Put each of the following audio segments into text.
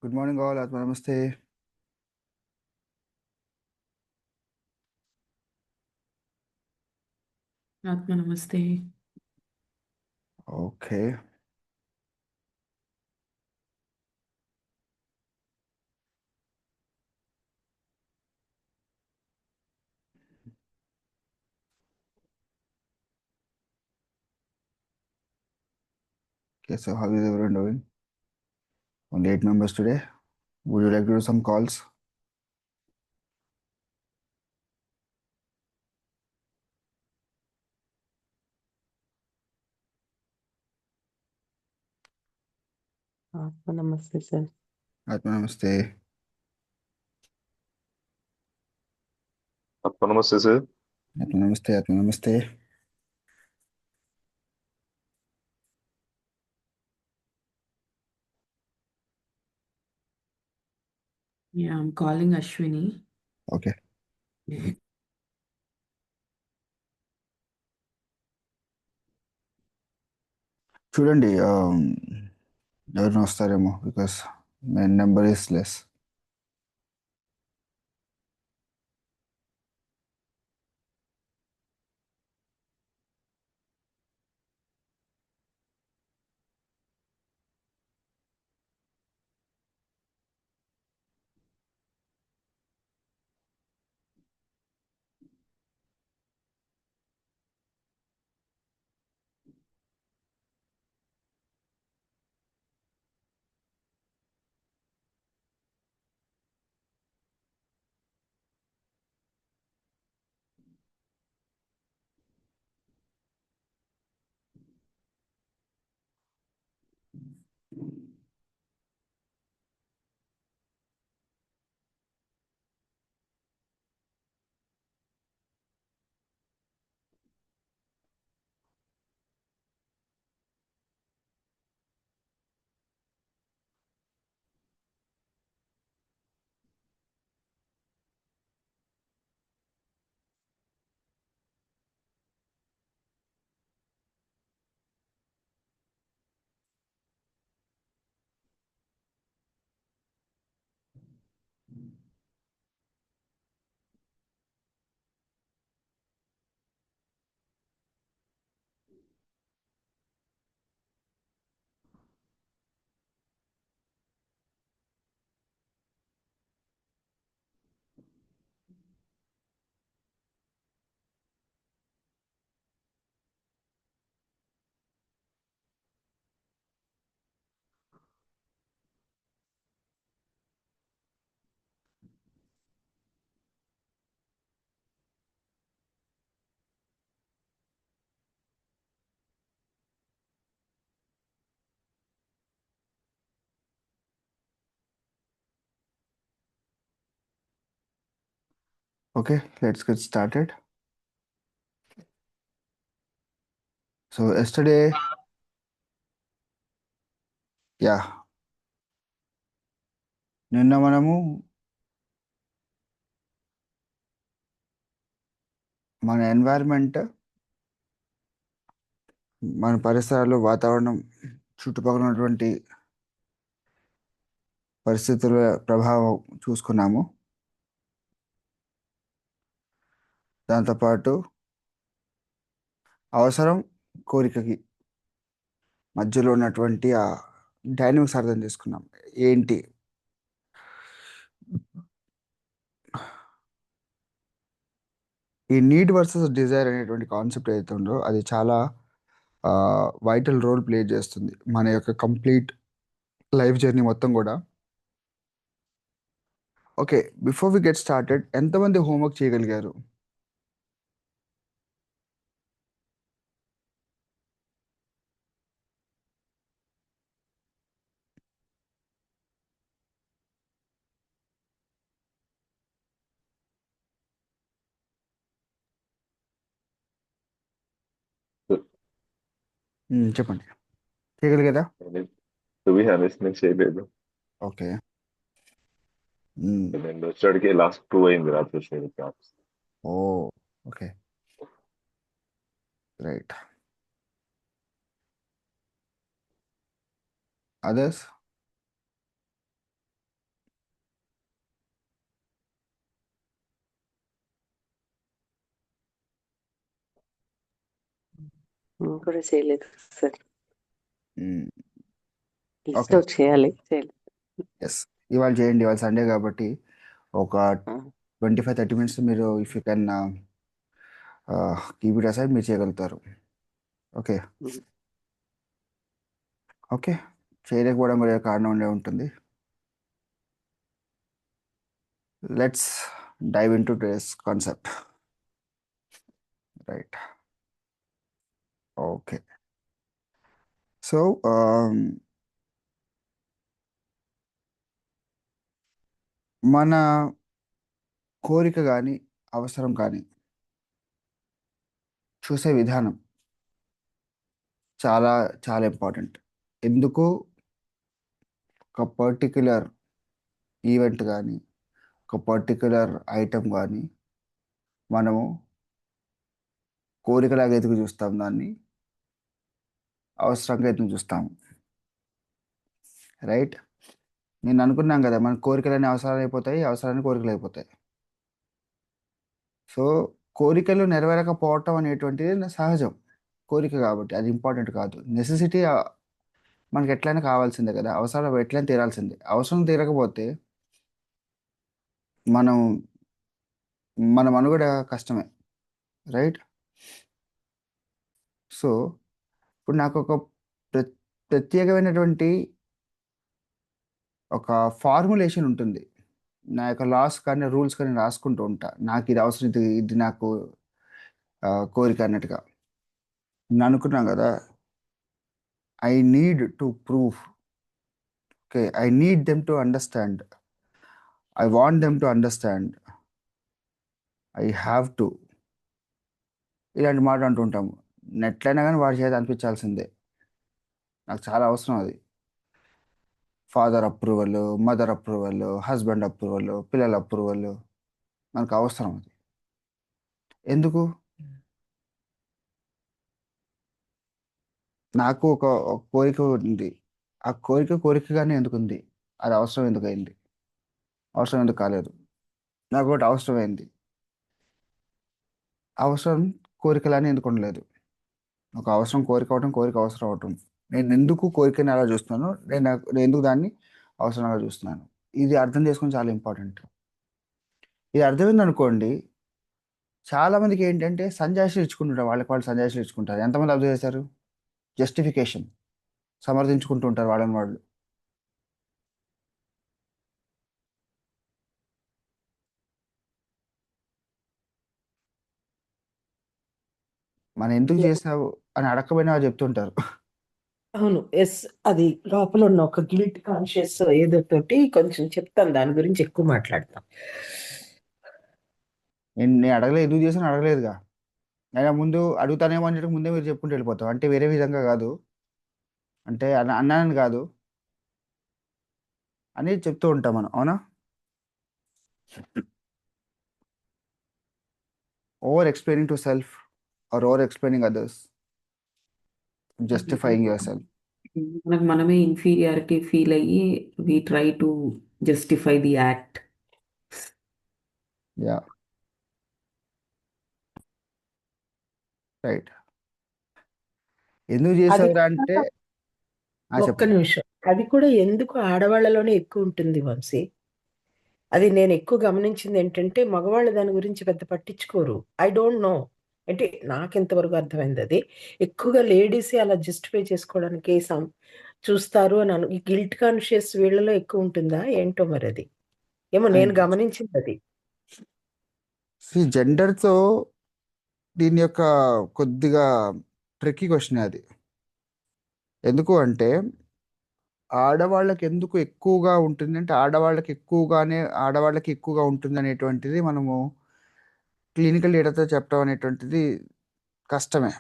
Good morning, all. Atma Namaste. आत्मा नमस्ते। Okay. Okay, so how is everyone doing? Only 8 members today. Would you like to do some calls? आपको नमस्ते sir. Atma Namaste. आपको नमस्ते sir. Atma Namaste. Atma Namaste. Yeah, I'm calling Ashwini. Okay. చూడండి ఎవరిని వస్తారేమో because my number is less. Okay, let's get started. So yesterday, yeah, నిన్న మనము మన ఎన్వైర్న్మెంట్, మన పరిసరాలు, వాతావరణం, చుట్టుపక్కల ఉన్నటువంటి పరిస్థితుల ప్రభావం చూసుకున్నాము. దాంతోపాటు అవసరం, కోరికకి మధ్యలో ఉన్నటువంటి ఆ డైనమిక్స్ అర్థం చేసుకున్నాం. ఏంటి ఈ నీడ్ వర్సెస్ డిజైర్ అనేటువంటి కాన్సెప్ట్ ఏదైతే ఉందో అది చాలా వైటల్ రోల్ ప్లే చేస్తుంది మన యొక్క కంప్లీట్ లైఫ్ జర్నీ మొత్తం కూడా. Okay, before we get started, ఎంతమంది హోంవర్క్ చేయగలిగారు? చెప్పండి, చేయగలిగారా? టు బి హానెస్ట్ నేను చేయలేదు. ఓకే. నేను వచ్చేటికి లాస్ట్ 2 అయింది రాత్రి వచ్చేది క్లాస్. ఓ, ఓకే, రైట్. అదర్స్? కూడా చేయలేదు సార్. లిస్ట్ ఓకే అవుట్ చేయాలి, చేయలేదు. ఎస్ ఇవాళ చేయండి, ఇవాళ సండే కాబట్టి ఒక ఆ, 25-30 మినిట్స్ మీరు if you can keep it aside మీరు చేయగలుగుతారు. ఓకే ఉమ్. ఓకే చేయలేకపోవడం కూడా కారణం ఉండే ఉంటుంది. Let's dive in to today's concept. Right. Okay so మన కోరిక కానీ అవసరం కానీ చూసే విధానం చాలా చాలా ఇంపార్టెంట్. ఎందుకు ఒక పర్టిక్యులర్ ఈవెంట్ కానీ ఒక పర్టిక్యులర్ ఐటమ్ కానీ మనము కోరికలాగా ఎదుగు చూస్తాం, దాన్ని అవసరంగా ఎదుగు చూస్తాము. రైట్. నేను అనుకున్నాం కదా, మన కోరికలన్నీ అవసరాలు అయిపోతాయి, అవసరాన్ని కోరికలు అయిపోతాయి. సో కోరికలు నెరవేరకపోవటం అనేటువంటిది సహజం, కోరిక కాబట్టి అది ఇంపార్టెంట్ కాదు. నెసెసిటీ మనకి ఎట్లయినా కావాల్సిందే కదా, అవసరం ఎట్లయినా తీరాల్సిందే. అవసరం తీరకపోతే మనం మన మనుగడ కష్టమే. రైట్. సో ఇప్పుడు నాకు ఒక ప్ర- ప్రత్యేకమైనటువంటి ఒక ఫార్ములేషన్ ఉంటుంది. నా యొక్క లాస్ కానీ రూల్స్ కానీ రాసుకుంటూ ఉంటా. నాకు ఇది అవసరం, ఇది ఇది నాకు కోరిక అన్నట్టుగా. నేను అనుకున్నాం కదా, I need to prove. Okay, I need them to understand, I want them to understand, I have to, ఇలాంటి మాట అంటుంటాము. నెట్లైనా కానీ వాడి చేత అనిపించాల్సిందే. నాకు చాలా అవసరం అది. Father approval, mother approval, husband approval, పిల్లల అప్రూవల్ మనకు అవసరం అది. ఎందుకు? నాకు ఒక కోరిక ఉంది. ఆ కోరిక కోరికగానే ఎందుకు ఉంది? అది అవసరం ఎందుకు అయింది? అవసరం ఎందుకు కాలేదు? నాకు ఒకటి అవసరమైంది, అవసరం కోరికలానే ఎందుకు ఉండలేదు? ఒక అవసరం కోరిక అవటం, కోరిక అవసరం అవటం. నేను ఎందుకు కోరికని అలా చూస్తున్నాను, నేను ఎందుకు దాన్ని అవసరంగా చూస్తున్నాను, ఇది అర్థం చేసుకొని చాలా ఇంపార్టెంట్. ఇది అర్థమైంది అనుకోండి, చాలా మందికి ఏంటంటే సంజాయిషులు ఇచ్చుకుంటుంటారు, వాళ్ళకి వాళ్ళు సంజాయిషులు ఇచ్చుకుంటారు. ఎంతమంది అబ్జర్వ్ చేశారు? జస్టిఫికేషన్, సమర్థించుకుంటూ ఉంటారు వాళ్ళని వాళ్ళు. మనం ఎందుకు చేసావు అని అడగకపోయినా వాళ్ళు చెప్తుంటారు. అవును. ఎస్. అది లోపల ఉన్న ఒక గిల్ట్ కాన్షియస్ ఏదో తోటి కొంచెం చెప్తాను, దాని గురించి ఎక్కువ మాట్లాడతాం. నేను అడగలేదు, ఎందుకు చేసాను అడగలేదుగా. అయినా ముందు అడుగుతానేమో అని చెప్పి ముందే మీరు చెప్పుకుంటూ వెళ్ళిపోతాం. అంటే వేరే విధంగా కాదు, అంటే అన్నానని కాదు అని చెప్తూ ఉంటాం మనం, అవునా? Over explaining to self or over explaining others, justifying your self. మనకు మనమే ఇన్ఫీరియారిటీ ఫీల్ అయ్యి we try to justify the act. Yeah, right. ఎందుకు అది చేసావురా కూడా అంటే ఒక్క చెప్పండి. నిమిషం, అది కూడా ఎందుకు ఆడవాళ్ళలోనే ఎక్కువ ఉంటుంది వంశీ. అది నేను ఎక్కువ గమనించింది ఏంటంటే మగవాళ్ళు దాని గురించి పెద్ద పట్టించుకోరు. ఐ డోంట్ నో, అంటే నాకు ఎంతవరకు అర్థమైంది అది ఎక్కువగా లేడీస్ అలా జస్టిఫై చేసుకోవడానికి చూస్తారు అని ఈ గిల్ట్ కాన్షియస్ వీళ్ళలో ఎక్కువ ఉంటుందా ఏంటో మరి. అది ఏమో నేను గమనించింది అది. జెండర్తో దీని యొక్క కొద్దిగా ట్రిక్కీ క్వశ్చన్ అది. ఎందుకు అంటే ఆడవాళ్ళకి ఎందుకు ఎక్కువగా ఉంటుంది అంటే ఆడవాళ్ళకి ఎక్కువగా ఉంటుంది అనేటువంటిది మనము క్లినికల్ డేటాతో చెప్పడం అనేటువంటిది కష్టమే.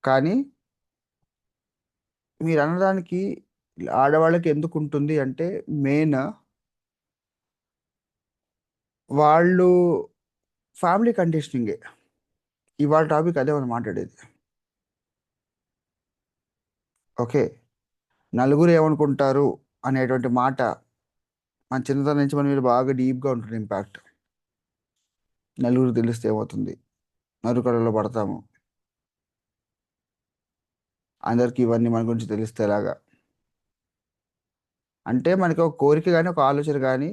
కానీ మీరు అనడానికి ఆడవాళ్ళకి ఎందుకు ఉంటుంది అంటే మెయిన్ వాళ్ళు ఫ్యామిలీ కండిషనింగే. ఇవాళ టాపిక్ అదే మనం మాట్లాడేది. ఓకే, నలుగురు ఏమనుకుంటారు అనేటువంటి మాట మన చిన్నతనం నుంచి మన మీద బాగా డీప్గా ఉంటుంది ఇంపాక్ట్. నలుగురు తెలిస్తే ఏమవుతుంది, నలుగురిలో పడతాము, అందరికి ఇవన్నీ మన గురించి తెలిస్తే ఎలాగా? అంటే మనకి ఒక కోరిక కానీ ఒక ఆలోచన కానీ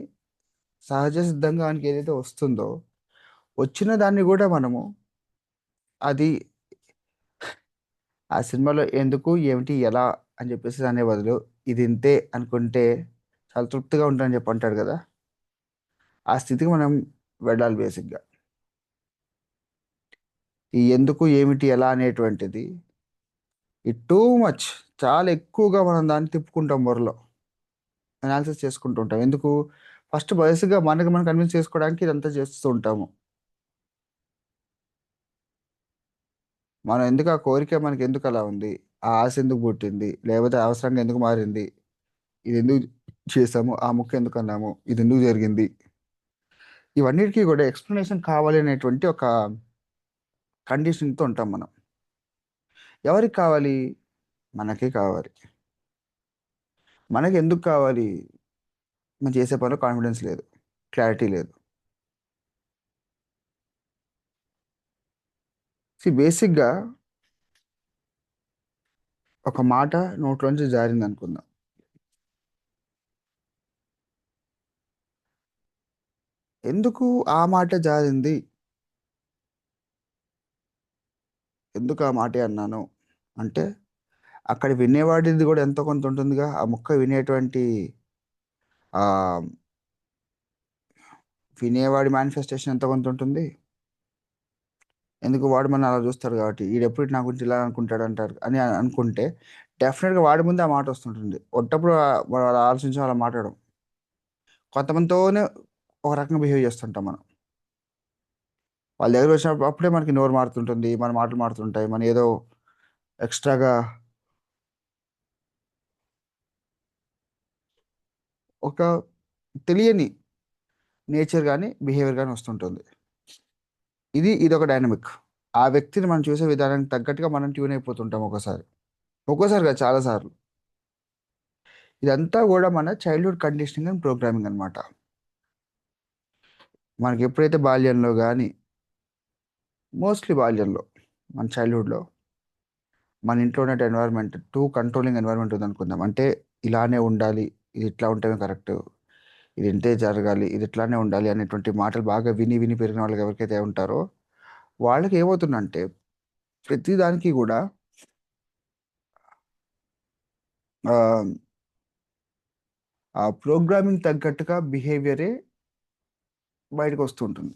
సహజ సిద్ధంగా మనకి ఏదైతే వస్తుందో వచ్చిన దాన్ని కూడా మనము అది ఆ సినిమాలో ఎందుకు ఏమిటి ఎలా అని చెప్పేసి అనే బదులు ఇది ఇంతే అనుకుంటే చాలా తృప్తిగా ఉంటానని చెప్పి అంటాడు కదా, ఆ స్థితికి మనం వెళ్ళాలి బేసిక్గా. ఈ ఎందుకు ఏమిటి ఎలా అనేటువంటిది ఈ టూ మచ్ చాలా ఎక్కువగా మనం దాన్ని తిప్పుకుంటాం బుర్రలో, అనాలిసిస్ చేసుకుంటూ ఉంటాం. ఎందుకు? ఫస్ట్ బేసిక్గా మనకి మనం కన్విన్స్ చేసుకోవడానికి ఇదంతా చేస్తూ ఉంటాము. మనం ఎందుకు ఆ కోరిక మనకి ఎందుకు అలా ఉంది, ఆ ఆశ ఎందుకు పుట్టింది, లేకపోతే అవసరంగా ఎందుకు మారింది, ఇది ఎందుకు చేసాము, ఆ ముక్క ఎందుకు అన్నాము, ఇది ఎందుకు జరిగింది, ఇవన్నిటికీ కూడా ఎక్స్ప్లెనేషన్ కావాలి అనేటువంటి ఒక కండిషన్తో ఉంటాం మనం. ఎవరికి కావాలి? మనకే కావాలి. మనకి ఎందుకు కావాలి? మనం చేసే పనిలో కాన్ఫిడెన్స్ లేదు, క్లారిటీ లేదు. బేసిక్గా ఒక మాట నోట్లోంచి జారింది అనుకుందాం. ఎందుకు ఆ మాట జారింది, ఎందుకు ఆ మాటే అన్నాను అంటే అక్కడ వినేవాడిది కూడా ఎంతో కొంత ఉంటుందిగా. ఆ ముక్క వినేటువంటి ఆ వినేవాడి మేనిఫెస్టేషన్ ఎంతో కొంత ఉంటుంది. ఎందుకు? వాడు మన అలా చూస్తాడు కాబట్టి, ఈడెప్పుడు నా గురించి ఇలా అనుకుంటాడు అంటారు అని అనుకుంటే డెఫినెట్గా వాడి ముందే ఆ మాట వస్తుంటుంది. ఒట్టప్పుడు వాడు అలా ఆలోచించడం అలా మాట్లాడడం. కొంతమందితోనే ఒక రకంగా బిహేవ్ చేస్తుంటాం మనం. వాళ్ళ దగ్గర వచ్చినప్పుడు అప్పుడే మనకి నోరు మారుతుంటుంది, మన మాటలు మారుతుంటాయి, మన ఏదో ఎక్స్ట్రాగా ఒక తెలియని నేచర్ కానీ బిహేవియర్ కానీ వస్తుంటుంది. ఇది ఒక డైనమిక్. ఆ వ్యక్తిని మనం చూసే విధానానికి తగ్గట్టుగా మనం ట్యూన్ అయిపోతుంటాం ఒక్కోసారి. ఒక్కోసారి కాదు, చాలాసార్లు. ఇదంతా కూడా మన చైల్డ్హుడ్ కండిషనింగ్ అండ్ ప్రోగ్రామింగ్ అనమాట. మనకి ఎప్పుడైతే బాల్యంలో కానీ, మోస్ట్లీ బాల్యంలో, మన చైల్డ్హుడ్లో మన ఇంట్లో ఉన్న ఎన్వైర్న్మెంట్ టూ కంట్రోలింగ్ ఎన్వైర్న్మెంట్ ఉంది అనుకుందాం. అంటే ఇలానే ఉండాలి, ఇది ఇట్లా ఉంటేనే కరెక్ట్, ఇది ఇంతే జరగాలి, ఇది ఇట్లానే ఉండాలి అనేటువంటి మాటలు బాగా విని విని పెరిగిన వాళ్ళకి ఎవరికైతే ఉంటారో వాళ్ళకి ఏమవుతుందంటే ప్రతి దానికి కూడా ఆ, ఆ ప్రోగ్రామింగ్ తగ్గట్టుగా బిహేవియరే బయటకు వస్తుంటుంది.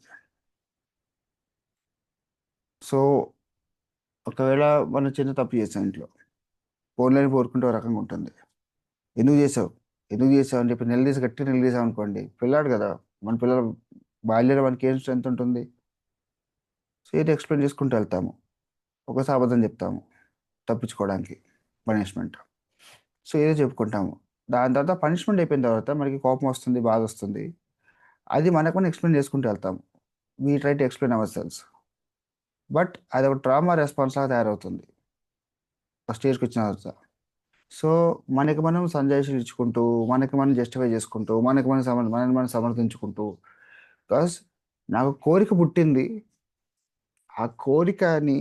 సో ఒకవేళ మనం చిన్న తప్పు చేసాం ఇంట్లో, ఫోన్లని కోరుకుంటే ఒక రకంగా ఉంటుంది. ఎందుకు చేసావు, ఎందుకు చేసావు అని చెప్పి నిలదీసి గట్టిగా నిలదీసాం అనుకోండి, పిల్లాడు కదా, మన పిల్లల బాల్యంలో మనకి ఏం స్ట్రెంత్ ఉంటుంది. సో ఇది ఎక్స్ప్లెయిన్ చేసుకుంటూ వెళ్తాము, ఒకసారి అబద్ధం చెప్తాము తప్పించుకోవడానికి పనిష్మెంట్. సో ఏదో చెప్పుకుంటాము. దాని తర్వాత పనిష్మెంట్ అయిపోయిన తర్వాత మనకి కోపం వస్తుంది, బాధ వస్తుంది. అది మనకు మనం ఎక్స్ప్లెయిన్ చేసుకుంటూ వెళ్తాము. We try to explain our cells. But అది ఒక ట్రామా రెస్పాన్స్ లాగా తయారవుతుంది ఒక స్టేజ్కి వచ్చిన తర్వాత. సో మనకి మనం సంజాయిషీలు ఇచ్చుకుంటూ, మనకి మనం జస్టిఫై చేసుకుంటూ, మనని మనం సమర్థించుకుంటూ, బికాస్ నాకు కోరిక పుట్టింది, ఆ కోరికని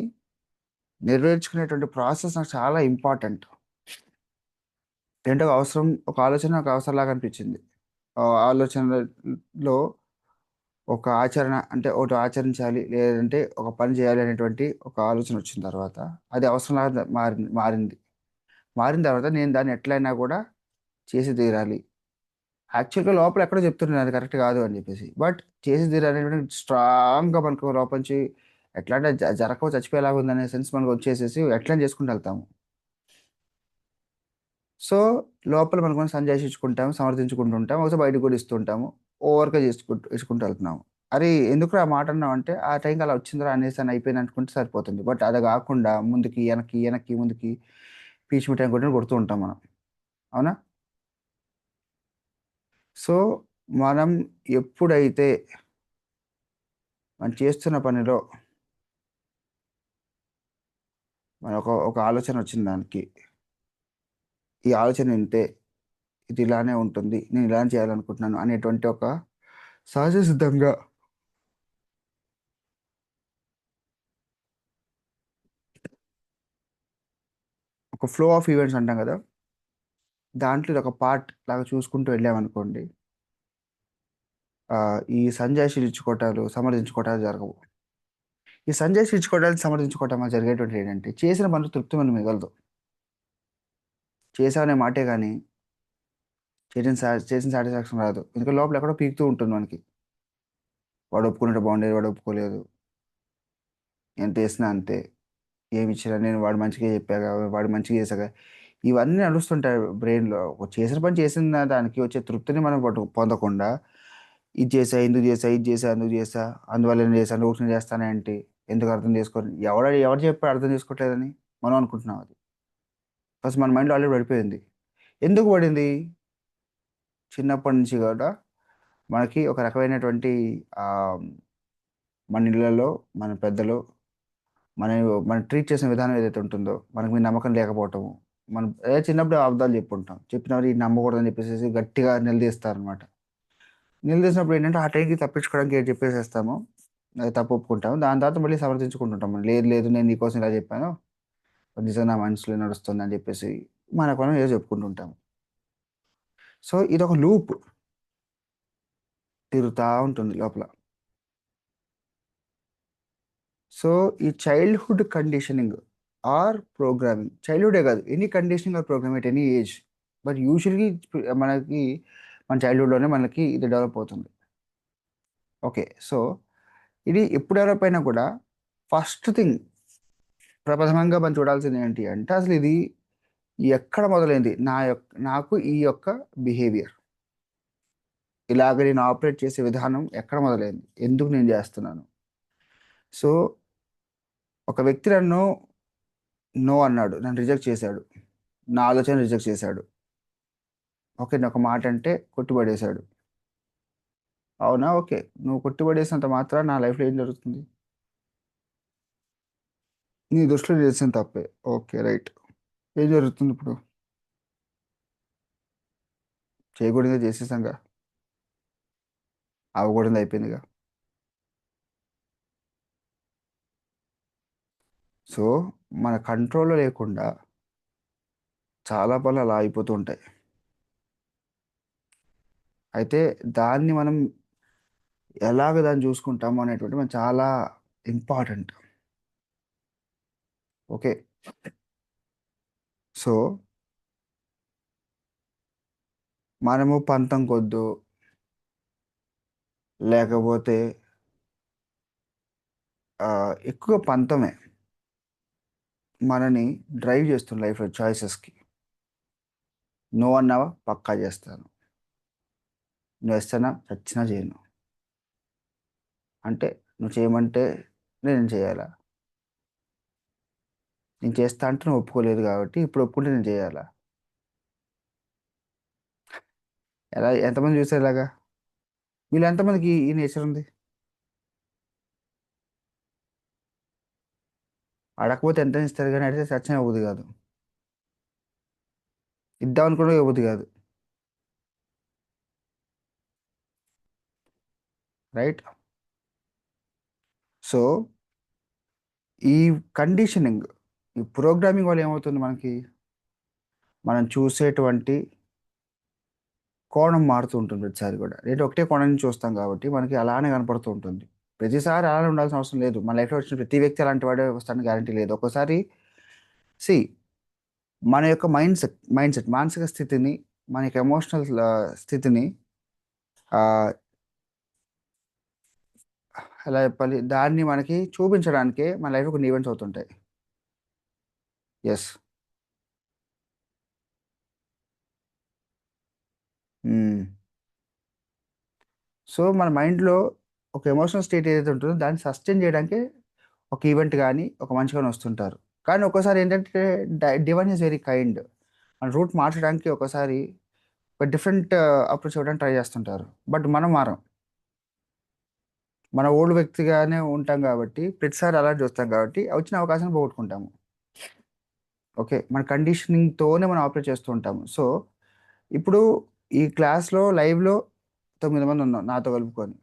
నెరవేర్చుకునేటువంటి ప్రాసెస్ నాకు చాలా ఇంపార్టెంట్. ఏంటో అవసరం, ఒక ఆలోచన నాకు అవసరం లాగా అనిపించింది. ఆ ఆలోచనలో ఒక ఆచరణ అంటే ఒకటి ఆచరించాలి, లేదంటే ఒక పని చేయాలి అనేటువంటి ఒక ఆలోచన వచ్చిన తర్వాత అది అవసరంలాగా మారింది. మారిన తర్వాత నేను దాన్ని ఎట్లయినా కూడా చేసి తీరాలి. యాక్చువల్గా లోపల ఎక్కడో చెప్తున్నాను అది కరెక్ట్ కాదు అని చెప్పేసి, బట్ చేసి తీరాలి అనేటువంటి స్ట్రాంగ్గా మనకు లోపల నుంచి ఎట్లా అంటే జరగక చచ్చిపోయేలాగా ఉందనే సెన్స్ మనకు వచ్చేసేసి ఎట్లా చేసుకుంటూ వెళ్తాము. సో లోపల మనకు మనం సంజాయించుకుంటాము, సమర్థించుకుంటూ ఉంటాము, ఒకసారి బయటకు కూడా ఇస్తుంటాము, ఓవర్గా ఇచ్చుకుంటూ వెళ్తున్నాము. అరే ఎందుకు ఆ మాట అన్నావు అంటే ఆ టైంకి అలా వచ్చిందిరా అనేసి అని అయిపోయింది అనుకుంటే సరిపోతుంది. బట్ అది కాకుండా ముందుకి వెనక్కి వెనక్కి ముందుకి పీచ్ మిఠాయి కొడుతూ ఉంటాం మనం. అవునా? సో మనం ఎప్పుడైతే మనం చేస్తున్న పనిలో మన ఒక ఆలోచన వచ్చింది దానికి, ఈ ఆలోచన వింటే ఇది ఇలానే ఉంటుంది, నేను ఇలా చేయాలనుకుంటున్నాను అనేటువంటి ఒక సహజ సిద్ధంగా ఒక ఒక ఫ్లో ఆఫ్ ఈవెంట్స్ అంటాం కదా, దాంట్లో ఇది ఒక పార్ట్ లాగా చూసుకుంటూ వెళ్ళామనుకోండి, ఈ సంజయ్ ఇచ్చుకోవటాలు సమర్థించుకోవటాలు జరగవు. ఈ సంజయ్ ఇచ్చుకోవటాలు సమర్థించుకోవటం వల్ల జరిగేటువంటి ఏంటంటే, చేసిన పనులు తృప్తి మనకు మిగలదు. చేసామనే మాటే కానీ చేసిన సాటిస్ఫాక్షన్ రాదు. ఎందుకంటే లోపల ఎక్కడో పీకుతూ ఉంటుంది మనకి. వాడు ఒప్పుకున్నట్టు బాగుండేది, వాడు ఒప్పుకోలేదు, ఎంత వేసినా అంతే, ఏమి ఇచ్చినా నేను వాడు మంచిగా చెప్పాగా, వాడు మంచిగా చేశాగా, ఇవన్నీ నడుస్తుంటాయి బ్రెయిన్లో. చేసిన పని చేసిన దానికి వచ్చే తృప్తిని మనం పొందకుండా, ఇది చేసా ఎందుకు చేసా, ఇది చేసా ఎందుకు చేసా, అందువల్ల నేను చేశాను, నువ్వు నేను చేస్తానేంటి, ఎందుకు అర్థం చేసుకోరు, ఎవరు చెప్పారు అర్థం చేసుకోవట్లేదని మనం అనుకుంటున్నాం. అది ఫస్ట్ మన మైండ్లో ఆల్రెడీ పడిపోయింది. ఎందుకు పడింది? చిన్నప్పటి నుంచి కూడా మనకి ఒక రకమైనటువంటి మన ఇళ్ళలో మన పెద్దలు మనం ట్రీట్ చేసిన విధానం ఏదైతే ఉంటుందో, మనకి మీ నమ్మకం లేకపోవటము, మనం చిన్నప్పుడు అబద్ధాలు చెప్పుకుంటాం, చెప్పినవారు ఈ నమ్మకూడదని చెప్పేసి గట్టిగా నిలదీస్తారనమాట. నిలదీసినప్పుడు ఏంటంటే ఆ టైంకి తప్పించుకోవడానికి ఏం చెప్పేసేస్తాము, అది తప్పు ఒప్పుకుంటాము. దాని తర్వాత మళ్ళీ సమర్థించుకుంటుంటాం, లేదు లేదు నేను నీకోసం ఇలా చెప్పాను, నిజంగా నా మనసులో నడుస్తుంది అని చెప్పేసి మనకు మనం ఏదో చెప్పుకుంటుంటాము. సో ఇది ఒక లూప్ తిరుగుతూ ఉంటుంది లోపల. సో ఈ చైల్డ్హుడ్ కండిషనింగ్ ఆర్ ప్రోగ్రామింగ్, చైల్డ్హుడే కాదు, any conditioning or program at any age, but యూజువల్గా మనకి మన చైల్డ్హుడ్లోనే మనకి ఇది డెవలప్ అవుతుంది. ఓకే, సో ఇది ఎప్పుడు డెవలప్ అయినా కూడా ఫస్ట్ థింగ్ ప్రప్రథమంగా మనం చూడాల్సింది ఏంటి అంటే, అసలు ఇది ఎక్కడ మొదలైంది, నాకు ఈ యొక్క బిహేవియర్, ఇలాగ నేను ఆపరేట్ చేసే విధానం ఎక్కడ మొదలైంది, ఎందుకు నేను చేస్తున్నాను. సో ఒక వ్యక్తి నన్ను నో అన్నాడు, నన్ను రిజెక్ట్ చేశాడు, నా ఆలోచన రిజెక్ట్ చేశాడు. ఓకే, నేను ఒక మాట అంటే కొట్టుబడేశాడు. అవునా, ఓకే, నువ్వు కొట్టుబడేసినంత మాత్రం నా లైఫ్లో ఏం జరుగుతుంది? నీ దృష్టిలో చేసిన తప్పే. ఓకే, రైట్, ఏం జరుగుతుంది ఇప్పుడు? చేయకూడదు చేసేసాంగా, అవ్వకూడదు అయిపోయిందిగా. సో మన కంట్రోల్లో లేకుండా చాలా పనులు అలా అయిపోతూ ఉంటాయి. అయితే దాన్ని మనం ఎలాగ దాన్ని చూసుకుంటాము అనేటువంటి మనం చాలా ఇంపార్టెంట్. ఓకే, సో మనము పంతం కొద్దు, లేకపోతే ఎక్కువ పంతమే మనని డ్రైవ్ చేస్తుంది లైఫ్లో చాయిసెస్కి. నో అన్నావా, పక్కా చేస్తాను, నువ్వు వేస్తానా చచ్చినా చేయను, అంటే నువ్వు చేయమంటే నేను చేయాలా, నేను చేస్తా అంటే నువ్వు ఒప్పుకోలేదు కాబట్టి ఇప్పుడు ఒప్పుకుంటే నేను చేయాలా. ఎలా, ఎంతమంది చూసారు ఇలాగా? వీళ్ళు ఎంతమందికి ఈ నేచర్ ఉంది? అడగకపోతే ఎంత ఇస్తారు, కానీ అడిగితే చచ్చిన ఇవ్వదు కాదు, ఇద్దాం అనుకున్నా ఇవ్వదు కాదు. రైట్? సో ఈ కండిషనింగ్, ఈ ప్రోగ్రామింగ్ వల్ల ఏమవుతుంది మనకి, మనం చూసేటువంటి కోణం మారుతూ ఉంటుంది ప్రతిసారి కూడా. నేను ఒకటే కోణం నుంచి చూస్తాం కాబట్టి మనకి అలానే కనపడుతూ ఉంటుంది. ప్రతిసారి అలానే ఉండాల్సిన అవసరం లేదు. మన లైఫ్లో వచ్చిన ప్రతి వ్యక్తి అలాంటి వాడే వస్తానికి గ్యారంటీ లేదు. ఒక్కోసారి సి మన యొక్క మైండ్ సెట్ మానసిక స్థితిని, మన యొక్క ఎమోషనల్ స్థితిని ఎలా చెప్పాలి, దాన్ని మనకి చూపించడానికే మన లైఫ్లో కొన్ని ఈవెంట్స్ అవుతుంటాయి. ఎస్, సో మన మైండ్లో ఒక ఎమోషనల్ స్టేట్ ఏదైతే ఉంటుందో దాన్ని సస్టైన్ చేయడానికి ఒక ఈవెంట్ కానీ ఒక మనిషి కానీ వస్తుంటారు. కానీ ఒక్కోసారి ఏంటంటే డివైన్ ఈజ్ వెరీ కైండ్, మన రూట్ మార్చడానికి ఒకసారి ఒక డిఫరెంట్ అప్రోచ్ ఇవ్వడానికి ట్రై చేస్తుంటారు. బట్ మనం మారం, మన ఓల్డ్ వ్యక్తిగానే ఉంటాం కాబట్టి ప్రతిసారి అలా చూస్తాం కాబట్టి వచ్చిన అవకాశాన్ని పోగొట్టుకుంటాము. ఓకే, మన కండిషనింగ్తోనే మనం ఆపరేట్ చేస్తూ ఉంటాము. సో ఇప్పుడు ఈ క్లాస్లో లైవ్లో 9 మంది ఉన్నాం నాతో కలుపుకొని,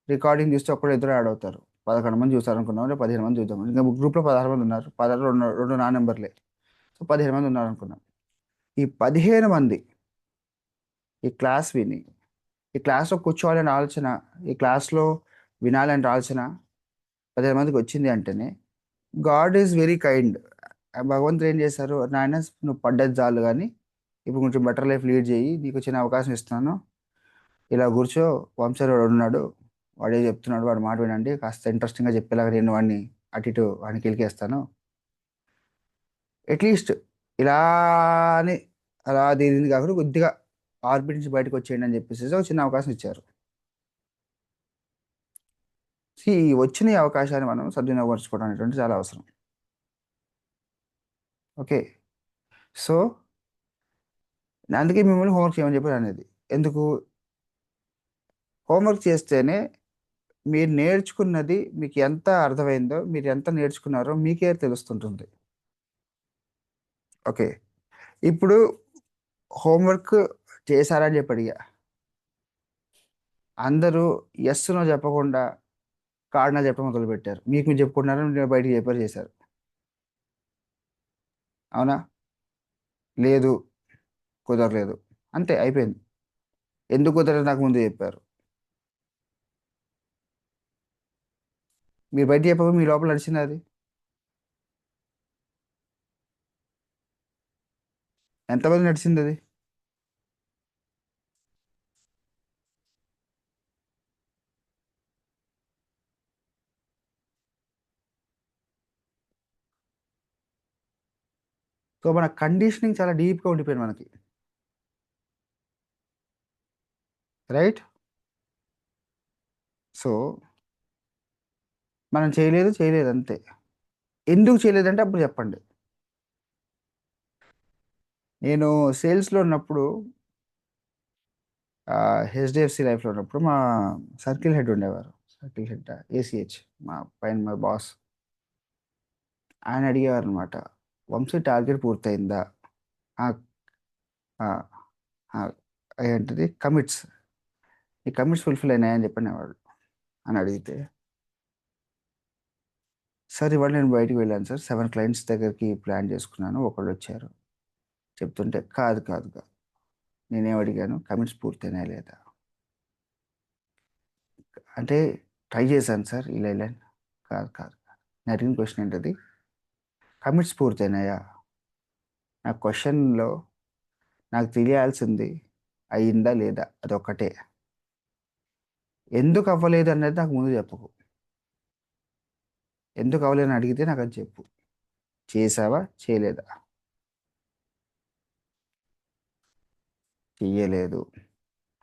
రికార్డింగ్ చూస్తే ఒక్కడు ఇద్దరు యాడ్ అవుతారు. 11 మంది చూస్తారు అనుకున్నాం, లేదా 15 మంది చూద్దాం. ఇంకా గ్రూప్లో 16 మంది ఉన్నారు, 16 రెండు నా నెంబర్లే. సో 15 మంది ఉన్నారు అనుకున్నాం. ఈ 15 మంది ఈ క్లాస్ విని ఈ క్లాస్లో కూర్చోవాలనే ఆలోచన, ఈ క్లాస్లో వినాలనే ఆలోచన 15 మందికి వచ్చింది అంటేనే గాడ్ ఈజ్ వెరీ కైండ్. భగవంతుడు ఏం చేశారు, నాయన నువ్వు పడ్డది చాలు కానీ ఇప్పుడు కొంచెం బెటర్ లైఫ్ లీడ్ చేయి, నీకు చిన్న అవకాశం ఇస్తున్నాను, ఇలా కూర్చో, వంశీరావు వాడు ఉన్నాడు, వాడే చెప్తున్నాడు, వాడు మాట వినండి, కాస్త ఇంట్రెస్టింగ్గా చెప్పేలాగా నేను వాడిని అటు ఇటు వాడిని కిలికేస్తాను, అట్లీస్ట్ ఇలా అని అలా దీని కాకుండా కొద్దిగా ఆర్బిట్ నుంచి బయటకు వచ్చేయండి అని చెప్పేసి ఒక చిన్న అవకాశం ఇచ్చారు. ఈ వచ్చిన ఈ అవకాశాన్ని మనం సద్వినియోగపరచుకోవడం అనేటువంటి చాలా అవసరం. ఓకే, సో అందుకే మిమ్మల్ని హోంవర్క్ చేయమని చెప్పారు అనేది. ఎందుకు? హోంవర్క్ చేస్తేనే మీరు నేర్చుకున్నది మీకు ఎంత అర్థమైందో, మీరు ఎంత నేర్చుకున్నారో మీకే తెలుస్తుంటుంది. ఓకే, ఇప్పుడు హోంవర్క్ చేశారని చెప్పి అడిగా, అందరూ ఎస్ నో చెప్పకుండా కారణాలు చెప్పడం మొదలుపెట్టారు. మీకు మీరు చెప్పుకుంటున్నారు, మీరు బయటికి చెప్పారు, చేశారు. అవునా? లేదు, కుదరలేదు, అంతే, అయిపోయింది. ఎందుకు కుదరలేదు నాకు ముందు చెప్పారు. మీరు బయట చెప్పక మీ లోపల నడిచింది అది. ఎంతమంది నడిచింది అది? సో మన కండిషనింగ్ చాలా డీప్గా ఉండిపోయింది మనకి, రైట్? సో మనం చేయలేదు చేయలేదు అంతే. ఎందుకు చేయలేదంటే అప్పుడు చెప్పండి. నేను సేల్స్లో ఉన్నప్పుడు, హెచ్డిఎఫ్సి లైఫ్లో ఉన్నప్పుడు మా సర్కిల్ హెడ్ ఉండేవారు, సర్కిల్ హెడ్ ఏసీహెచ్, మా పైన మా బాస్. ఆయన అడిగేవారు అనమాట, వంశీ టార్గెట్ పూర్తయిందా, "ఆ, ఆ, ఆ, ఏంటిది కమిట్స్, ఈ కమిట్స్ ఫుల్ఫిల్ అయినాయని చెప్పనేవాడు అని అడిగితే, సార్ ఇవాళ నేను బయటికి వెళ్ళాను సార్, 7 క్లయింట్స్ దగ్గరికి ప్లాన్ చేసుకున్నాను, ఒకళ్ళు వచ్చారు చెప్తుంటే, కాదు కాదు కాదు, నేనేం అడిగాను, కమిట్స్ పూర్తయినా లేదా అంటే, ట్రై చేశాను సార్ ఇలా ఇలా. కాదు కాదు కాదు, నేను అడిగిన క్వశ్చన్ ఏంటది, కమిట్స్ పూర్తయినాయా? నా క్వశ్చన్లో నాకు తెలియాల్సింది అయ్యిందా లేదా, అదొక్కటే. ఎందుకు అవ్వలేదు అనేది నాకు ముందు చెప్పకు. ఎందుకు అవ్వలేదని అడిగితే నాకు అది చెప్పు. చేసావా చేయలేదా? చెయ్యలేదు,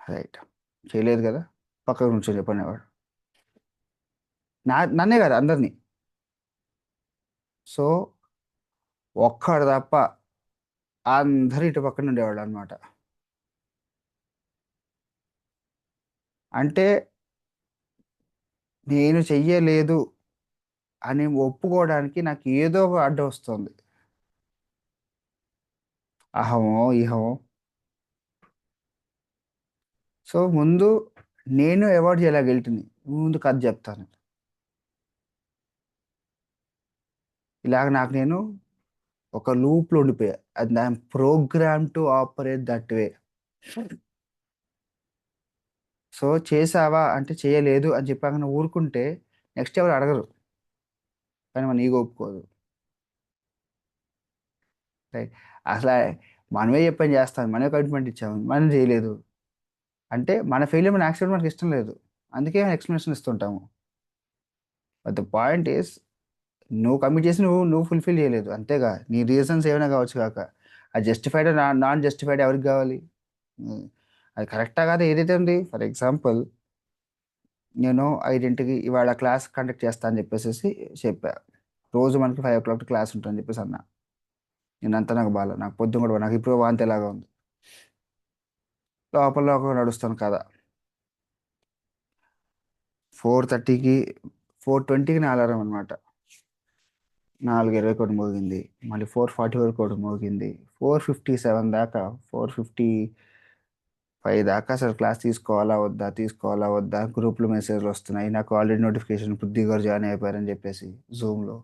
రైట్, చేయలేదు కదా, పక్కకు నుంచో చెప్పనేవాడు, నన్నే కదా అందరినీ. సో ఒక్కడు తప్ప అందరు ఇటు పక్కన ఉండేవాళ్ళు అనమాట. అంటే నేను చెయ్యలేదు అని ఒప్పుకోవడానికి నాకు ఏదో ఒక అడ్డు వస్తుంది, అహమో ఇహమో. సో ముందు నేను అవాయిడ్ చేయాలి గిల్ట్ని, ముందు కథ చెప్తాను. ఇలాగ నాకు నేను ఒక లూప్లో ఉండిపోయా, అది I'm program to operate that way. So చేసావా అంటే చేయలేదు అని చెప్పాక ఊరుకుంటే నెక్స్ట్ ఎవరు అడగరు, కానీ మన ఈగో ఒప్పుకోదు, రైట్? అసలు మనమే చెప్పని చేస్తాం, మనమే కమిట్మెంట్ ఇచ్చాము, మనం చేయలేదు అంటే మన ఫెయిల్యూర్ మన యాక్సెప్ట్ మనకి ఇష్టం లేదు, అందుకే ఎక్స్ప్లెనేషన్ ఇస్తుంటాము. బట్ ద పాయింట్ ఈస్, నువ్వు కమిట్ చేసి నువ్వు ఫుల్ఫిల్ చేయలేదు, అంతేగా, నీ రీజన్స్ ఏమైనా కావచ్చు కాక, అది జస్టిఫైడ్ నాన్ జస్టిఫైడ్ ఎవరికి కావాలి? అది కరెక్టా కాదా ఏదైతే ఉంది. ఫర్ ఎగ్జాంపుల్, నేను 5ంటికి ఇవాళ క్లాస్ కండక్ట్ చేస్తా అని చెప్పేసి చెప్పా, రోజు మనకి 5 o'clock క్లాస్ ఉంటుందని చెప్పేసి అన్నా. నేనంతా నాకు బాగా, నాకు పొద్దున కూడా నాకు ఇప్పుడు వాంతి ఎలాగా ఉంది, లోపల లోపల నడుస్తాను కదా. 4:30కి 4:20కి నా అలారం అనమాట, 4:20 ఒకటి మోగింది, మళ్ళీ 4:40 వరకు ఒకటి మోగింది, 4:57 దాకా, 4:55 దాకా అసలు క్లాస్ తీసుకోవాలా వద్దా గ్రూప్లో మెసేజ్లు వస్తున్నాయి, నాకు ఆల్రెడీ నోటిఫికేషన్ బుద్ధి గారు జాయిన్ అయిపోయారని చెప్పేసి జూమ్లో.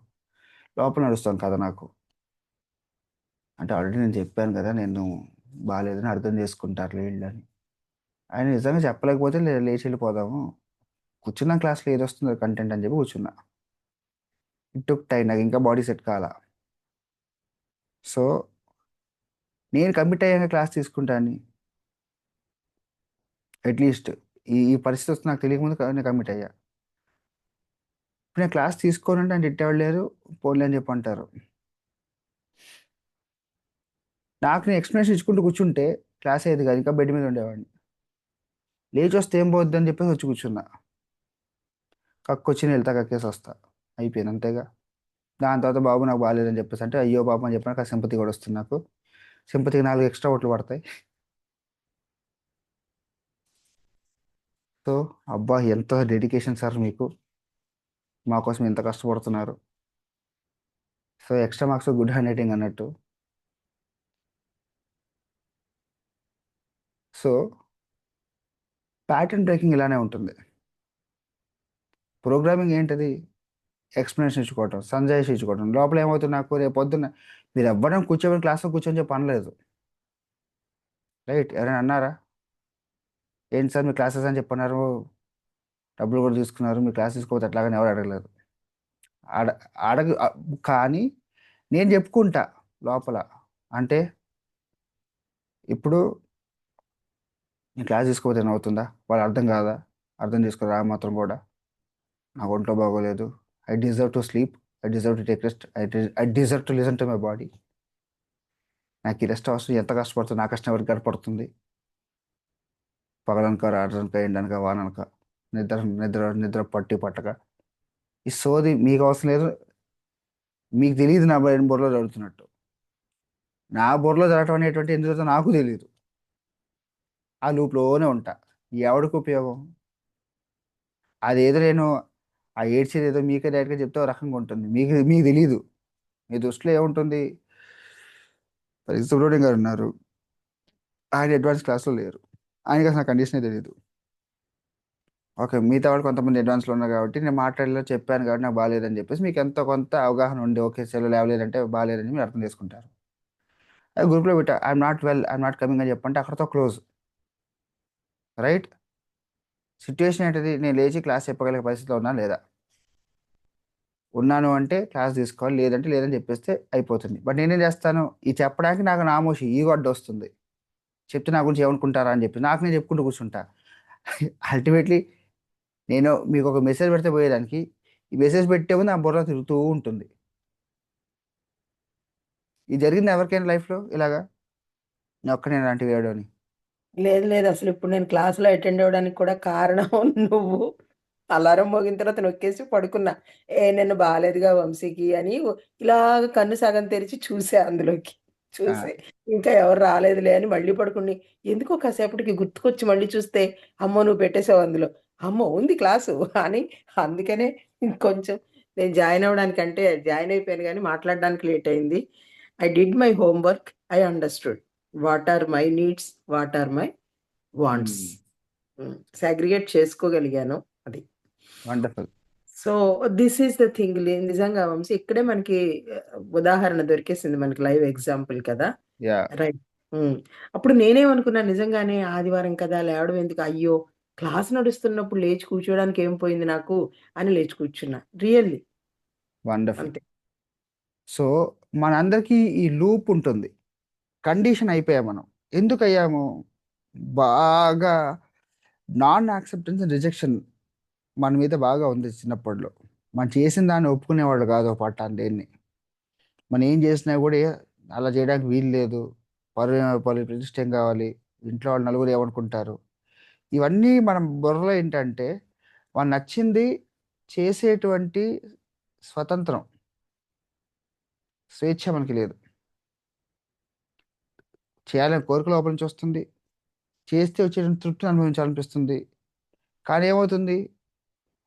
లోపల నడుస్తాం కదా నాకు. అంటే ఆల్రెడీ నేను చెప్పాను కదా, నేను బాగాలేదని అర్థం చేసుకుంటారు వీళ్ళు అని. ఆయన నిజంగా చెప్పలేకపోతే లేచి వెళ్ళిపోదాము, కూర్చున్న క్లాస్లో ఏది వస్తుందో కంటెంట్ అని చెప్పి కూర్చున్నా. ఇట్ టుక్ టైం, నాకు ఇంకా బాడీ సెట్ కాల. సో నేను కమిట్ అయ్యాక క్లాస్ తీసుకుంటాను. అట్లీస్ట్ ఈ పరిస్థితి వస్తుంది నాకు తెలియకముందు నేను కమిట్ అయ్యా. ఇప్పుడు నేను క్లాస్ తీసుకోనంటే ఆయన తిట్టేవాళ్ళు లేరు, పోన్లే అని చెప్పి అంటారు. నాకు నేను ఎక్స్ప్లెనేషన్ ఇచ్చుకుంటూ కూర్చుంటే క్లాస్ అయ్యేది కాదు, ఇంకా బెడ్ మీద ఉండేవాడిని. లేచి వస్తే ఏం పోద్ది అని చెప్పేసి వచ్చి కూర్చున్నా. కక్కొచ్చి నేను వెళ్తా, కక్కేసి వస్తా, అయిపోయింది అంతేగా. దాని తర్వాత బాబు నాకు బాగాలేదని చెప్పేసి అంటే అయ్యో బాబు అని చెప్పినాక సింపతి కూడా వస్తుంది నాకు. సింపతికి 4 ఎక్స్ట్రా ఓట్లు పడతాయి. సో అబ్బా ఎంత డెడికేషన్ సార్ మీకు, మా కోసం ఎంత కష్టపడుతున్నారు. So extra marks good hand writing అన్నట్టు. సో ప్యాటర్న్ బ్రేకింగ్ ఇలానే ఉంటుంది. ప్రోగ్రామింగ్ ఏంటది? ఎక్స్ప్లెనేషన్ ఇచ్చుకోవటం, సంజాయిషి ఇచ్చుకోవటం. లోపల ఏమవుతుంది, నాకు రేపు పొద్దున్న మీరు ఎవ్వడం కూర్చోబెట్టి క్లాస్లో కూర్చొని చెప్పి అనలేదు, రైట్? ఎవరైనా అన్నారా? ఏంటి సార్ మీ క్లాసెస్ అని చెప్పన్నారు, డబ్బులు కూడా తీసుకున్నారు, మీ క్లాస్ తీసుకోవద్దు అట్లాగని ఎవరు అడగలేదు. అడ అడగ కానీ నేను చెప్పుకుంటా లోపల. అంటే ఇప్పుడు నేను క్లాస్ తీసుకోకపోతే ఏమవుతుందా, వాళ్ళు అర్థం కాదా, అర్థం చేసుకోరా ఆ మాత్రం కూడా. నాకు ఒంట్లో బాగోలేదు, I deserve to sleep, I deserve to take rest, I deserve to listen to my body. నాకు ఈ రెస్ట్ అవసరం. ఎంత కష్టపడుతుంది, నా కష్టం ఎవరికి గడపడుతుంది? పగలనక రాత్రనక ఎండనక వాననక నిద్ర నిద్ర నిద్ర పట్టి పట్టక. ఈ సోది మీకు అవసరం లేదు, మీకు తెలియదు నా బుర్రలో జరుగుతున్నట్టు. నా బుర్రలో జరగటం అనేటువంటి ఎందుకు జరుగుతుందో నాకు తెలియదు. ఆ లూప్లోనే ఉంటా. ఎవడికి ఉపయోగం? అదేదో నేను ఆ ఏడ్చేది ఏదో మీకే డైరెక్ట్గా చెప్తే ఒక రకంగా ఉంటుంది, మీకు తెలియదు. మీ దృష్టిలో ఏముంటుంది? సుబ్రహ్మణ్యం గారు ఉన్నారు, ఆయన అడ్వాన్స్ క్లాస్లో లేరు, ఆయనకి అసలు కండిషనే తెలియదు. ఓకే, మిగతా వాళ్ళు కొంతమంది అడ్వాన్స్లో ఉన్నారు కాబట్టి నేను మాట్లాడేలా చెప్పాను కాబట్టి నాకు బాగాలేదని చెప్పేసి మీకు ఎంతో కొంత అవగాహన ఉండి ఓకే సెలవు లేవలేదంటే బాగాలేదని మీరు అర్థం చేసుకుంటారు. అది గ్రూప్లో పెట్టా, I'm not well, I'm not coming అని చెప్పంటే అక్కడతో క్లోజ్, రైట్? సిచ్యువేషన్ ఏంటిది? నేను లేచి క్లాస్ చెప్పగలిగే పరిస్థితిలో ఉన్నా లేదా? ఉన్నాను అంటే క్లాస్ తీసుకోవాలి, లేదంటే లేదని చెప్పేస్తే అయిపోతుంది. బట్ నేనేం చేస్తాను, ఈ చెప్పడానికి నాకు నామోషి ఈగో అడ్డు వస్తుంది. చెప్తే నా గురించి ఏమనుకుంటారా అని చెప్పి నాకు నేను చెప్పుకుంటూ కూర్చుంటా. అల్టిమేట్లీ నేను మీకు ఒక మెసేజ్ పెడితే పోయేదానికి ఈ మెసేజ్ పెట్టే ముందు నా బుర్ర తిరుగుతూ ఉంటుంది. ఇది జరిగింది ఎవరికైనా లైఫ్లో ఇలాగా? నేను ఒక్కనే అలాంటి వేయడం అని. లేదు లేదు, అసలు ఇప్పుడు నేను క్లాసులో అటెండ్ అవ్వడానికి కూడా కారణం నువ్వు అలారం మోగిన తర్వాత నొక్కేసి పడుకున్నా. నిన్ను బాగాలేదుగా వంశీకి అని ఇలాగ కన్ను సగం తెరిచి చూసా అందులోకి. చూసి ఇంకా ఎవరు రాలేదులే అని మళ్ళీ పడుకుని ఎందుకో కాసేపటికి గుర్తుకొచ్చి మళ్ళీ చూస్తే అమ్మో నువ్వు పెట్టేసావు అందులో, అమ్మో ఉంది క్లాసు అని. అందుకనే కొంచెం నేను జాయిన్ అవ్వడానికంటే జాయిన్ అయిపోయాను కానీ మాట్లాడడానికి లేట్ అయింది. I did my homework, I understood what are my needs, what are my wants, segregate చేసుకోగలిగాను. అది wonderful. So this is the thing. నిజంగా వంశీ ఇక్కడే మనకి ఉదాహరణ దొరికేసింది, మనకి లైవ్ ఎగ్జాంపుల్ కదా, యా, రైట్? అప్పుడు నేనేమనుకున్నా, నిజంగానే ఆదివారం కదా లేవడం ఎందుకు, అయ్యో క్లాస్ నడుస్తున్నప్పుడు లేచి కూర్చోడానికి ఏం పోయింది నాకు అని లేచి కూర్చున్నా. Really wonderful. అంతే. సో మనందరికీ ఈ లూప్ ఉంటుంది. కండిషన్ అయిపోయాం మనం. ఎందుకు అయ్యాము? బాగా నాన్ యాక్సెప్టెన్స్ అండ్ రిజెక్షన్ మన మీద బాగా ఉంది చిన్నప్పటిలో. మనం చేసిన దాన్ని ఒప్పుకునేవాళ్ళు కాదు ఒక పట్టాన్ని దేన్ని. మనం ఏం చేసినా కూడా అలా చేయడానికి వీలు లేదు, ప్రతిష్ట ఏం కావాలి, ఇంట్లో వాళ్ళు నలుగురు ఏమనుకుంటారు, ఇవన్నీ మనం బుర్రలో ఏంటంటే వాళ్ళు నచ్చింది చేసేటువంటి స్వతంత్రం, స్వేచ్ఛ మనకి లేదు. చేయాలని కోరిక లోపల నుంచి వస్తుంది, చేస్తే వచ్చే తృప్తిని అనుభవించాలనిపిస్తుంది. కానీ ఏమవుతుంది,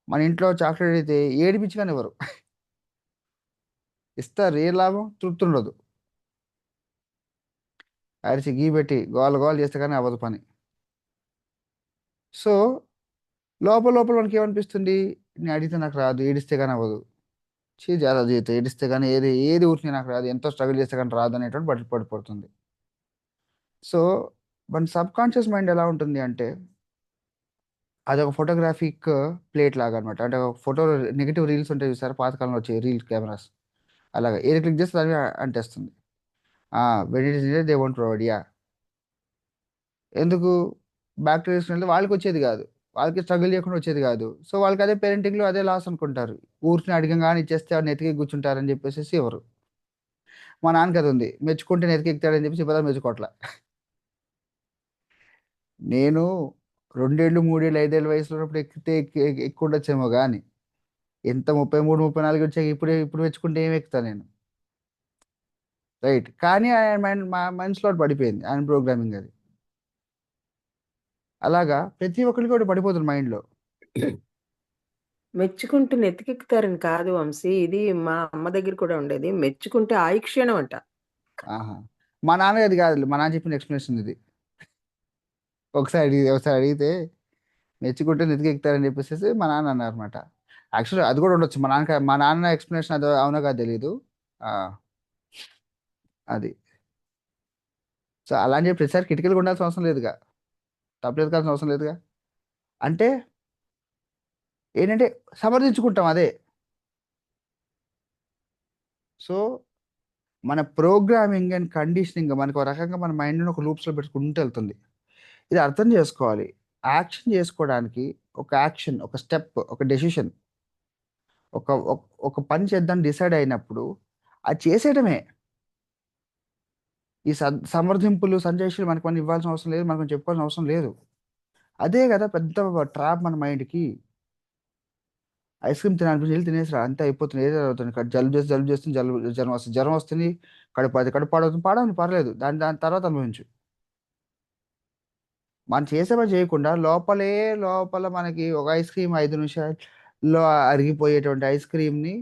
మన ఇంట్లో చాక్లెట్ అయితే ఏడిపించి కానీ ఎవరు ఇస్తారు, ఏ లాభం? తృప్తి ఉండదు. అరిచి గీ పెట్టి గోల గోల చేస్తే కానీ అవ్వదు పని. సో లోపల లోపల మనకి ఏమనిపిస్తుంది, నేను అడిగితే నాకు రాదు, ఏడిస్తే కానీ అవ్వదు. చాలా జీవితం ఏడిస్తే కానీ ఏది ఏది ఊరికి నాకు రాదు, ఎంతో స్ట్రగుల్ చేస్తే కానీ రాదు అనేటువంటి పడిపోతుంది. సో మన సబ్ కాన్షియస్ మైండ్ ఎలా ఉంటుంది అంటే అదొక ఫోటోగ్రాఫిక్ ప్లేట్ లాగా అనమాట. అంటే ఒక ఫోటో నెగిటివ్ రీల్స్ ఉంటాయి చూసారా, పాతకాలంలో వచ్చే రీల్ కెమెరాస్, అలాగా ఏది క్లిక్ చేస్తే దాన్ని అంటేస్తుంది. When it is they won't provide. Yeah, ఎందుకు బ్యాక్టీరియస్ వాళ్ళకి వచ్చేది కాదు, వాళ్ళకి స్ట్రగుల్ చేయకుండా వచ్చేది కాదు. సో వాళ్ళకి అదే పేరెంటింగ్లో అదే లాస్ అనుకుంటారు. ఊరికి అడిగంగానే ఇచ్చేస్తే వాడు నెతికి కూర్చుంటారని చెప్పేసి ఎవరు. మా నాన్నకి అది ఉంది, మెచ్చుకుంటే నెతికి ఎక్కుతాడని చెప్పేసి ఇప్పుడు మెచ్చుకోవట్లా. నేను 2 ఏళ్ళు 3 ఏళ్ళు 5 ఏళ్ళ వయసులో ఉన్నప్పుడు ఎక్కితే ఎక్కువ ఉండొచ్చేమో కానీ ఎంత 33 34 వచ్చాక ఇప్పుడు మెచ్చుకుంటే ఏమి ఎక్కుతా నేను. రైట్, కానీ ఆయన మైండ్ మా మనసులో పడిపోయింది, ఆయన ప్రోగ్రామింగ్ అది. అలాగా ప్రతి ఒక్కరికి కూడా పడిపోతుంది మైండ్లో. మెచ్చుకుంటే నెత్తికెక్కుతారని కాదు వంశీ, ఇది మా అమ్మ దగ్గర కూడా ఉండేది. మెచ్చుకుంటే ఆయుక్షీణం అంట. ఆహా, మా నాన్న అది కాదు, మా నాన్న చెప్పిన ఎక్స్ప్లెనేషన్ ఇది. ఒకసారి అడిగితే మెచ్చుకుంటే నెతికెక్కుతారని చెప్పేసి మా నాన్న అన్నారు అనమాట. యాక్చువల్లీ అది కూడా ఉండొచ్చు, మా నాన్న ఎక్స్ప్లెనేషన్ అది అవునా కాదు తెలీదు. ఆ, అది. సో అలా అని చెప్పి ప్రతిసారి కిటికీలు ఉండాల్సిన అవసరం లేదుగా, తప్పలేదు కావాల్సిన అవసరం లేదుగా. అంటే ఏంటంటే సమర్థించుకుంటాం అదే. సో మన ప్రోగ్రామింగ్ అండ్ కండిషనింగ్ మనకు ఒక రకంగా మన మైండ్ని ఒక లూప్స్లో పెట్టుకుంటూ వెళ్తుంది. ఇది అర్థం చేసుకోవాలి. యాక్షన్ చేసుకోవడానికి ఒక యాక్షన్, ఒక స్టెప్, ఒక డెసిషన్, ఒక ఒక- ఒక పని చేద్దాం డిసైడ్ అయినప్పుడు అది చేసేయడమే. ఈ సమర్థింపులు సంజయశీలు మనకు మనం ఇవ్వాల్సిన అవసరం లేదు, మనకు చెప్పుకోవాల్సిన అవసరం లేదు. అదే కదా పెద్ద ట్రాప్ మన మైండ్కి. ఐస్ క్రీమ్ తినాలనిపించి వెళ్ళి తినేసిరా, అంతే అయిపోతుంది. ఏదో అవుతుంది, జలుబు చేస్తుంది, జ్వరం వస్తుంది, జ్వరం వస్తుంది, కడుపు పాడవుతుంది, పాడవని పర్లేదు, దాని తర్వాత అనుభవించు. మనం చేసే పని చేయకుండా లోపల మనకి ఒక ఐస్ క్రీమ్ 5 నిమిషాల్లో అరిగిపోయేటువంటి ఐస్ క్రీమ్ని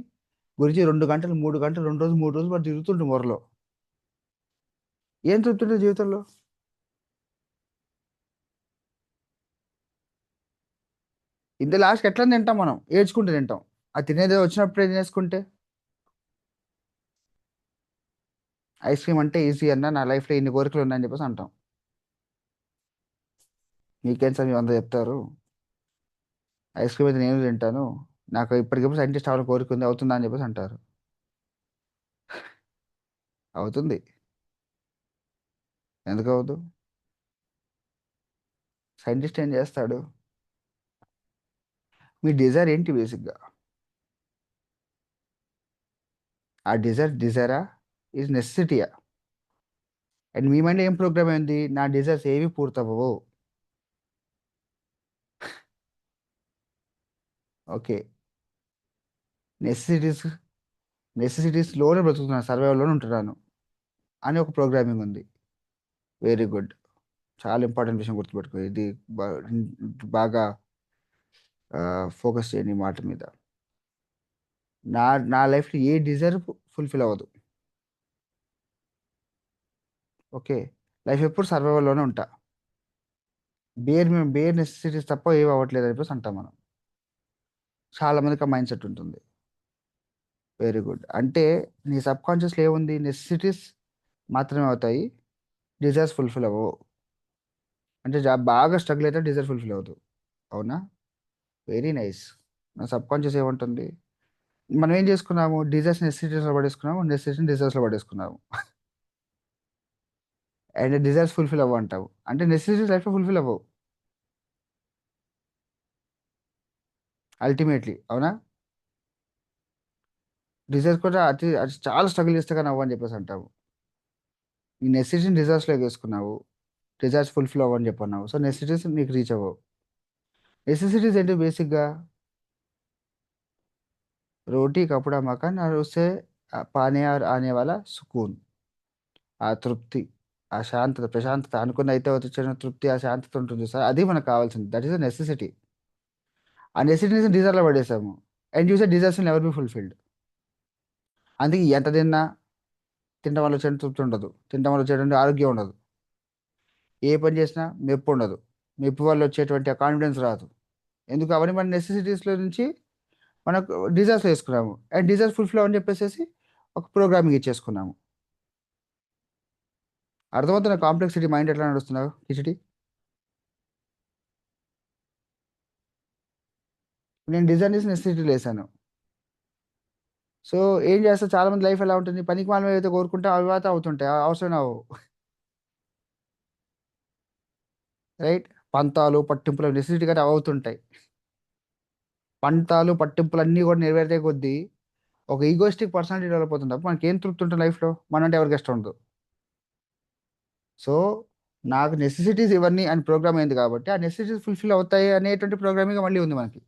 గురించి 2 గంటలు 3 గంటలు 2 రోజులు 3 రోజులు పాటు తిరుగుతుంటే మొరలో ఏం తృప్తుంటే జీవితంలో. ఇంత లాస్ట్కి ఎట్లా తింటాం, మనం ఏడ్చుకుంటూ తింటాం. అది తినేది వచ్చినప్పుడే తినేసుకుంటే. ఐస్ క్రీమ్ అంటే ఈజీ అన్న, నా లైఫ్లో ఇన్ని కోరికలు ఉన్నాయని చెప్పేసి అంటాం. మీకేం సార్ మీ 100 చెప్తారు, ఐస్ క్రీమ్ అయితే నేను తింటాను, నాకు ఇప్పటికిప్పుడు సైంటిస్ట్ అవ్వాలని కోరిక ఉంది, అవుతుందా అని చెప్పేసి అంటారు. అవుతుంది, ఎందుకు అవ్వదు? సైంటిస్ట్ ఏం చేస్తాడు? మీ డిజైర్ ఏంటి బేసిక్గా? ఆ డిజైరా ఈజ్ నెసెసిటీయా? అండ్ మీ మైండ్ ఏం ప్రోగ్రామ్ అయింది, నా డిజైర్స్ ఏవి పూర్తవ్వవు. ఓకే, నెసెసిటీస్ నెసెసిటీస్లోనే బ్రతుకుతున్నాను, సర్వైవల్లోనే ఉంటున్నాను అని ఒక ప్రోగ్రామింగ్ ఉంది. వెరీ గుడ్, చాలా ఇంపార్టెంట్ విషయం గుర్తుపెట్టుకో. ఇది బాగా ఫోకస్ చేయండి ఈ మాట మీద. నా నా లైఫ్లో ఏ డిజైర్ ఫుల్ఫిల్ అవ్వదు. ఓకే, లైఫ్ ఎప్పుడు సర్వైవల్లోనే ఉంటా. బేర్ నెసెసిటీస్ తప్ప ఏవి అవ్వట్లేదు అని చెప్పేసి అంటాం మనం. చాలా మందికి ఆ మైండ్ సెట్ ఉంటుంది. వెరీ గుడ్, అంటే నీ సబ్ కాన్షియస్లో ఏముంది, నెసెసిటీస్ మాత్రమే అవుతాయి, డిజైర్స్ ఫుల్ఫిల్ అవ్వవు. అంటే బాగా స్ట్రగుల్ అయితే డిజైర్ ఫుల్ఫిల్ అవ్వదు. అవునా? Very nice. నా సబ్ కాన్షియస్ ఏముంటుంది, మనం ఏం చేసుకున్నాము, డిజైర్స్ నెసెసిటీస్లో పడేసుకున్నాము, నెసెసిటీ డిజైర్స్లో పడేసుకున్నాము. అండ్ డిజైర్స్ ఫుల్ఫిల్ అవ్వ అంటావు, అంటే నెసెసిటీస్ లైఫ్లో ఫుల్ఫిల్ అవ్వవు అల్టిమేట్లీ. అవునా? డిజైర్స్ కూడా అతి చాలా స్ట్రగుల్ చేస్తే కానీ అవ్వని చెప్పేసి అంటావు. ఈ నెసెసిటీని డిజైర్స్లో వేసుకున్నావు, డిజైర్స్ ఫుల్ఫిల్ అవ్వని చెప్పన్నావు. సో నెసెసిటీస్ నీకు రీచ్ అవ్వవు. నెసెసిటీస్ ఏంటి బేసిక్గా? రోటీ కపడా మకాన్ और उससे पाने और आने वाला सुकून, ఆ తృప్తి, ఆ శాంతత, ప్రశాంతత, అనుకున్న అయితే వచ్చిన తృప్తి, ఆ శాంతత ఉంటుంది సార్, అది మనకు కావాల్సింది. That is a necessity. ఆ నెసెసిటీస్ డిజైర్లో పడేసాము, and you see desires will never be fulfilled. అందుకే ఎంత తినడం వల్ల వచ్చే తృప్తి ఉండదు, తినడం వల్ల వచ్చేటువంటి ఆరోగ్యం ఉండదు, ఏ పని చేసినా మెప్పు ఉండదు, మెప్పు వల్ల వచ్చేటువంటి కాన్ఫిడెన్స్ రాదు. ఎందుకు? అవన్నీ మన నెసెసిటీస్లో నుంచి మనకు డిజైర్స్ వేసుకున్నాము అండ్ డిజైర్స్ ఫుల్ఫిల్ అని చెప్పేసి ఒక ప్రోగ్రామింగ్ ఇచ్చేసుకున్నాము. అర్థమవుతున్న కాంప్లెక్సిటీ మైండ్ ఎట్లా నడుస్తున్నావు కిచిడి? నేను డిజైన్ చేసి నెసెసిటీలు వేసాను. సో ఏం చేస్తా, చాలా మంది లైఫ్ ఎలా ఉంటుంది, పనికి మాలం ఏదైతే కోరుకుంటే అవి అయితే అవుతుంటాయి, అవసరం అవు. రైట్? పంతాలు పట్టింపులు నెసెసిటీ కానీ అవి అవుతుంటాయి. పంతాలు పట్టింపులు అన్నీ కూడా నెరవేరితే కొద్దీ ఒక ఈగోయిస్టిక్ పర్సనాలిటీ డెవలప్ అవుతుంది. అప్పుడు మనకి ఏం తృప్తి ఉంటుంది లైఫ్లో, మన అంటే ఎవరికి ఇష్టం ఉండదు. సో నాకు నెసెసిటీస్ ఇవన్నీ అని ప్రోగ్రామ్ అయింది కాబట్టి ఆ నెసెసిటీస్ ఫుల్ఫిల్ అవుతాయి అనేటువంటి ప్రోగ్రామింగ్ మళ్ళీ ఉంది మనకి.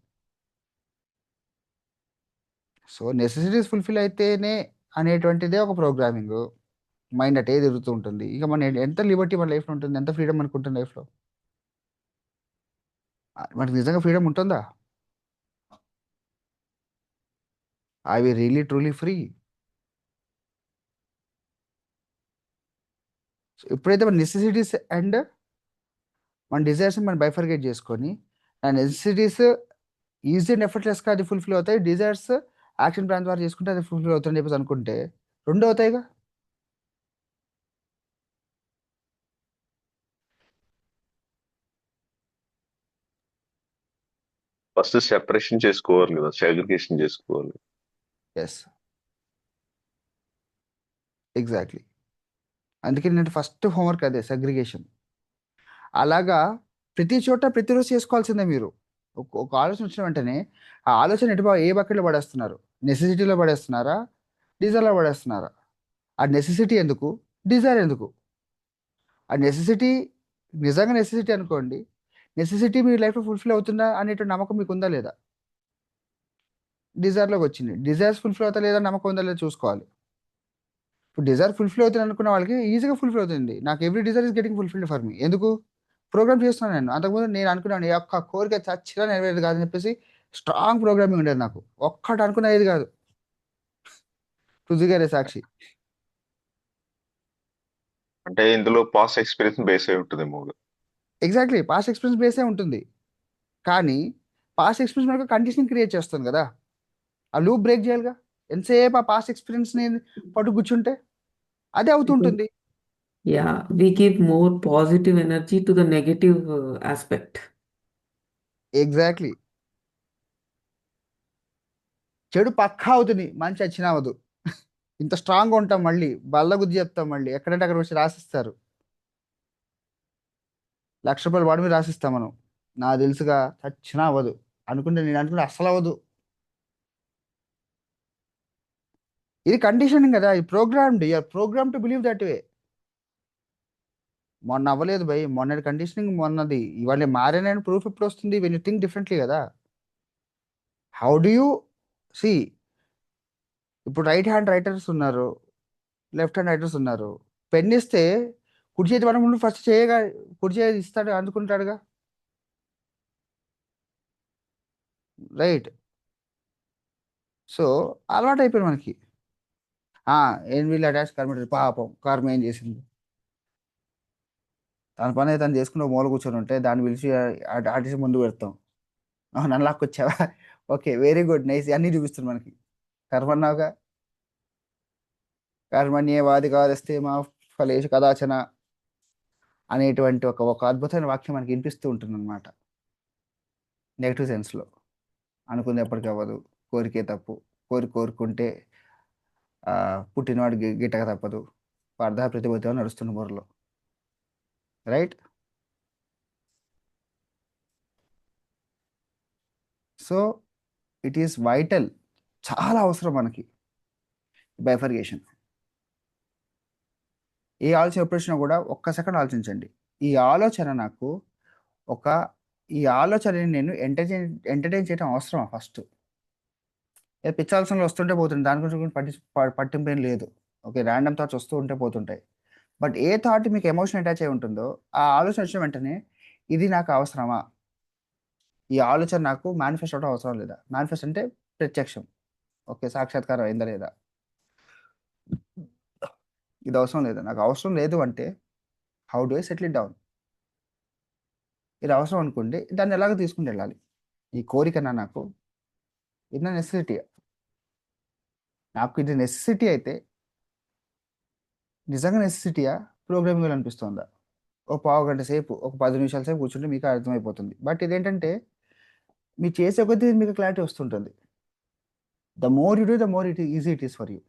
సో నెసెసిటీస్ ఫుల్ఫిల్ అయితేనే అనేటువంటిదే ఒక ప్రోగ్రామింగ్. మైండ్ అటే తిరుగుతూ ఉంటుంది. ఇక మన ఎంత లిబర్టీ మన లైఫ్లో ఉంటుంది, ఎంత ఫ్రీడమ్ మనకు ఉంటుంది లైఫ్లో? మనకి నిజంగా ఫ్రీడమ్ ఉంటుందా? Are we really truly free? ఎప్పుడైతే మన నెసెసిటీస్ అండ్ మన డిజైర్స్ని మనం బైఫర్గేట్ చేసుకొని ఆ నెసెసిటీస్ ఈజీ అండ్ ఎఫర్ట్లెస్గా అది ఫుల్ఫిల్ అవుతాయి, డిజైర్స్ యాక్షన్ ప్లాన్ ద్వారా చేసుకుంటే అది ఫుల్ఫిల్ అవుతుందని చెప్పేసి అనుకుంటే రెండు అవుతాయిగా. ఫస్ట్ సెపరేషన్ చేసుకోవాలి కదా, సెగ్రిగేషన్ చేసుకోవాలి. Yes, exactly. అందుకే నేను ఫస్ట్ హోంవర్క్ అదే సెగ్రిగేషన్. అలాగా ప్రతి చోట ప్రతిరోజు చేసుకోవాల్సిందే మీరు. ఒక ఆలోచన వచ్చిన వెంటనే ఆ ఆలోచన ఏ బకెట్లో పడేస్తున్నారు? నెసెసిటీలో పడేస్తున్నారా, డిజైర్లో పడేస్తున్నారా? ఆ నెసెసిటీ ఎందుకు, డిజైర్ ఎందుకు? ఆ నెసెసిటీ నిజంగా నెసెసిటీ అనుకోండి, నెసెసిటీ మీ లైఫ్లో ఫుల్ఫిల్ అవుతుందా అనేటువంటి నమ్మకం మీకు ఉందా లేదా? డిజైర్లోకి వచ్చింది, డిజైర్స్ ఫుల్ఫిల్ అవుతా లేదా నమ్మకం ఉందా లేదా చూసుకోవాలి. ఇప్పుడు డిజైర్ ఫుల్ఫిల్ అవుతుంది అనుకున్న వాళ్ళకి ఈజీగా ఫుల్ఫిల్ అవుతుంది. నాకు every Dzire is getting fulfilled for me. ఎందుకు? ప్రోగ్రామ్ చేస్తున్నాను నేను. అంతకుముందు నేను అనుకున్నాను ఈ యొక్క కోరిక చచ్చినా నెరవేరేది కాదని చెప్పేసి స్ట్రాంగ్ ప్రోగ్రామింగ్ ఉండేది నాకు. ఒక్కటి అనుకునేది కాదు. పృథ్వీ సాక్షి. అంటే ఇందులో పాస్ట్ ఎక్స్పీరియన్స్ బేస్ అయి ఉంటుంది మూడు. ఎగ్జాక్ట్లీ, పాస్ట్ ఎక్స్పీరియన్స్ బేసే ఉంటుంది. కానీ పాస్ట్ ఎక్స్పీరియన్స్ మనకు కండిషన్ క్రియేట్ చేస్తుంది కదా, ఆ లూప్ బ్రేక్ చేయాలిగా. ఎంతసేపు ఆ పాస్ట్ ఎక్స్పీరియన్స్ని పట్టు కూర్చుంటే అదే అవుతుంటుంది. Yeah, we give more positive energy to the negative aspect. Exactly. చెడు పక్కా అవుతుంది, మంచి వచ్చినా అవదు. ఇంత స్ట్రాంగ్గా ఉంటాం, మళ్ళీ బల్ల గుద్ది చెప్తాం, మళ్ళీ ఎక్కడంటే అక్కడ వచ్చి రాసిస్తారు. ₹1,00,000 వాడి మీద రాసిస్తాం మనం. నాకు తెలుసుగా చచ్చినా అవ్వదు అనుకుంటే, నేను అనుకుంటే అస్సలు అవ్వదు. ఇది కండిషనింగ్ కదా, ఇది programmed. You're program to believe that way. మొన్న అవ్వలేదు భయ్, మొన్నటి కండిషనింగ్ మొన్నది. ఇవాళ మారేనని ప్రూఫ్ ఎప్పుడు వస్తుంది? వెన్ యూ థింక్ డిఫరెంట్లీ కదా. How do you see? ఇప్పుడు రైట్ హ్యాండ్ రైటర్స్ ఉన్నారు, లెఫ్ట్ హ్యాండ్ రైటర్స్ ఉన్నారు. పెన్ ఇస్తే కుడి చేతి వాడు ముందు ఫస్ట్ చేయగా కుడి చేతి ఇస్తాడు, అందుకుంటాడుగా. రైట్? సో అలవాటు అయిపోయింది మనకి. ఏం వీళ్ళు అటాచ్ కర్మ, పాపం కర్మ ఏం చేసింది, తన పని అయితే తను చేసుకుని ఒక మూల కూర్చొని ఉంటే దాన్ని పిలిచి ఆర్టిస్ట్ ముందు పెడతాం. నన్ను లాక్కొచ్చావా? ఓకే, వెరీ గుడ్, నైస్, అన్నీ చూపిస్తుంది మనకి. కర్మ అన్నావుగా, కర్మణ్యేవాది కాదస్తే మా ఫలేషు కదాచన అనేటువంటి ఒక అద్భుతమైన వాక్యం మనకి వినిపిస్తూ ఉంటుంది అనమాట. నెగిటివ్ సెన్స్లో. అనుకుంది ఎప్పటికీ అవ్వదు, కోరికే తప్పు, కోరుకుంటే పుట్టినవాడు గిట్టక తప్పదు, అర్ధ ప్రతిభతో నడుస్తున్న బుర్రలో. Right? So it is vital, చాలా అవసరం మనకి బైఫర్గేషన్. ఏ ఆలోచన ఎప్పుడు వచ్చినా కూడా ఒక్క సెకండ్ ఆలోచించండి. ఈ ఆలోచన నాకు ఒక ఈ ఆలోచనని నేను ఎంటర్టైన్ చేయడం అవసరమా? ఫస్ట్ పిచ్చి ఆలోచనలు వస్తుంటే పోతుంది, దాని గురించి పట్టింపు ఏం లేదు. ఓకే, ర్యాండమ్ థాట్స్ వస్తూ ఉంటే పోతుంటాయి. బట్ ఏ థాట్ మీకు ఎమోషన్ అటాచ్ అయి ఉంటుందో ఆ ఆలోచన వచ్చిన వెంటనే ఇది నాకు అవసరమా, ఈ ఆలోచన నాకు మేనిఫెస్ట్ అవడం అవసరం లేదా? మేనిఫెస్ట్ అంటే ప్రత్యక్షం, ఓకే, సాక్షాత్కారం అయిందా లేదా? ఇది అవసరం లేదా? నాకు అవసరం లేదు అంటే how do I settle it down? ఇది అవసరం అనుకోండి, దాన్ని ఎలాగ తీసుకుని వెళ్ళాలి? ఈ కోరికనా నాకు ఇది నా నెసెసిటీ. నాకు ఇది నెసెసిటీ అయితే నిజంగా నెసెసిటీయా, ప్రోగ్రామింగ్ అనిపిస్తుందా? ఒక పావు గంట సేపు, ఒక 10 నిమిషాల సేపు కూర్చుంటే మీకు అర్థమైపోతుంది. బట్ ఇదేంటంటే మీరు చేసే కొద్దీ మీకు క్లారిటీ వస్తుంటుంది. The more you do, the more easy it is for you.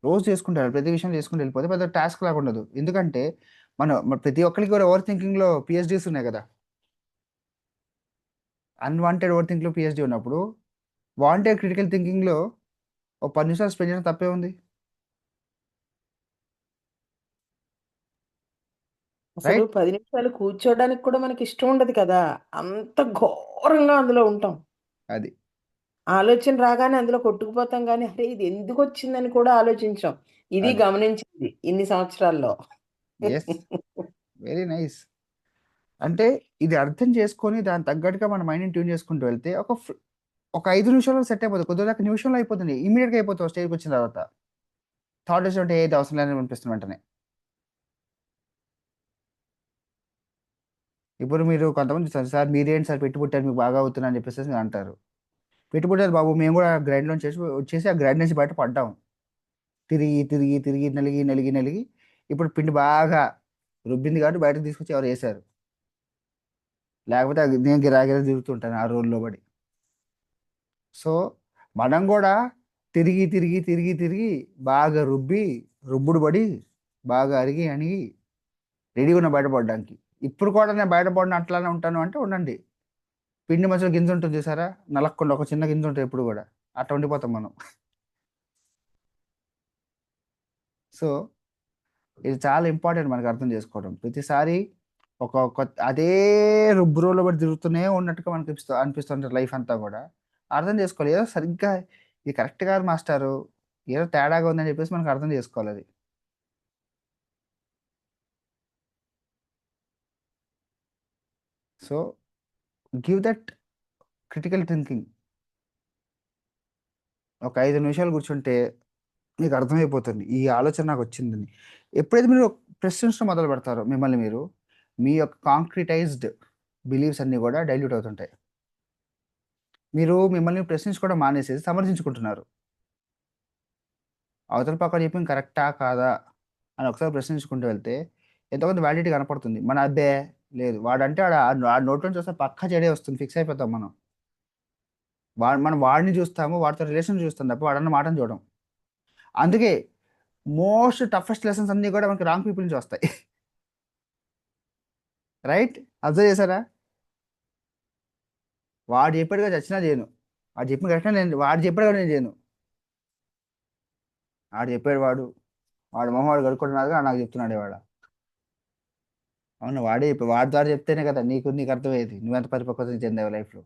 రోజు చేసుకుంటారు, ప్రతి విషయం చేసుకుంటూ వెళ్ళిపోతే పెద్ద టాస్క్ లాగా ఉండదు. ఎందుకంటే మన ప్రతి ఒక్కరికి కూడా ఓవర్ థింకింగ్లో పిహెచ్డీస్ ఉన్నాయి కదా. అన్వాంటెడ్ ఓవర్ థింకింగ్లో పిహెచ్డీ ఉన్నప్పుడు వాంటెడ్ క్రిటికల్ థింకింగ్లో ఒక 10 నిమిషాలు స్పెండ్ చేయడం తప్పే ఉంది, అసలు రైట్? 10 నిమిషాలు కూర్చోడానికి కూడా మనకి ఇష్టం ఉండదు కదా. అంత ఘోరంగా అందులో ఉంటాం. అది ఆలోచన రాగానే అందులో కొట్టుకుపోతాం, కానీ అరే ఇది ఎందుకు వచ్చిందని కూడా ఆలోచించాం. ఇది అది గమనించింది ఇన్ని సంవత్సరాల్లో. Yes, very nice. అంటే ఇది అర్థం చేసుకొని దాని తగ్గట్టుగా మన మైండ్ని ట్యూన్ చేసుకుంటూ వెళ్తే ఒక 5 నిమిషాల్లో సెట్ అయిపోతుంది. కొద్దిగా దాకా నిమిషంలో అయిపోతుంది, ఇమీడియట్గా అయిపోతుంది. స్టేజ్కి వచ్చిన తర్వాత థాట్ వచ్చి అంటే ఏది అవసరం లేదని అనిపిస్తుంది వెంటనే. ఇప్పుడు మీరు కొంతమంది చూస్తారు, సార్ మీరేంటి సార్ పెట్టుబట్టారు మీకు బాగా అవుతుంది అని చెప్పేసి మీరు అంటారు. పెట్టుబట్టారు బాబు, మేము కూడా గ్రైండ్లో వచ్చేసి ఆ గ్రైండ్ నుంచి బయట పడ్డాం. తిరిగి తిరిగి తిరిగి నలిగి నలిగి నలిగి ఇప్పుడు పిండి బాగా రుబ్బింది కాబట్టి బయటకు తీసుకొచ్చి ఎవరు వేశారు. లేకపోతే నేను గిరాగిరా తిరుగుతుంటాను ఆ రోల్లో పడి. సో మనం కూడా తిరిగి తిరిగి తిరిగి తిరిగి బాగా రుబ్బుడు పడి బాగా అరిగి అణిగి రెడీగా ఉన్న బయటపడడానికి. ఇప్పుడు కూడా నేను బయటపడిన అట్లానే ఉంటాను అంటే ఉండండి. పిండి మధ్యలో గింజ ఉంటుంది చూసారా, నలక్కుండా ఒక చిన్న గింజ ఉంటుంది ఎప్పుడు కూడా, అట్లా ఉండిపోతాం మనం. సో ఇది చాలా ఇంపార్టెంట్ మనకు అర్థం చేసుకోవడం. ప్రతిసారి అదే రుబ్బురోలో పడి తిరుగుతూనే ఉన్నట్టుగా మనకి అనిపిస్తుంది లైఫ్ అంతా కూడా. అర్థం చేసుకోవాలి, ఏదో సరిగ్గా ఇది కరెక్ట్ కాదు మాస్టారు, ఏదో తేడాగా ఉందని చెప్పేసి మనకు అర్థం చేసుకోవాలి అది. So give that critical thinking. ఒక 5 నిమిషాలు కూర్చుంటే మీకు అర్థమైపోతుంది ఈ ఆలోచన నాకు వచ్చిందని. ఎప్పుడైతే మీరు ప్రశ్నించడం మొదలు పెడతారో మిమ్మల్ని మీరు, మీ యొక్క కాంక్రిటైజ్డ్ బిలీవ్స్ అన్నీ కూడా డైల్యూట్ అవుతుంటాయి. మీరు మిమ్మల్ని ప్రశ్నించుకోవడం మానేసేసి సమర్థించుకుంటున్నారు. అవతల పక్కన చెప్పింది కరెక్టా కాదా అని ఒకసారి ప్రశ్నించుకుంటూ వెళ్తే ఎంతమంది వ్యాలిడిటీ కనపడుతుంది. మన అబ్బే లేదు వాడంటే ఆ నోట్లో నుంచి వస్తే పక్కా చెడే వస్తుంది, ఫిక్స్ అయిపోతాం మనం. మనం వాడిని చూస్తాము, వాడితో రిలేషన్ చూస్తాం తప్ప వాడన్న మాటను చూడం. అందుకే మోస్ట్ టఫెస్ట్ లెసన్స్ అన్నీ కూడా మనకి రాంగ్ పీపుల్ నుంచి వస్తాయి. రైట్? అబ్జర్వ్ చేశారా? వాడు చెప్పాడుగా చచ్చినా చేయను, వాడు చెప్పిన కరెక్ట్గా వాడు చెప్పాడు కదా నేను చేయను. వాడు చెప్పాడు, వాడు మొహం వాడు కడుక్కుంటున్నాడుగా నాకు చెప్తున్నాడు వాడు. అవును, వాడి ద్వారా చెప్తేనే కదా నీకు అర్థమయ్యేది, నువ్వెంత పరిపక్వత చెందావు లైఫ్లో.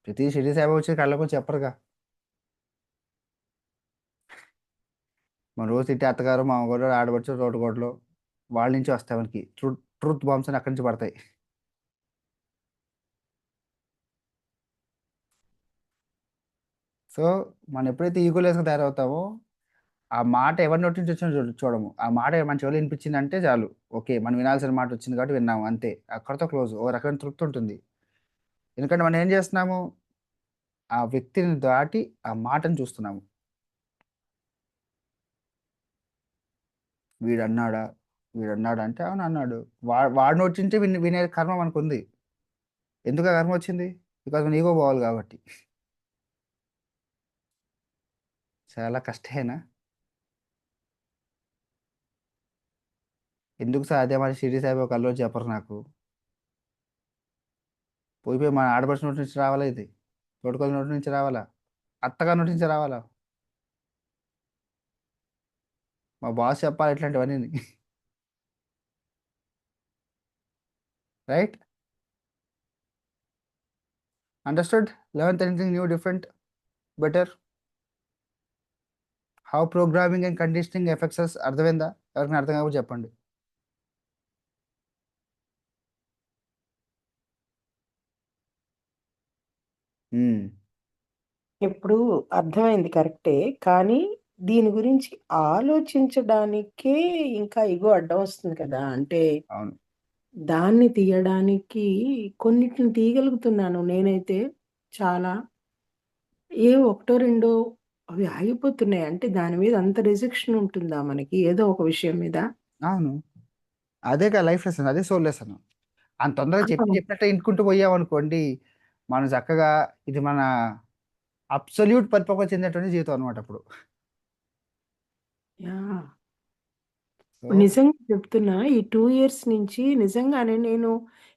ప్రతి షిరిడి సాయిబాబా వచ్చి కళ్ళకు చెప్పరుగా. మన రోజు తిట్టే అత్తగారు మామగారు ఆడబడుచు తోటకోటలు వాళ్ళ నుంచి వస్తాయి మనకి ట్రూత్ బాంబ్స్ అని అక్కడి నుంచి పడతాయి. సో మనం ఎప్పుడైతే ఈగోలెస్గా తయారవుతామో ఆ మాట ఎవరి నోటి నుంచి వచ్చినా చూడము. ఆ మాట మన చెవులు వినిపించిందంటే చాలు, ఓకే మనం వినాల్సిన మాట వచ్చింది కాబట్టి విన్నాము అంతే, అక్కడితో క్లోజ్. ఓ రకమైన తృప్తి ఉంటుంది. ఎందుకంటే మనం ఏం చేస్తున్నాము, ఆ వ్యక్తిని దాటి ఆ మాటను చూస్తున్నాము. వీడన్నాడా అంటే అవును అన్నాడు. వాడి నోటి నుంచే వినే కర్మ మనకు ఉంది. ఎందుకు ఆ కర్మ వచ్చింది? బికాజ్ మన ఈగో పోవాలి కాబట్టి. చాలా కష్టమేనా? ఎందుకు సార్ అదే మరి షిరిడి సాయిబాబా కల్లో చెప్పరు నాకు. పోయిపోయి మన ఆడపడుచు నోటి నుంచి రావాలా, ఇది తోడుకోల నోటి నుంచి రావాలా, అత్తగారి నోటి నుంచి రావాలా, మా బాస్ చెప్పాలి ఇట్లాంటివన్నీ. Right? Understood? 11th anything new, different, better? How programming and conditioning effects us అర్థమైందా? ఎవరికైనా అర్థం కాకపోతే చెప్పండి. ఇప్పుడు అర్థమైంది కరెక్టే, కానీ దీని గురించి ఆలోచించడానికే ఇంకా ఇగో అడ్డం వస్తుంది కదా. అంటే అవును. దాన్ని తీయడానికి కొన్నిటిని తీయగలుగుతున్నాను నేనైతే. చాలా. ఏ ఒకటో రెండో అవి ఆగిపోతున్నాయి. అంటే దాని మీద అంత రిజెక్షన్ ఉంటుందా మనకి ఏదో ఒక విషయం మీద? అవును. అదే కదా లైఫ్ లెసన్, అదే సోల్ లెసన్. అంత తొందరగా ఆ! చెప్పినట్టే ఇంటుకుంటూ పోయామనుకోండి, మనం చక్కగా ఇది మన అబ్సల్యూట్ పరిపక్వత చెందినటువంటి జీవితం అనమాట అప్పుడు. యాహ్! సో నిజంగా చెప్తున్నా ఈ 2 ఇయర్స్ నుంచి నిజంగానే నేను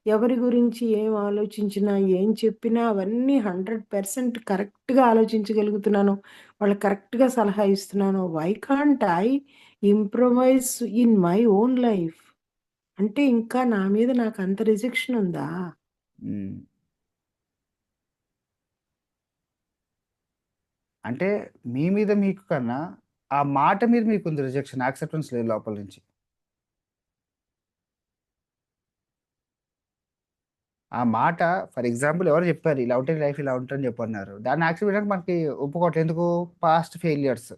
ఎవరి గురించి ఏం ఆలోచించినా, ఏం చెప్పినా అవన్నీ 100% కరెక్ట్‌గా ఆలోచించగలుగుతున్నాను. వాళ్ళకి కరెక్ట్‌గా సలహా ఇస్తున్నాను. Why can't I improvise in my own life? అంటే ఇంకా నా మీద నాకు అంత రిజెక్షన్ ఉందా? ఉమ్, అంటే మీ మీద మీకు కన్నా ఆ మాట మీద మీకు ఉంది రిజెక్షన్, యాక్సెప్టెన్స్ లేదు లోపల నుంచి. ఆ మాట ఫర్ ఎగ్జాంపుల్ ఎవరు చెప్పారు ఇలా ఉంటే లైఫ్ ఇలా ఉంటుందని చెప్పన్నారు, దాన్ని యాక్సెప్ట్ చేయడానికి మనకి ఒప్పుకోవట్లేదు. ఎందుకు? Past failures.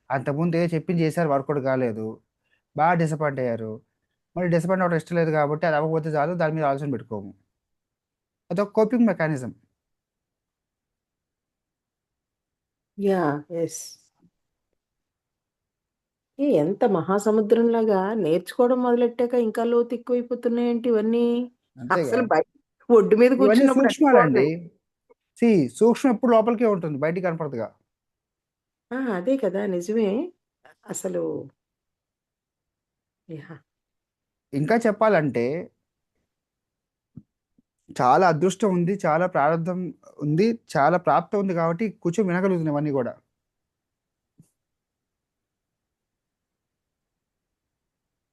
అంతకుముందు ఏదో చెప్పింది చేశారు, వర్కౌట్ కాలేదు, బాగా డిసప్పాయింట్ అయ్యారు. మరి డిసప్పాయింట్ అవ్వడం ఇష్టం లేదు కాబట్టి అది అవ్వకపోతే చాలు, దాని మీద ఆలోచన పెట్టుకోము. అదొక కోపింగ్ మెకానిజం. యాహ్! యెస్. ఎంత మహాసముద్రంలాగా నేర్చుకోవడం మొదలెట్టాక ఇంకా లోతు ఎక్కువైపోతున్నాయేంటి ఇవన్నీ? అంతేగా. అసలు ఒడ్డు మీద ఇవన్నీ కూర్చున్నప్పుడు అన్నీ సూక్ష్మాలండి. బాగున్నాయి. సూక్ష్మం ఎప్పుడు లోపలికే ఉంటుంది, బయటికి కనపడదుగా. అదే కదా! నిజమే. అసలు యాహ్! ఇంకా చెప్పాలంటే చాలా అదృష్టం ఉంది, చాలా ప్రారంధం ఉంది, చాలా ప్రాప్తం ఉంది కాబట్టి కూర్చొని వినగలుగుతున్నాయి ఇవన్నీ కూడా.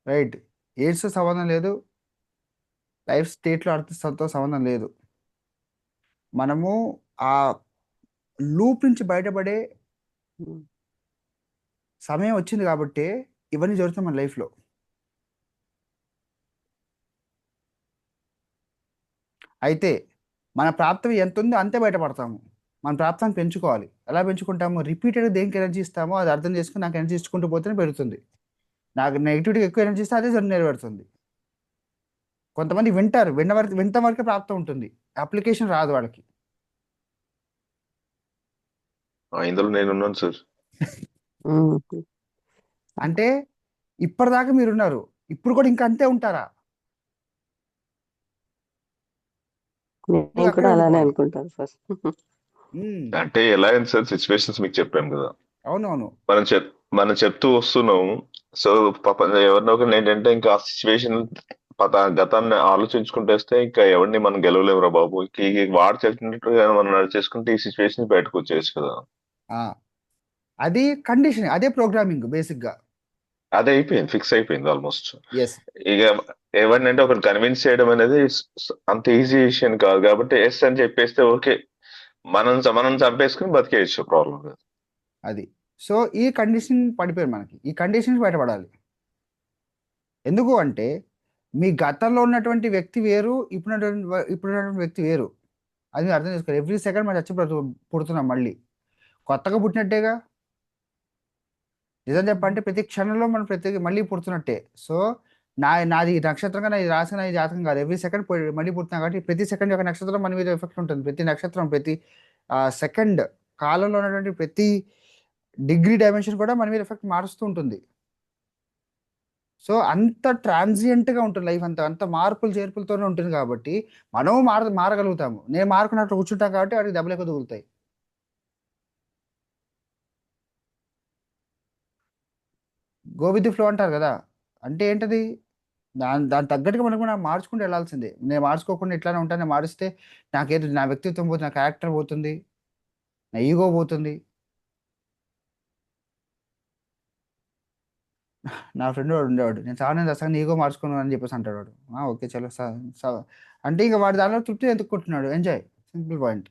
రైట్. ఏడ్స్తో సంబంధం లేదు, లైఫ్ స్టేట్లో అర్థంతో సంబంధం లేదు. మనము ఆ లూప్ నుంచి బయటపడే హ్మ్. సమయం వచ్చింది కాబట్టి ఇవన్నీ జరుగుతాయి మన లైఫ్లో. అయితే మన ప్రాప్తం ఎంత ఉందో అంతే బయటపడతాము. మన ప్రాప్తాన్ని పెంచుకోవాలి. ఎలా పెంచుకుంటాము? రిపీటెడ్గా దేనికి ఎనర్జీ ఇస్తామో అది అర్థం చేసుకుని నాకు ఎనర్జీ ఇచ్చుకుంటూ పోతేనే పెరుగుతుంది. నాకు నెగిటివిటీగా ఎక్కువ ఎనర్జీ ఇస్తే అదే నెరవేరుతుంది. కొంతమంది వింటారు, వింత వరకే ప్రాప్తం ఉంటుంది, అప్లికేషన్ రాదు వాళ్ళకి. ఇందులో నేనున్నాను సార్. హ్మ్. అంటే ఇప్పటిదాకా మీరున్నారు, ఇప్పుడు కూడా ఇంకా అంతే ఉంటారా? నేను ఇంకా కూడా అక్కడే అలానే ఉండిపోవాలి. అనుకుంటాను సార్. ఉమ్, అంటే ఎలా అయింది సార్, సిచ్యువేషన్స్ మీకు చెప్పాను కదా. అవునవును. మనం చెప్ మనం చెప్తూ వస్తున్నాము. సో పాప ఎవరినో ఒకరిని ఏంటంటే ఇంకా ఆ సిచ్యువేషన్ గతాన్ని ఆలోచించుకుంటూ వస్తే ఇంకా ఎవరిని మనం గెలవలేమురా బాబు. ఈ వాడు చెప్పినట్టుగా మనం నడిచేసుకుంటే ఈ సిచ్యువేషన్ బయటకు వచ్చేసి కదా. ఆ, అది కండిషన్, అదే ప్రోగ్రామింగ్ బేసిక్గా. అదే అయిపోయింది, ఫిక్స్ అయిపోయింది ఆల్మోస్ట్. ఎస్. ఇక ఎవరినంటే ఒకరు కన్విన్స్ చేయడం అనేది అంత ఈజీ విషయం కాదు కాబట్టి ఎస్ అని చెప్పేస్తే ఓకే, మనం చంపేసుకుని బతికేయచ్చు, ప్రాబ్లం లేదు. అది. సో ఈ కండిషన్ పడిపోయారు, మనకి ఈ కండిషన్ బయటపడాలి. ఎందుకు అంటే మీ గతంలో ఉన్నటువంటి వ్యక్తి వేరు, ఇప్పుడున్నటువంటి వ్యక్తి వేరు. అది మీరు అర్థం చేసుకోవాలి. ఎవ్రీ సెకండ్ మనం పుడుతున్నాం మళ్ళీ, కొత్తగా పుట్టినట్టేగా. నిజం చెప్పంటే ప్రతి క్షణంలో మనం మళ్ళీ పుడుతున్నట్టే. సో నాది నక్షత్రంగా నాది రాసిన ఈ జాతకం కాదు, ఎవ్రీ సెకండ్ మళ్ళీ పుడుతున్నాం కాబట్టి ప్రతి సెకండ్ యొక్క నక్షత్రం మన మీద ఎఫెక్ట్ ఉంటుంది. ప్రతి నక్షత్రం, ప్రతి సెకండ్ కాలంలో ఉన్నటువంటి ప్రతి డిగ్రీ డైమెన్షన్ కూడా మన మీద ఎఫెక్ట్ మారుస్తూ ఉంటుంది. సో అంత transient గా ఉంటుంది లైఫ్, అంత అంత మార్పులు చేర్పులతోనే ఉంటుంది కాబట్టి మనం మారగలుగుతాము. నేను మారుకున్నట్టు కూర్చుంటాం కాబట్టి వాడికి దెబ్బలు ఎక్కువ తగులుతాయి. గో విత్ ది ఫ్లో అంటారు కదా. అంటే ఏంటది? దాని తగ్గట్టుగా మనం మార్చుకుంటూ వెళ్ళాల్సిందే. నేను మార్చుకోకుండా ఇట్లానే ఉంటాను, నేను మారిస్తే నాకేదో నా వ్యక్తిత్వం పోతుంది, నా క్యారెక్టర్ పోతుంది, నా ఈగో పోతుంది. నా ఫ్రెండ్ వాడు ఉండేవాడు, నేను చాలా దశగా ఈగో మార్చుకున్నాను అని చెప్పేసి అంటాడు వాడు. ఓకే చలో అంటే ఇక వాడి దానిలో తృప్తి ఎత్తుక్కుంటున్నాడు, ఎంజాయ్, సింపుల్ పాయింట్.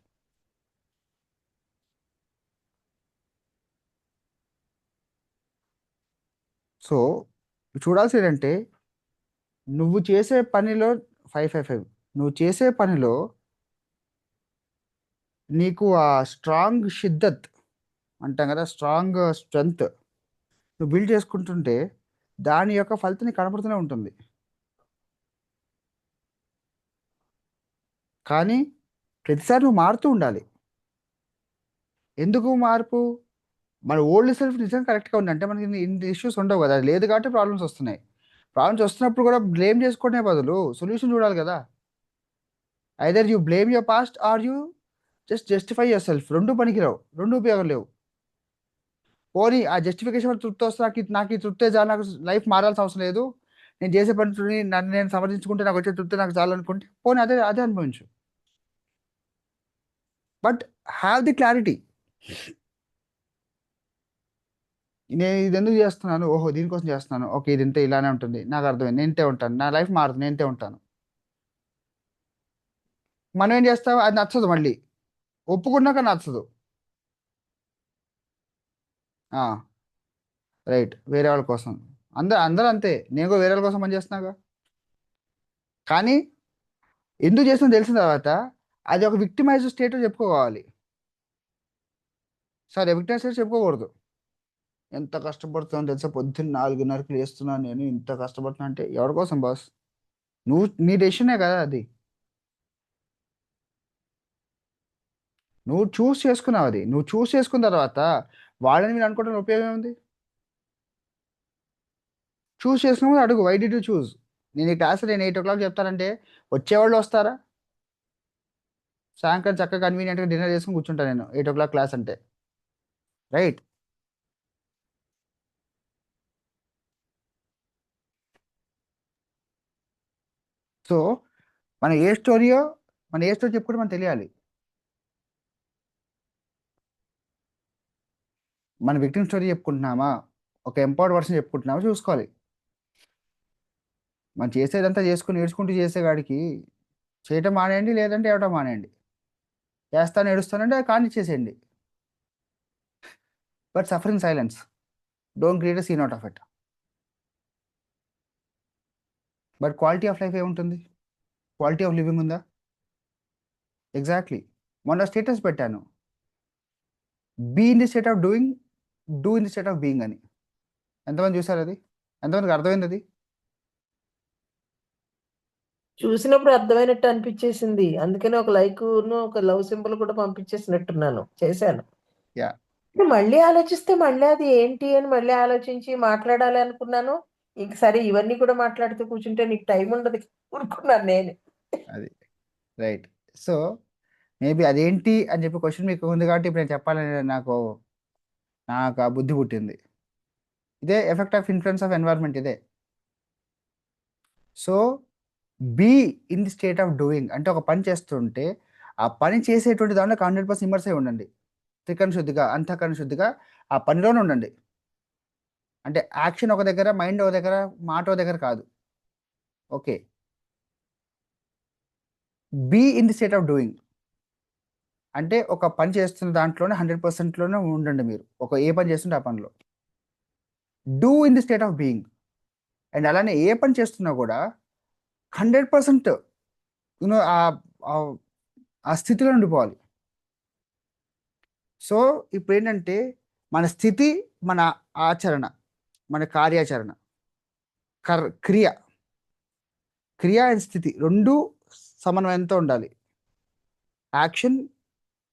సో చూడాల్సి ఏంటంటే నువ్వు చేసే పనిలో 555, నువ్వు చేసే పనిలో నీకు ఆ స్ట్రాంగ్ షిద్దత్ అంటాం కదా, స్ట్రాంగ్ స్ట్రెంగ్త్ నువ్వు బిల్డ్ చేసుకుంటుంటే దాని యొక్క ఫలితం నీకు కనపడుతూనే ఉంటుంది. కానీ ప్రతిసారి నువ్వు మారుతూ ఉండాలి. ఎందుకు మార్పు? మన ఓల్డ్ సెల్ఫ్ నిజంగా కరెక్ట్గా ఉంది అంటే మనకి ఇన్ని ఇష్యూస్ ఉండవు కదా. అది లేదు కాబట్టి ప్రాబ్లమ్స్ వస్తున్నాయి. ప్రాబ్లమ్స్ వస్తున్నప్పుడు కూడా బ్లేమ్ చేసుకునే బదులు సొల్యూషన్ చూడాలి కదా. Either you blame your past or you justify your self. రెండు పనికిరావు, రెండు ఉపయోగం లేవు. పోనీ ఆ జస్టిఫికేషన్ వల్ల తృప్తి వస్తే నాకు ఈ తృప్తే చాలు, నాకు లైఫ్ మారాల్సిన అవసరం లేదు, నేను చేసే పని నన్ను నేను సమర్థించుకుంటే నాకు వచ్చే తృప్తి నాకు చాలు అనుకుంటే పోనీ అదే అదే అనుభవించు. But have the clarity. నేను ఇది ఎందుకు చేస్తున్నాను, ఓహో దీనికోసం చేస్తున్నాను, ఓకే ఇది ఇంతే ఇలానే ఉంటుంది, నాకు అర్థమైంది, నేను ఇంతే ఉంటాను, నా లైఫ్ మారుతుంది, నేను ఇంతే ఉంటాను. మనం ఏం చేస్తాం, అది నచ్చదు, మళ్ళీ ఒప్పుకున్నాక నచ్చదు. రైట్, వేరే వాళ్ళ కోసం. అందరూ అంతే, నేను కూడా వేరే వాళ్ళ కోసం పని చేస్తున్నాగా. కానీ ఎందుకు చేస్తున్నా తెలిసిన తర్వాత అది ఒక విక్టిమైజ్ స్టేట్ చెప్పుకోవాలి. సరే విక్టిమైజ్ స్టేట్ చెప్పుకోకూడదు. ఎంత కష్టపడుతున్నాను తెలుసా, పొద్దున్న 4:30కి లేస్తున్నాను, నేను ఇంత కష్టపడుతున్నా అంటే ఎవరి కోసం బాస్? నీ డెసిషనే కదా అది, నువ్వు చూస్ చేసుకున్నావు. అది నువ్వు చూస్ చేసుకున్న తర్వాత వాళ్ళని మీరు అనుకోవడం ఉపయోగం ఉంది? చూస్ చేసుకున్నప్పుడు అడుగు, వై డి యూ చూస్? నేను ఈ క్లాస్ నేను 8 o'clock చెప్తానంటే వచ్చేవాళ్ళు వస్తారా? సాయంకాలం చక్కగా కన్వీనియంట్గా డిన్నర్ చేసుకుని కూర్చుంటాను నేను 8 o'clock క్లాస్ అంటే. రైట్. సో మన ఏ స్టోరీ చెప్పుకుంటే మనకు తెలియాలి. మన విక్టిమ్ స్టోరీ చెప్పుకుంటున్నామా, ఒక ఎంపవర్డ్ వర్షన్ చెప్పుకుంటున్నామా చూసుకోవాలి. మనం చేసేదంతా చేసుకుని ఏడ్చుకుంటూ చేసేవాడికి చేయటం మానేయండి, లేదంటే ఏడటం మానేయండి. చేస్తాను ఏడుస్తానంటే అది కానిచ్చేసేయండి. But suffering silence, don't create scene out of it. But quality of life ఏముంటుంది? క్వాలిటీ ఆఫ్ లివింగ్ ఉందా? ఎగ్జాక్ట్లీ. మొన్న స్టేటస్ పెట్టాను, be in the state of doing, do in the state of being అని. ఎంతమంది చూసారు అది? ఎంతమందికి అర్థమైంది అది? చూసినప్పుడు అర్థమైనట్టు అనిపించేసింది, అందుకని ఒక లైక్ ఒక లవ్ సింబల్ కూడా పంపించేసినట్టున్నాను, చేశాను. యా, మళ్ళీ ఆలోచిస్తే మళ్ళీ అది ఏంటి అని మళ్ళీ ఆలోచించి మాట్లాడాలి అనుకున్నాను. ఇంక సరే ఇవన్నీ కూడా మాట్లాడుతూ కూర్చుంటే నీకు టైం ఉండదు అనుకున్నాను నేను. అది రైట్. సో మేబీ అదేంటి అని చెప్పి క్వశ్చన్ మీకు ఉంది కాబట్టి ఇప్పుడు నేను చెప్పాలని నాకు ఆ బుద్ధి పుట్టింది. ఇదే effect of influence of environment ఇదే. So be in the state of doing అంటే ఒక పని చేస్తుంటే ఆ పని చేసేటువంటి దాంట్లో 100% ఇమర్స్ అయి ఉండండి. త్రికరణ శుద్ధిగా, అంతఃకరణ శుద్ధిగా ఆ పనిలోనే ఉండండి. అంటే యాక్షన్ ఒక దగ్గర, మైండ్ ఒక దగ్గర, మాట ఒక దగ్గర కాదు. Okay. Be in the state of doing అంటే ఒక పని చేస్తున్న దాంట్లోనే 100%లోనే ఉండండి మీరు, ఒక ఏ పని చేస్తుంటే ఆ పనిలో. Do in the state of being and అలానే ఏ పని చేస్తున్నా కూడా 100% యూనో ఆ స్థితిలో ఉండిపోవాలి. సో ఇప్పుడు ఏంటంటే మన స్థితి, మన ఆచరణ, మన కార్యాచరణ, క్రియ అండ్ స్థితి రెండు సమన్వయంతో ఉండాలి. Action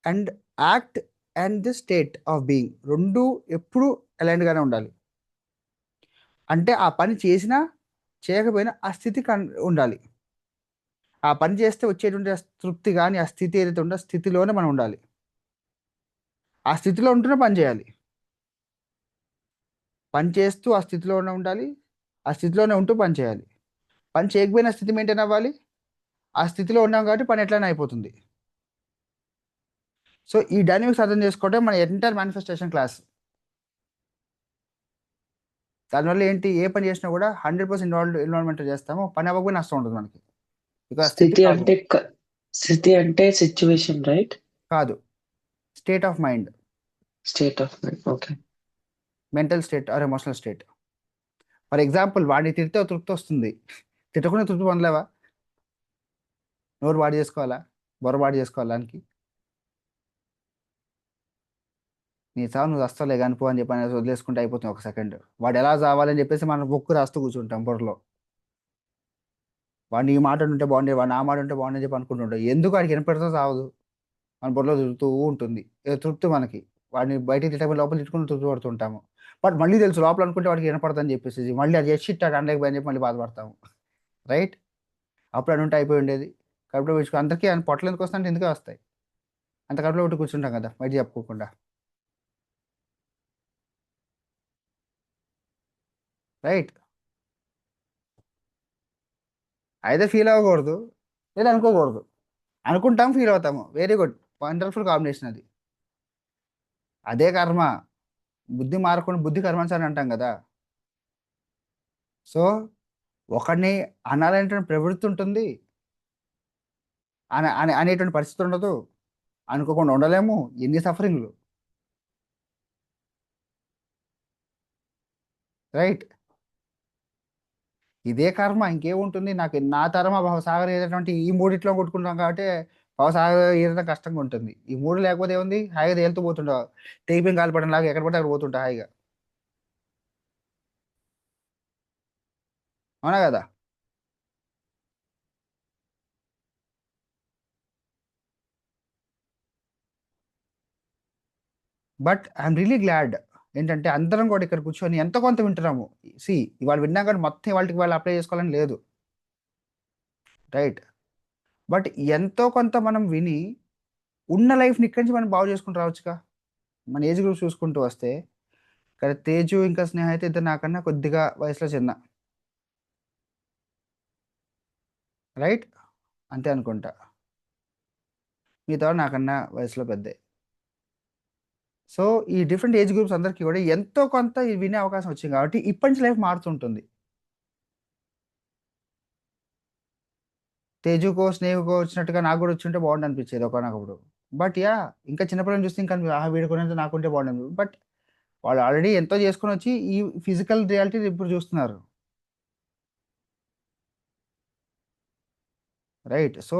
and act and the state of being రెండు ఎప్పుడు అలైన్డ్గానే ఉండాలి. అంటే ఆ పని చేసినా చేయకపోయినా ఆ స్థితి ఉండాలి. ఆ పని చేస్తే వచ్చేటువంటి ఆ తృప్తి కానీ ఆ స్థితి ఏదైతే ఉందో ఆ స్థితిలోనే మనం ఉండాలి. ఆ స్థితిలో ఉంటూనే పని చేయాలి. పని చేస్తూ ఆ స్థితిలోనే ఉండాలి, ఆ స్థితిలోనే ఉంటూ పని చేయాలి. పని చేయకపోయిన స్థితి మెయింటైన్ అవ్వాలి. ఆ స్థితిలో ఉన్నాం కాబట్టి పని ఎట్లనే అయిపోతుంది. సో ఈ డైనమిక్స్ అర్థం చేసుకోవడం మన ఎంటైర్ మేనిఫెస్టేషన్ క్లాస్. దానివల్ల ఏంటి, ఏ పని చేసినా కూడా 100% ఇన్వాల్వ్మెంట్ చేస్తాము, పని అవ్వకపోయినా నష్టం ఉంటుంది మనకి. ఇక స్థితి అంటే స్థితి అంటే సిచ్యువేషన్, రైట్? కాదు, state of mind, state of mind. Okay. Mental state or emotional state. For example వాడిని తిడితే ఒక తృప్తి వస్తుంది, తిట్టకుండా తృప్తి పొందలేవా? నోరు వాడి చేసుకోవాలా, బొర వాడి చేసుకోవాలా దానికి? నీ చావు నువ్వు వస్తాలే కనుపో అని చెప్పి అనేది వదిలేసుకుంటే అయిపోతుంది ఒక సెకండ్. వాడు ఎలా చావాలని చెప్పేసి మనం బుక్ రాస్తూ కూర్చుంటాం బుర్రలో. వాడిని ఈ మాట ఉంటే బాగుండే, వాడిని ఆ మాట ఉంటే బాగుండే చెప్పి అనుకుంటుంటాం. ఎందుకు వాడికి వినపెడితే చావదు, మన బుర్రలో తిరుగుతూ ఉంటుంది, ఏదో తృప్తి మనకి. వాడిని బయటికి తిట్టకపోయి లోపల తిట్టుకుని తృప్తిపడుతుంటాము. బట్ మళ్ళీ తెలుసు లోపల అనుకుంటే వాడికి వినపడదని చెప్పేసి మళ్ళీ అది చేసి ఇట్టాడు అనలేకపోయి చెప్పి మళ్ళీ బాధపడతాము. రైట్? అప్పుడు అని ఉంటే అయిపోయి ఉండేది. కడుపులో పెంచుకో అందరికీ ఆయన పొట్టలు ఎందుకు వస్తాయంటే ఎందుకే వస్తాయి. అంత కడుపులో పెట్టి కూర్చుంటాం కదా బయట చెప్పుకోకుండా. రైట్? అయితే ఫీల్ అవ్వకూడదు, లేదా అనుకోకూడదు. అనుకుంటాం, ఫీల్ అవుతాము. వెరీ గుడ్, వండర్ఫుల్ కాంబినేషన్ అది. అదే కర్మ. బుద్ధి మారకుండా బుద్ధి కర్మానుసారం అంటాం కదా. సో ఒకడిని అనాలనేటువంటి ప్రవృత్తి ఉంటుంది, అనేటువంటి పరిస్థితి ఉండదు. అనుకోకుండా ఉండలేము. ఎన్ని సఫరింగ్లు. రైట్? ఇదే కర్మ, ఇంకేముంటుంది. నాకు నా తరమ భవసాగర్ ఏదటువంటి ఈ మూడిట్లో కొట్టుకుంటాం కాబట్టి భవసాగర్ ఏదైనా కష్టంగా ఉంటుంది. ఈ మూడు లేకపోతే ఏముంది, హాయిగా తేలుతూ పోతుంటావు. తెగిపోయిన కాలిపడం లాగా ఎక్కడ పడితే అక్కడ పోతుంటా హాయిగా. అవునా కదా? బట్ ఐఎమ్ రియలీ గ్లాడ్ ఏంటంటే అందరం కూడా ఇక్కడ కూర్చొని ఎంతో కొంత వింటున్నాము. సి ఇవాళ విన్నాం కానీ మొత్తం వాళ్ళకి వాళ్ళు అప్లై చేసుకోవాలని లేదు. రైట్? బట్ ఎంతో కొంత మనం విని ఉన్న లైఫ్ని ఇక్కడి నుంచి మనం బాగు చేసుకుంటూ రావచ్చుగా. మన ఏజ్ గ్రూప్ చూసుకుంటూ వస్తే ఇక్కడ తేజు ఇంకా స్నేహ అయితే ఇద్దరు నాకన్నా కొద్దిగా వయసులో చిన్న. రైట్? అంతే అనుకుంటా. మిగతా నాకన్నా వయసులో పెద్దే. సో ఈ డిఫరెంట్ ఏజ్ గ్రూప్స్ అందరికీ కూడా ఎంతో కొంత ఇది వినే అవకాశం వచ్చింది కాబట్టి ఇప్పటి నుంచి లైఫ్ మారుతుంటుంది. తేజుకో స్నేహకో వచ్చినట్టుగా నాకు కూడా వచ్చి ఉంటే బాగుండు అనిపించేది ఒకనొకప్పుడు. బట్ యా, ఇంకా చిన్నపిల్లలు చూస్తే ఇంకా వీడుకునేది నాకుంటే బాగుండదు. బట్ వాళ్ళు ఆల్రెడీ ఎంతో చేసుకొని వచ్చి ఈ ఫిజికల్ రియాలిటీ ఇప్పుడు చూస్తున్నారు. రైట్? సో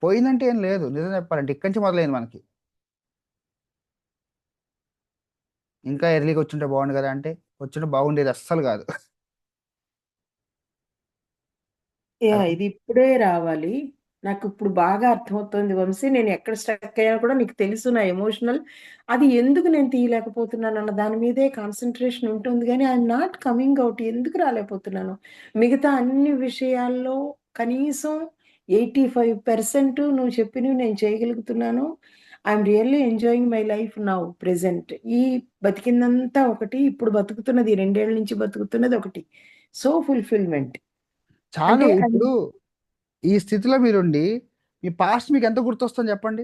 పోయిందంటే ఏం లేదు. నిజం చెప్పాలంటే ఇక్కడి నుంచి మొదలైంది మనకి. ఇంకా ఎర్లీగా వచ్చుంటే బాగుండు కదా అంటే వచ్చుంటే బాగుండేది అస్సలు కాదు. యా, అలా ఇది ఇప్పుడే రావాలి. నాకు ఇప్పుడు బాగా అర్థమవుతుంది వంశీ. నేను ఎక్కడ స్టక్ అయ్యానో కూడా నీకు తెలుసు. నా ఎమోషనల్ అది ఎందుకు నేను తీయలేకపోతున్నాను అన్న దాని మీదే కాన్సన్ట్రేషన్ ఉంటుంది, కానీ ఐఎమ్ నాట్ కమింగ్ అవుట్. ఎందుకు రాలేకపోతున్నాను? మిగతా అన్ని విషయాల్లో కనీసం 85% నువ్వు చెప్పినవి నేను చేయగలుగుతున్నాను. I'm really enjoying my life now present. ఈ బతికిందంతా ఒకటి, ఇప్పుడు బతుకుతున్నది 2 ఏళ్ల నుంచి బతుకుతున్నది ఒకటి. సో ఫుల్ఫిల్మెంట్ చాలు. అంటే అది ఇప్పుడు ఈ స్థితిలో మీరుండి మీ పాస్ట్ మీకు ఎంత గుర్తొస్తుంది చెప్పండి.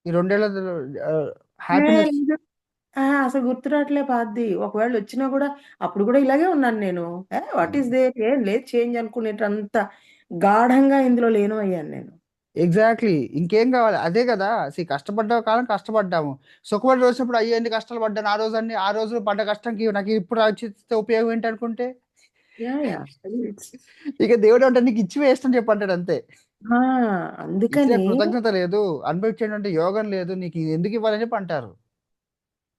ఈ 2 ఏళ్ల హ్యాపీనెస్. లేదు. అసలు గుర్తు రావట్లే పాతది. ఒకవేళ వచ్చినా కూడా అప్పుడు కూడా ఇలాగే ఉన్నాను నేను. వాట్ ఈస్ దేర్, ఏం లేదు చేంజ్ అనుకునేటంత గాఢంగా ఇందులో లేను అయ్యాను నేను. ఎగ్జాక్ట్లీ. ఇంకేం కావాలి? అదే కదా. కష్టపడ్డ కాలం కష్టపడ్డాము. సుఖపడి వచ్చినప్పుడు అయ్యో ఎన్ని కష్టాలు పడ్డాను ఆ రోజు అన్ని, ఆ రోజు పడ్డ కష్టంకి నాకు ఇప్పుడు వచ్చిస్తే ఉపయోగం ఏంటి అనుకుంటే యా యా ఇట్స్ ఇక దేవుడు అంటే నీకు ఇచ్చి వేస్ట్ అని చెప్పి అంటాడు అంతే. ఇచ్చిన అందుకని కృతజ్ఞత లేదు, అనుభవించేటువంటి యోగం లేదు, నీకు ఇది ఎందుకు ఇవ్వాలని చెప్పి అంటారు.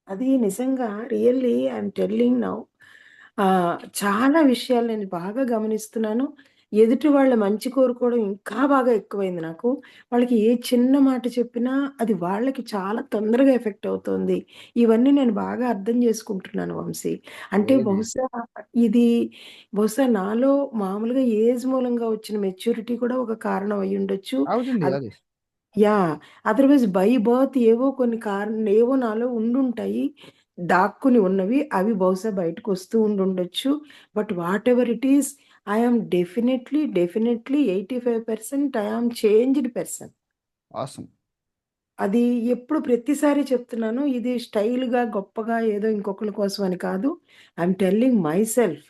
అది నిజంగా రియల్లీ ఐఎమ్ టెల్లింగ్ నౌ. చాలా విషయాలు నేను బాగా గమనిస్తున్నాను. ఎదుటి వాళ్ళ మంచి కోరుకోవడం ఇంకా బాగా ఎక్కువైంది నాకు. వాళ్ళకి ఏ చిన్న మాట చెప్పినా అది వాళ్ళకి చాలా తొందరగా ఎఫెక్ట్ అవుతోంది. ఇవన్నీ నేను బాగా అర్థం చేసుకుంటున్నాను వంశీ. అంటే వెరీ నైస్. ఇది బహుశా నాలో మామూలుగా ఏజ్ మూలంగా వచ్చిన మెచ్యూరిటీ కూడా ఒక కారణం అయ్యుండొచ్చు. అవుతుంది అద్ అది. యాహ్! అదర్‌వైజ్ బై బర్త్ ఏవో కొన్ని ఏవో నాలో ఉండుంటాయి. దాక్కుని ఉన్నవి. అవి బహుశా బయటకొస్తూ ఉండుండొచ్చు. But whatever it is, I am definitely 85% I am changed person. Awesome. అది ఎప్పుడు ప్రతిసారి చెప్తున్నాను. ఇది స్టైల్‌గా, గొప్పగా ఏదో ఇంకొకళ్ళ కోసం అని కాదు. I'm telling my self.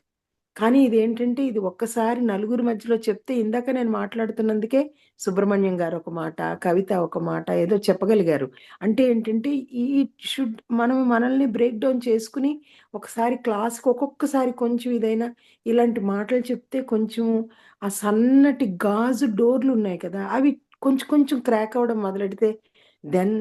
కానీ ఇదేంటంటే ఇది ఒక్కసారి నలుగురి మధ్యలో చెప్తే ఇందాక నేను మాట్లాడుతున్నందుకే సుబ్రహ్మణ్యం గారు ఒక మాట, కవిత ఒక మాట ఏదో చెప్పగలిగారు. అంటే ఏంటంటే ఈ మనం మనల్ని బ్రేక్ డౌన్ చేసుకొని ఒకసారి క్లాస్‌కి ఒక్కొక్కసారి కొంచెం ఇదైనా ఇలాంటి మాటలు చెప్తే కొంచెం ఆ సన్నటి గాజు డోర్‌లున్నాయి కదా! అవి కొంచెం కొంచెం క్రాక్ అవ్వడం మొదలెడితే దెన్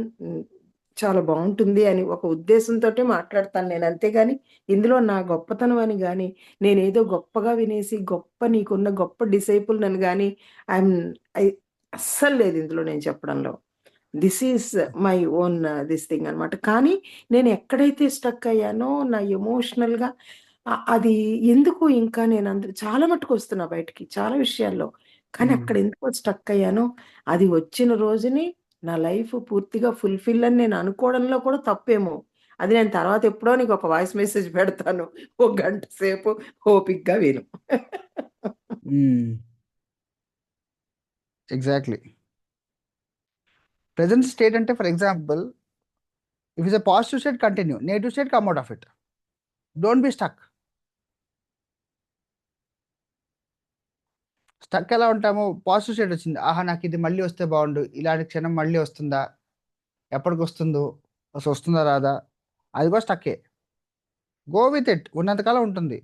చాలా బావుంటుంది అని ఒక ఉద్దేశంతోటే మాట్లాడతాను నేను. అంతేగాని ఇందులో నా గొప్పతనం అని గాని, నేనేదో గొప్పగా వినేసి నీకున్న గొప్ప డిసైపుల్ అని గాని ఐ అస్సలు లేదు ఇందులో నేను చెప్పడంలో. This is my own this thing అనమాట. కానీ నేను ఎక్కడైతే స్టక్ అయ్యానో నా ఎమోషనల్‌గా అది ఎందుకో ఇంకా నేను చాలా మట్టుకు వస్తున్నా బయటికి చాలా విషయాల్లో. కానీ ఉమ్, అక్కడ ఎందుకో స్టక్ అయ్యానో, అది వచ్చిన రోజుని నా లైఫ్ పూర్తిగా ఫుల్‌ఫిల్ అని నేను అనుకోవడంలో కూడా తప్పేమో. అది నేను తర్వాత ఎప్పుడో నీకు ఒక వాయిస్ మెసేజ్ పెడతాను. ఒక గంట సేపు ఓపికగా విను. ఎగ్జాక్ట్లీ. ప్రెసెంట్ స్టేట్ అంటే for example, if is a positive state continue, negative state come out of it. Don't be stuck. Stuck ఎలా ఉంటాము? పాజిటివ్ స్టేట్ వచ్చింది, ఆహా నాకు ఇది మళ్ళీ వస్తే బాగుండు, ఇలాంటి క్షణం మళ్ళీ వస్తుందా, ఎప్పటికి వస్తుందో, అసలు వస్తుందా రాదా, అది కూడా స్టక్కే. గో విత్ ఇట్, ఉన్నంతకాలం ఉంటుంది.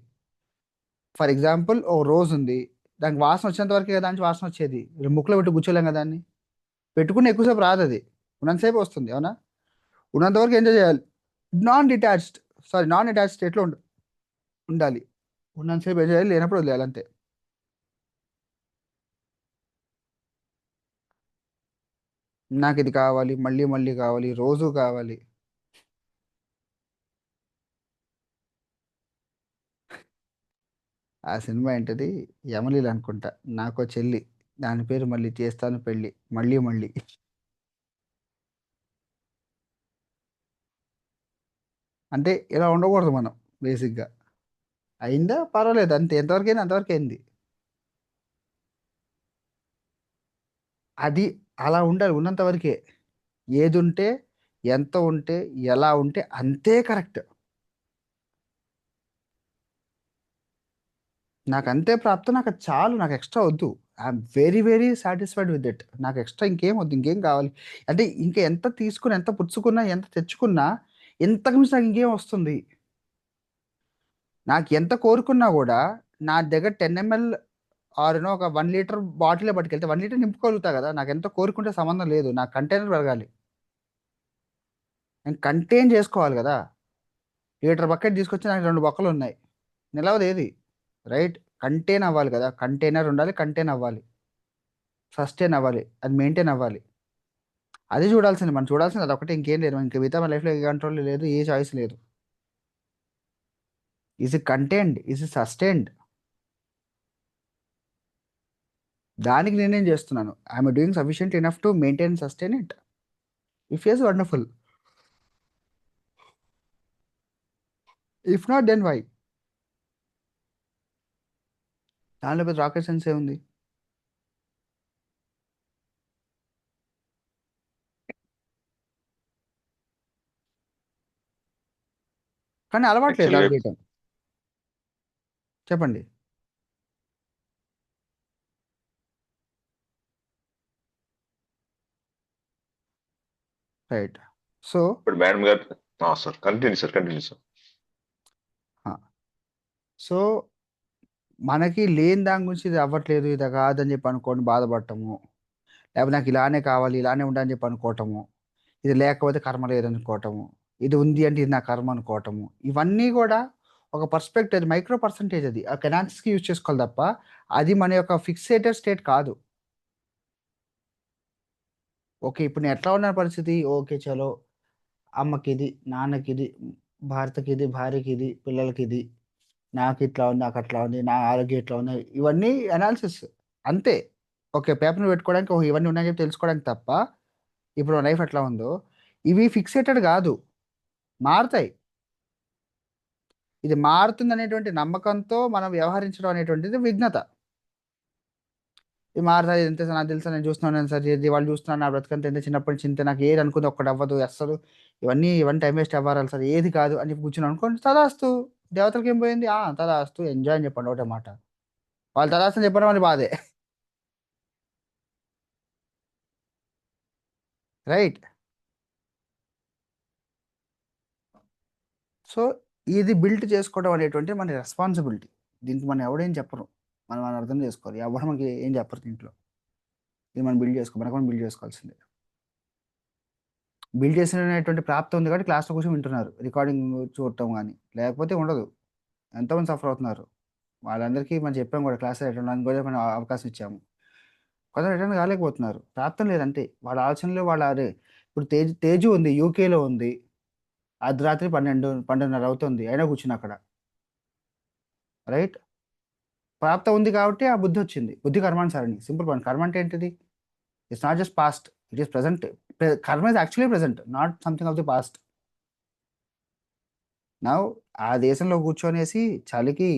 ఫర్ ఎగ్జాంపుల్ ఓ రోజు ఉంది, దానికి వాసన వచ్చేంత వరకే కదా దానికి వాసన వచ్చేది. ఇప్పుడు ముక్కులో పెట్టి కూర్చోలేం కదా దాన్ని, పెట్టుకుని ఎక్కువసేపు రాదు అది, ఉన్నంతసేపు వస్తుంది అవునా. ఉన్నంత వరకు ఎంజాయ్ చేయాలి. నాన్ అటాచ్డ్ స్టేట్లో ఉండాలి. ఉన్నంతసేపు ఎంజాయ్ చేయాలి, లేనప్పుడు వదిలేయాలి అంతే. నాకు ఇది కావాలి, మళ్ళీ మళ్ళీ కావాలి, రోజు కావాలి. ఆ సినిమా ఏంటది, యమలీల అనుకుంటా. నాకో చెల్లి, దాని పేరు మళ్ళీ చేస్తాను పెళ్ళి, మళ్ళీ మళ్ళీ. అంటే ఇలా ఉండకూడదు మనం బేసిక్గా. అయిందా పర్వాలేదు అంతే, ఎంతవరకు అయింది అంతవరకు అయింది. అది అలా ఉండాలి, ఉన్నంత వరకే. ఏది ఉంటే, ఎంత ఉంటే, ఎలా ఉంటే అంతే కరెక్ట్. నాకు అంతే ప్రాప్తం, నాకు అది చాలు, నాకు ఎక్స్ట్రా వద్దు. I'm very very satisfied with it. నాకు ఎక్స్ట్రా ఇంకేం వద్దు, ఇంకేం కావాలి అంటే. ఇంకా ఎంత తీసుకున్నా, ఎంత పుచ్చుకున్నా, ఎంత తెచ్చుకున్నా, ఇంతకు మించి నాకు ఇంకేం వస్తుంది. నాకు ఎంత కోరుకున్నా కూడా, నా దగ్గర 10 ml ఆర్ ఒక 1 లీటర్ బాటిల్ పట్టుకెళ్తే 1 లీటర్ నింపుకోగలుగుతా కదా. నాకు ఎంత కోరుకుంటే సంబంధం లేదు, నాకు కంటైనర్ పెరగాలి, నేను కంటైన్ చేసుకోవాలి కదా. లీటర్ బకెట్ తీసుకొచ్చి నాకు 2 బొక్కలు ఉన్నాయి, నిలవదు ఏది. రైట్, కంటైన్ అవ్వాలి కదా, కంటైనర్ ఉండాలి, కంటైన్ అవ్వాలి, సస్టైన్ అవ్వాలి, అది మెయింటైన్ అవ్వాలి. అది చూడాల్సింది, మనం చూడాల్సింది అది ఒకటే, ఇంకేం లేదు. ఇంకా మిగతా మన లైఫ్లో ఏ కంట్రోల్ లేదు, ఏ చాయిస్ లేదు. Is it contained, is it sustained, దానికి నేనేం చేస్తున్నాను. I'm doing sufficient enough to maintain sustain it. If yes wonderful, if not then why. దానిలో పెద్ద రాకెట్ సైన్స్ ఏముంది. కానీ అలవాట్లేదు యాక్చువల్గా దాని చేయటం. చెప్పండి. రైట్. సో ఇప్పుడు మేడం గారు, sir continue sir, continue sir. So మనకి లేని దాని గురించి ఇది అవ్వట్లేదు, ఇది కాదని చెప్పి అనుకోని బాధపడటము, లేకపోతే నాకు ఇలానే కావాలి, ఇలానే ఉండాలని చెప్పి అనుకోవటము, ఇది లేకపోతే కర్మ లేదనుకోవటము, ఇది ఉంది అంటే ఇది నా కర్మ అనుకోవటము, ఇవన్నీ కూడా ఒక పర్స్పెక్టివ్, అది మైక్రో పర్సంటేజ్, అది ఆ కెనాన్స్కి యూజ్ చేసుకోవాలి తప్ప, అది మన యొక్క ఫిక్సేటెడ్ స్టేట్ కాదు. ఓకే, ఇప్పుడు నేను ఎట్లా ఉన్న పరిస్థితి, ఓకే చలో, అమ్మకి ఇది, నాన్నకి ఇది, భర్తకి ఇది, భార్యకి ఇది, పిల్లలకి ఇది, నాకు ఇట్లా ఉంది, నాకు అట్లా ఉంది, నా ఆరోగ్యం ఇట్లా ఉంది, ఇవన్నీ అనాలిసిస్ అంతే. ఓకే, పేపర్ని పెట్టుకోవడానికి, ఓ ఇవన్నీ ఉన్నాయని చెప్పి తెలుసుకోవడానికి తప్ప, ఇప్పుడు లైఫ్ ఎట్లా ఉందో, ఇవి ఫిక్సేటెడ్ కాదు, మారుతాయి. ఇది మారుతుంది అనేటువంటి నమ్మకంతో మనం వ్యవహరించడం అనేటువంటిది విఘ్నత. ఇది మారుతుంది, ఎంత నాకు తెలుసా, నేను చూస్తున్నాను సార్, ఇది వాళ్ళు చూస్తున్నాను, నా బ్రతకంత ఎంత చిన్నప్పటి నుంచి ఇంత, నాకు ఏది అనుకుంది ఒక్కటి అవ్వదు అస్సలు, ఇవన్నీ టైం వేస్ట్ అవ్వాలి సార్, ఏది కాదు అని చెప్పి కూర్చుని అనుకోండి, తదాస్తు. దేవతలకి ఏం పోయింది, తదాస్తు, ఎంజాయ్ అని చెప్పండి ఒకటే మాట. వాళ్ళు తదాస్తు అని చెప్పడం అని బాధే. రైట్. సో ఇది బిల్డ్ చేసుకోవడం అనేటువంటి మన రెస్పాన్సిబిలిటీ. దీనికి మనం ఎవడేం చెప్పరు, మనం అర్థం చేసుకోవాలి. ఎవరు మనకి ఏం చెప్పరు దీంట్లో. ఇది మనం మనకు మనం బిల్డ్ చేసుకోవాల్సిందే. బిల్డ్ చేసినటువంటి ప్రాప్తి ఉంది కాబట్టి క్లాస్లో కూర్చొని వింటున్నారు, రికార్డింగ్ చూడటం కానీ, లేకపోతే ఉండదు. ఎంతోమంది సఫర్ అవుతున్నారు, వాళ్ళందరికీ మనం చెప్పాము కూడా, క్లాస్ అటెండ్ అవ్వడానికి కూడా మనం అవకాశం ఇచ్చాము. కొందరు రిటర్న్ కాలేకపోతున్నారు. ప్రాప్తం లేదంటే వాళ్ళ ఆలోచనలు వాళ్ళ అదే. ఇప్పుడు తేజు ఉంది, యూకేలో ఉంది, అర్ధరాత్రి 12:30 అవుతుంది, అయినా కూర్చుని అక్కడ. రైట్. ప్రాప్తం ఉంది కాబట్టి ఆ బుద్ధి వచ్చింది. బుద్ధి కర్మాన్ని సరణి. Simple point. కర్మ అంటే ఏంటిది? It's not just past, it is present. Karma is actually present, not something of the past. Now ఆ దేశంలో కూర్చొనేసి చలికి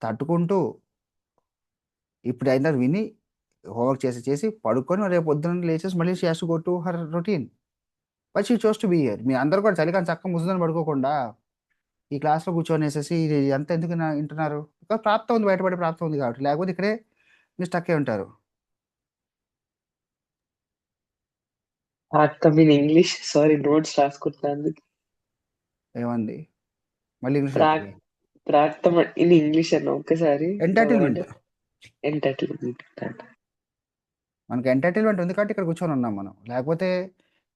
తట్టుకుంటూ ఇప్పుడు అయినా విని హోంవర్క్ చేసి చేసి పడుకొని రేపు పొద్దున్న లేచేసి మళ్ళీ she has to go to her routine. But she chose to be here. మీ అందరూ కూడా చలికాని చక్కగా ముసుదని పడుకోకుండా ఈ క్లాస్లో కూర్చొనేసేసి ఇది అంతా ఎందుకు వింటున్నారు? బికాస్ ప్రాప్తం ఉంది, బయటపడే ప్రాప్తం ఉంది కాబట్టి. లేకపోతే ఇక్కడే మీరు స్టక్ అయి ఉంటారు. అర్థం ఇన్ ఇంగ్లీష్. సారీ, నోట్స్ రాసుకుంటున్నాను. ఏమంది మళ్ళీ ఇంగ్లీష్ ప్రాక్ చెప్తుంది. ప్రాక్తం ఇన్ ఇంగ్లీష్ అన్న ఒక్కసారి ఎంటైటిల్మెంట్. ఎంటైటిల్మెంట్. మనకి ఎంటైటిల్మెంట్ ఉంది కాబట్టి ఇక్కడ కూర్చొని ఉన్నాం మనం. లేకపోతే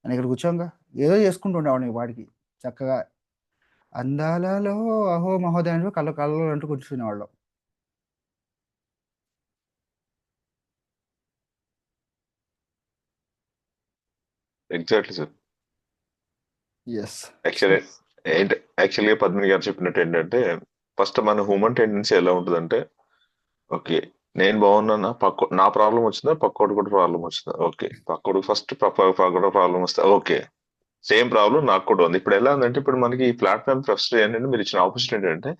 నేను ఇక్కడ కూర్చోంగా ఏదో చేసుకుంటూ ఉండేవాడిని వాడికి చక్కగా అందాలలో అహో మహోదయంలో కళ్ళ కళ్ళలో అంటూ కూర్చునేవాళ్ళం. Exactly sir. ఎస్. యాక్చువల్గా పద్మిని గారు చెప్పినట్టు ఏంటంటే, ఫస్ట్ మన హ్యూమన్ టెండెన్సీ ఎలా ఉంటుందంటే, ఓకే నేను బాగున్నా, నా ప్రాబ్లం వచ్చిందా, పక్కోడు కూడా ప్రాబ్లం వచ్చిందా, ఓకే పక్కోడు ఫస్ట్ పక్కోడు ప్రాబ్లం వస్తా, ఓకే సేమ్ ప్రాబ్లం నాకు కూడా ఉంది. ఇప్పుడు ఎలా ఉందంటే, ఇప్పుడు మనకి ఈ ప్లాట్ఫామ్ ఫస్ట్ ఏంటంటే మీరు ఇచ్చిన ఆపర్చునిటీ అంటే,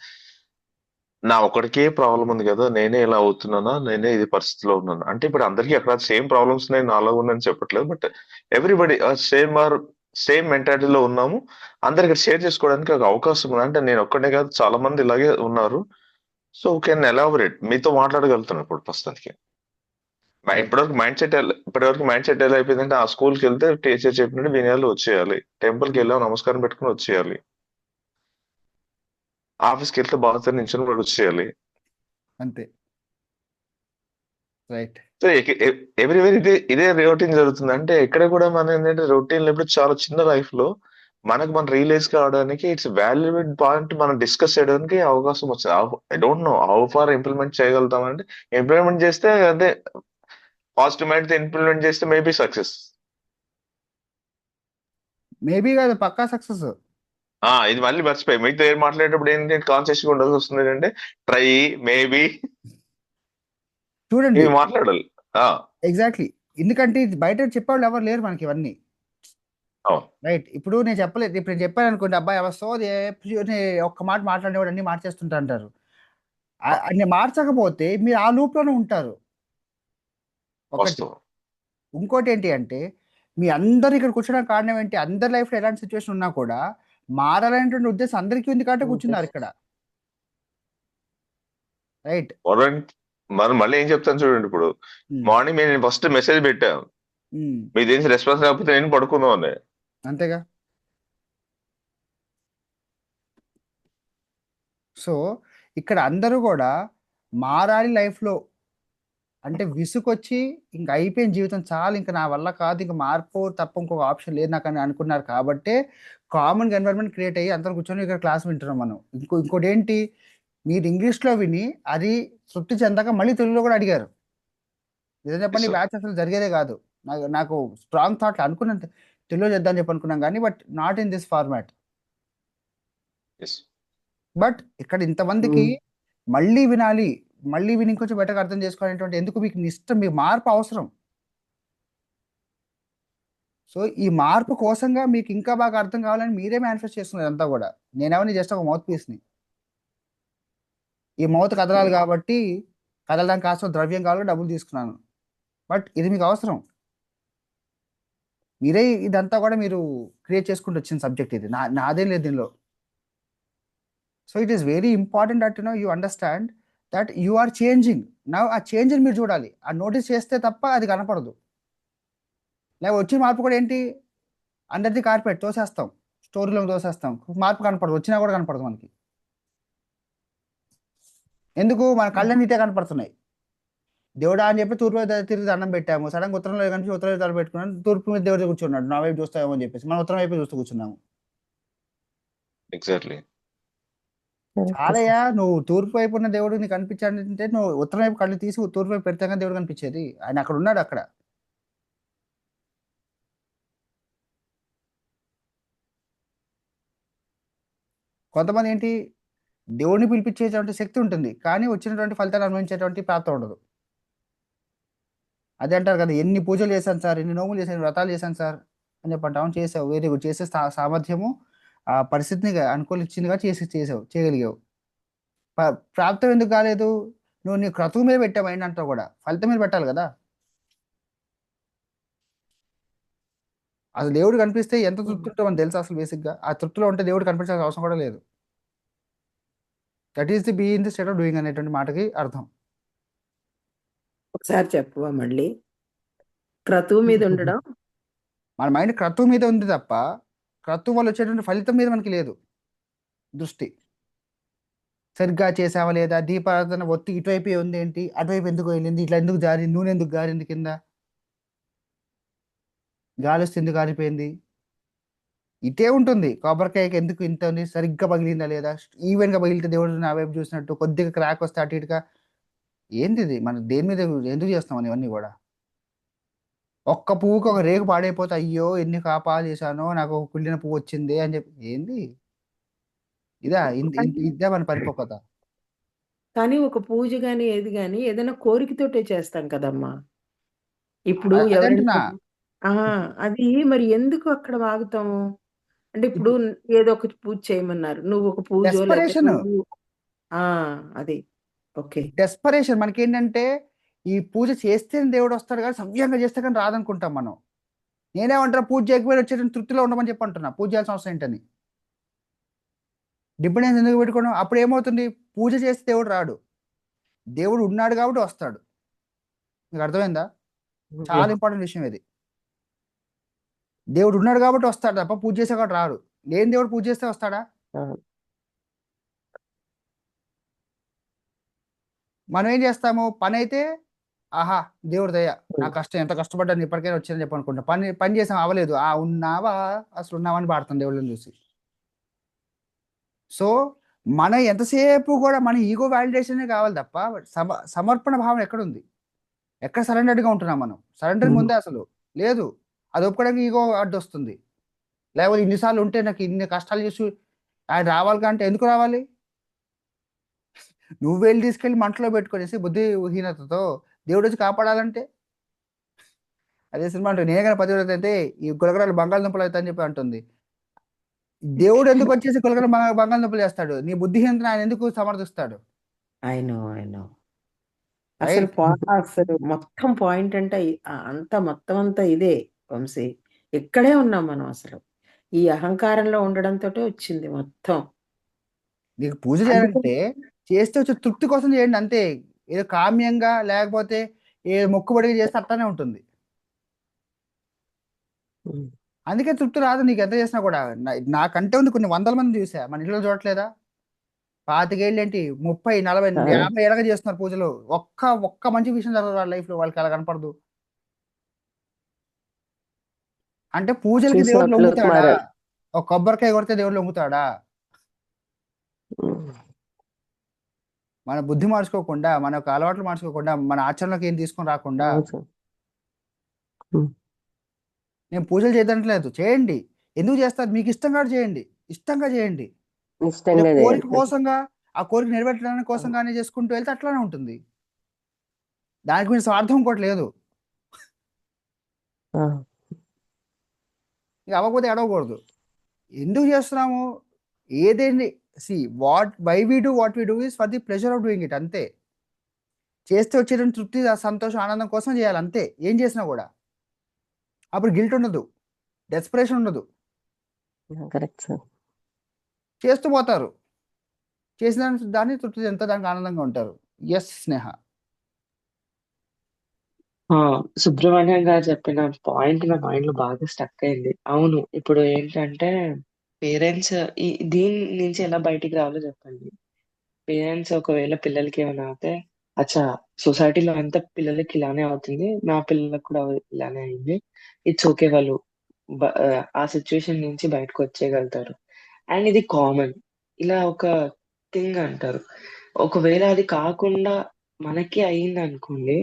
నా ఒకడికే ప్రాబ్లం ఉంది కదా, నేనే ఇలా అవుతున్నానా, నేనే ఇది పరిస్థితిలో ఉన్నాను అంటే, ఇప్పుడు అందరికీ అక్కడ సేమ్ ప్రాబ్లమ్స్ నాలో ఉందని చెప్పట్లేదు, బట్ ఎవ్రీబడి సేమ్ మెంటాలిటీలో ఉన్నాము. అందరికి షేర్ చేసుకోవడానికి ఒక అవకాశం ఉంది. అంటే నేను ఒక్కడే కాదు, చాలా మంది ఇలాగే ఉన్నారు. సో కెన్ ఎలాబొరేట్ మీతో మాట్లాడగలుగుతున్నాను ఇప్పుడు ప్రస్తుతానికి. ఇప్పటివరకు మైండ్ సెట్ ఎలా అయిపోయిందంటే, ఆ స్కూల్కి వెళ్తే టీచర్ చెప్పినట్టు వినేయాలి, వచ్చేయాలి. టెంపుల్కి వెళ్ళాం, నమస్కారం పెట్టుకుని వచ్చేయాలి. ఆఫీస్కి వెళ్తే బాగా నించుని కూడా వచ్చేయాలి. అంతే. రైట్. సో ఎవ్రీవేర్ ఇదే రొటీన్ జరుగుతుంది. అంటే ఎక్కడ కూడా మనం ఏంటంటే రొటీన్ ఇప్పుడు చాలా చిన్న లైఫ్ లో మనం రియలైజ్ కావడానికి ఇట్స్ వాల్యుబుల్ పాయింట్ మనం డిస్కస్ చేయడానికి అవకాశం వచ్చింది. I don't know how far implement చేయగలుగుతాం అంటే, ఇంప్లిమెంట్ చేస్తే అదే పాజిటివ్ మైండ్ ఇంప్లిమెంట్ చేస్తే మేబీ సక్సెస్. మేబీ కాదు, పక్కా సక్సెస్. ఇది మళ్ళీ మర్చిపోయి మీతో ఏం మాట్లాడేటప్పుడు ఏంటి కాన్షియస్ గా ఉండాల్సి వస్తుంది అంటే, ట్రై, మేబీ చూడండి, ఇవి మాట్లాడాలి. ఎగ్జాక్ట్లీ. ఎందుకంటే ఇది బయట చెప్పేవాళ్ళు ఎవరు లేరు మనకి ఇవన్నీ. అవును. రైట్. ఇప్పుడు నేను చెప్పలేదు, ఇప్పుడు నేను చెప్పాను అనుకోండి, అబ్బాయి అవసోది ఒక్క మాట మాట్లాడేవాడు అన్ని మార్చేస్తుంటా అంటారు. అన్ని మార్చకపోతే మీరు ఆ లూప్ లోనే ఉంటారు. ఒకటి. వాస్తవం. ఇంకోటి ఏంటి అంటే, మీ అందరు ఇక్కడ కూర్చోడానికి కారణం ఏంటి? అందరి లైఫ్ లో ఎలాంటి సిచ్యువేషన్ ఉన్నా కూడా మారాలనేటువంటి ఉద్దేశం అందరికీ ఉంది కాబట్టి కూర్చున్నారు ఇక్కడ. రైట్. మనం మళ్ళీ ఏం చెప్తాను చూడండి. ఇప్పుడు మార్నింగ్ నేను ఫస్ట్ మెసేజ్ పెట్టాను, మీ దేని రెస్పాన్స్ రాకపోతే నేను పడుకుందాం అని. అంతేగా. సో ఇక్కడ అందరూ కూడా మారాలి లైఫ్లో. అంటే విసుకొచ్చి ఇంకా అయిపోయిన జీవితం చాలు, ఇంకా నా వల్ల కాదు, ఇంకా మార్పు తప్ప ఇంకొక ఆప్షన్ లేదు నాకు అని అనుకున్నారు కాబట్టి కామన్ ఎన్వైరన్మెంట్ క్రియేట్ అయ్యి అందరూ కూర్చొని ఇక్కడ క్లాస్ వింటున్నాం మనం. ఇంకోటి ఏంటి, మీరు ఇంగ్లీష్లో విని అది తృప్తి చెందాక మళ్ళీ తెలుగులో కూడా అడిగారు. నిజం చెప్పండి, బ్యాచ్ అసలు జరిగేదే కాదు. నాకు స్ట్రాంగ్ థాట్ అనుకున్నాను తెలుగులో చేద్దామని చెప్పి అనుకున్నాం కానీ, but not in this format. But ఇక్కడ ఇంతమందికి మళ్ళీ వినాలి, మళ్ళీ విని ఇంకొంచెం బెటర్గా అర్థం చేసుకోవాలనేటువంటి ఎందుకు మీకు ఇష్టం, మీ మార్పు అవసరం. సో ఈ మార్పు కోసంగా మీకు ఇంకా బాగా అర్థం కావాలని మీరే మేనిఫెస్ట్ చేస్తున్నారు అంతా కూడా. నేనేమని జస్ట్ ఒక మౌత్ పీస్ని. ఈ మౌత్ కదలాలి కాబట్టి కదలడానికి కాస్త ద్రవ్యం కావాలి, డబ్బులు తీసుకున్నాను. బట్ ఇది మీకు అవసరం. మీరే ఇదంతా కూడా మీరు క్రియేట్ చేసుకుంటూ వచ్చిన సబ్జెక్ట్ ఇది, నాదేం లేదు దీనిలో. So it is very important that you understand that you are changing now. ఆ చేంజ్ని మీరు చూడాలి, ఆ నోటీస్ చేస్తే తప్ప అది కనపడదు. లేక వచ్చే మార్పు కూడా ఏంటి, అందరిది కార్పెట్ తోసేస్తాం, స్టోరీలో తోసేస్తాం, మార్పు కనపడదు, వచ్చినా కూడా కనపడదు మనకి. ఎందుకు? మన కళ్ళని ఇటే కనపడుతున్నాయి. దేవుడా అని చెప్పి తూర్పు తిరిగి దండం పెట్టాము, సడన్గా ఉత్తరంలో కనిపించి ఉత్తరం తల పెట్టుకున్నాను, తూర్పు మీద దేవుడు కూర్చున్నాడు, నా వైపు చూస్తామో అని చెప్పేసి మనం ఉత్తరం వైపు చూస్తూ కూర్చున్నాము. ఎగ్జాక్ట్లీ. Correct sir. చాలయ్యా, నువ్వు తూర్పు వైపు ఉన్న దేవుడు నీకు కనిపించాడంటే నువ్వు ఉత్తరం వైపు కళ్ళు తీసి తూర్పు వైపు పెడితే కానీ దేవుడు కనిపించేది. ఆయన అక్కడ ఉన్నాడు అక్కడ. కొంతమంది ఏంటి, దేవుడిని పిలిపించేటువంటి శక్తి ఉంటుంది కానీ వచ్చినటువంటి ఫలితాలు అనుభవించేటువంటి ప్రాప్తం ఉండదు. అదే అంటారు కదా, ఎన్ని పూజలు చేశాను సార్, ఎన్ని నోములు చేశాను, వ్రతాలు చేశాను సార్ అని చెప్పంట. అవును చేసావు, వెరీ గుడ్. చేసే సామర్థ్యము ఆ పరిస్థితిని అనుకూలించిందిగా చేసావు, చేయగలిగావు. ప్రాప్తం ఎందుకు కాలేదు? నువ్వు నీ క్రతువు మీద పెట్టావు మైండ్ అంటావు కూడా, ఫలితం మీద పెట్టాలి కదా. అసలు దేవుడు కనిపిస్తే ఎంత తృప్తి ఉంటుందో మనకు తెలుసు అసలు బేసిక్గా. ఆ తృప్తిలో ఉంటే దేవుడు కనిపించాల్సిన అవసరం కూడా లేదు. That is the be in the state of doing అనేటువంటి మాటకి అర్థం. ఒకసారి చెప్పవా మళ్ళీ? క్రతువు మీద ఉండడం. మన మైండ్ క్రతువు మీద ఉంది తప్ప క్రతువు వల్ల వచ్చేటువంటి ఫలితం మీద మనకి లేదు దృష్టి. సరిగ్గా చేసావా లేదా, దీపారాధన ఒత్తి ఇటువైపు ఉంది ఏంటి, అటువైపు ఎందుకు వెళ్ళింది, ఇట్లా ఎందుకు జారింది, నూనె ఎందుకు గారింది కింద, గాలి వస్తే ఎందుకు గారిపోయింది, ఇటే ఉంటుంది. కొబ్బరికాయకి ఎందుకు ఇంత ఉంది, సరిగ్గా పగిలిందా లేదా, ఈవెన్ గా పగిలితే దేవుడు నా వైపు చూసినట్టు, కొద్దిగా క్రాక్ వస్తే అటు ఇటుగా. ఏంది ఇది? మనం దేని మీద ఎందుకు చేస్తామని ఇవన్నీ కూడా? ఒక్క పువ్వుకి ఒక రేకు పాడైపోతే అయ్యో ఎన్ని కాపాలు చేశానో, నాకు ఒక కుళ్ళిన పువ్వు వచ్చింది అని చెప్పి, ఏంది ఇదే మన పరిపక్వత. కానీ ఒక పూజ గాని ఏది గాని ఏదైనా కోరికతోటే చేస్తాం కదమ్మా. ఇప్పుడు అదే ఎవరైనా అంటున్నా. ఆ అది మరి ఎందుకు అక్కడ ఆగుతాము? అంటే ఇప్పుడు ఏదో ఒక పూజ చేయమన్నారు, నువ్వు ఒక పూజ లేకపోతే డెస్పరేషన్, నువ్వు అది ఓకే. డెస్పరేషన్ మనకేంటంటే, ఈ పూజ చేస్తేనే దేవుడు వస్తాడు కానీ సవ్యంగా చేస్తే కానీ రాదనుకుంటాం మనం. నేనేమంటారా, పూజ చేయకపోయినా వచ్చేటువంటి తృప్తిలో ఉండమని చెప్పి అంటున్నా. పూజ చేయాల్సిన అవసరం ఏంటని డిపెండెన్స్ ఎందుకు పెట్టుకోవడం? అప్పుడు ఏమవుతుంది, పూజ చేస్తే దేవుడు రాడు, దేవుడు ఉన్నాడు కాబట్టి వస్తాడు. మీకు అర్థమైందా? చాలా ఇంపార్టెంట్ విషయం ఇది. దేవుడు ఉన్నాడు కాబట్టి వస్తాడు తప్ప పూజ చేసే కాబట్టి రాడు. లేని దేవుడు పూజ చేస్తే వస్తాడా? మనం ఏం చేస్తాము, పని అయితే ఆహా దేవుడి దయ, నా కష్టం ఎంత కష్టపడ్డాను ఇప్పటికైనా వచ్చిందని చెప్పి అనుకుంటా. పని చేసాం అవ్వలేదు, ఉన్నావా అసలు ఉన్నావా అని పాడతాం దేవుళ్ళని చూసి. సో మన ఎంతసేపు కూడా మన ఈగో వ్యాలిడేషనే కావాలి తప్ప సమర్పణ భావన ఎక్కడుంది? ఎక్కడ సరెండర్డ్గా ఉంటున్నాం మనం? సరెండరింగ్ ఉందే అసలు లేదు. అది ఒప్పుకోవడానికి ఈగో అడ్డు వస్తుంది. లేకపోతే ఇన్నిసార్లు ఉంటే నాకు ఇన్ని కష్టాలు చేసి ఆయన రావాలి కంటే ఎందుకు రావాలి? నువ్వు వెళ్ళి తీసుకెళ్ళి మంటలో పెట్టుకునేసి బుద్ధిహీనతతో దేవుడు వచ్చి కాపాడాలంటే, అదే సినిమా అంటుంది, నేనే కానీ పతివ్రత అయితే ఈ గులకరాలు బంగాళదుంపలు అవుతాయని చెప్పి అంటుంది. దేవుడు ఎందుకు వచ్చేసి గులకర బంగాళదుంపలు చేస్తాడు? నీ బుద్ధిహీనతను ఆయన ఎందుకు సమర్థిస్తాడు? ఆయన అసలు అసలు మొత్తం పాయింట్ అంటే మొత్తం అంతా ఇదే వంశీ. ఇక్కడే ఉన్నాం మనం. అసలు ఈ అహంకారంలో ఉండడంతో వచ్చింది మొత్తం. నీకు పూజ చేయాలంటే చేస్తే వచ్చే తృప్తి కోసం చేయండి అంతే. ఏదో కామ్యంగా లేకపోతే ఏ మొక్కుబడిగా చేస్తే అట్లానే ఉంటుంది. అందుకే తృప్తి రాదు నీకు ఎంత చేసినా కూడా. నాకంటే ఉంది, కొన్ని వందల మంది చూసా, మన ఇంట్లో చూడట్లేదా? 25 ఏళ్ళు ఏంటి, 30, 40, 50 ఏళ్ళగా చేస్తున్నారు పూజలు. ఒక్క మంచి విషయం జరగదు వాళ్ళ లైఫ్ లో, వాళ్ళకి అలా కనపడదు. అంటే పూజలకి దేవుడు లొంగుతాడా? ఒక కొబ్బరికాయ కొడితే దేవుడు లొంగుతాడా? మన బుద్ధి మార్చుకోకుండా, మన యొక్క అలవాట్లు మార్చుకోకుండా, మన ఆచరణలోకి ఏం తీసుకొని రాకుండా నేను పూజలు చేయట్లేదు. చేయండి, ఎందుకు చేస్తారు? మీకు ఇష్టం కాదు చేయండి, ఇష్టంగా చేయండి. కోరిక కోసంగా, ఆ కోరిక నెరవేర్చడానికి కోసంగానే చేసుకుంటూ వెళ్తే అట్లానే ఉంటుంది. దానికి మీరు స్వార్థం ఇంకోటి లేదు. ఇక అవ్వకపోతే అడవకూడదు. ఎందుకు చేస్తున్నాము ఏదేంటి? Why we do what we do is for the pleasure of doing it, అంతే. చేస్తే వచ్చేటువంటి తృప్తి, సంతోషం, ఆనందం కోసం చేయాలి అంతే. ఏం చేసినా కూడా అప్పుడు గిల్ట్ ఉండదు, డెస్పరేషన్ ఉండదు. Correct sir. చేస్తూ పోతారు, చేసిన దాన్ని తృప్తి ఎంత దానికి ఆనందంగా ఉంటారు. ఎస్ స్నేహ. సుబ్రహ్మణ్యం గారు చెప్పిన పాయింట్ నా మైండ్ లో బాగా స్టక్ అయింది. అవును, ఇప్పుడు ఏంటంటే పేరెంట్స్ దీని నుంచి ఎలా బయటికి రావాలో చెప్పండి. పేరెంట్స్ ఒకవేళ పిల్లలకి ఏమైనా అయితే, అచ్చా సొసైటీలో అంతా పిల్లలకి ఇలానే అవుతుంది, నా పిల్లలకు కూడా ఇలానే అయింది, ఇట్స్ ఓకే, వాళ్ళు ఆ సిచ్యువేషన్ నుంచి బయటకు వచ్చేయగలుగుతారు. అండ్ ఇది కామన్. ఇలా ఒక థింగ్ అంటారు. ఒకవేళ అది కాకుండా మనకి అయింది అనుకోండి,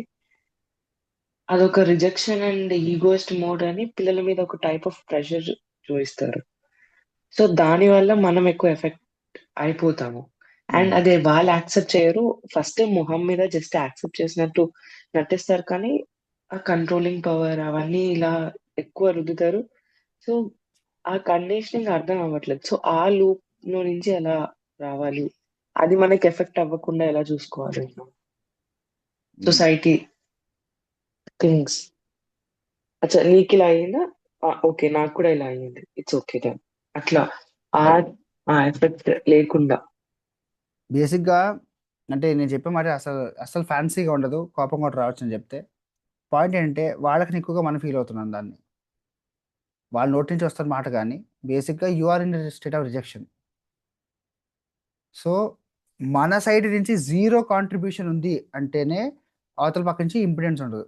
అదొక రిజెక్షన్ అండ్ ఈగోయిస్ట్ మోడ్ అని పిల్లల మీద ఒక టైప్ ఆఫ్ ప్రెషర్ చూపిస్తారు. సో దాని వల్ల మనం ఎక్కువ ఎఫెక్ట్ అయిపోతాము. అండ్ అదే వాళ్ళు యాక్సెప్ట్ చేయరు. ఫస్ట్ మొహం మీద జస్ట్ యాక్సెప్ట్ చేసినట్టు నటిస్తారు, కానీ ఆ కంట్రోలింగ్ పవర్ అవన్నీ ఇలా ఎక్కువ రుద్దుతారు. సో ఆ కండిషనింగ్ అర్థం అవ్వట్లేదు. సో ఆ లూప్ లో నుంచి ఎలా రావాలి, అది మనకి ఎఫెక్ట్ అవ్వకుండా ఎలా చూసుకోవాలి సొసైటీ థింగ్స్. అచ్చా నీకు ఇలా అయిందా, ఓకే నాకు కూడా ఇలా అయ్యింది, ఇట్స్ ఓకే దెన్ అట్లా ఆ ఆ ఎఫెక్ట్ లేకుండా. బేసిక్గా అంటే నేను చెప్పే మాట అసలు అసలు ఫ్యాన్సీగా ఉండదు, కోపం కూడా రావచ్చు అని చెప్తే. పాయింట్ ఏంటంటే వాళ్ళకి ఎక్కువగా మనం ఫీల్ అవుతున్నాం దాన్ని. వాళ్ళ నోటి నుంచి వస్తున్న మాట కానీ బేసిక్గా you are in state of rejection. So మన సైడ్ నుంచి జీరో కాంట్రిబ్యూషన్ ఉంది అంటేనే అవతల పక్క నుంచి ఇంపిడెన్స్ ఉండదు.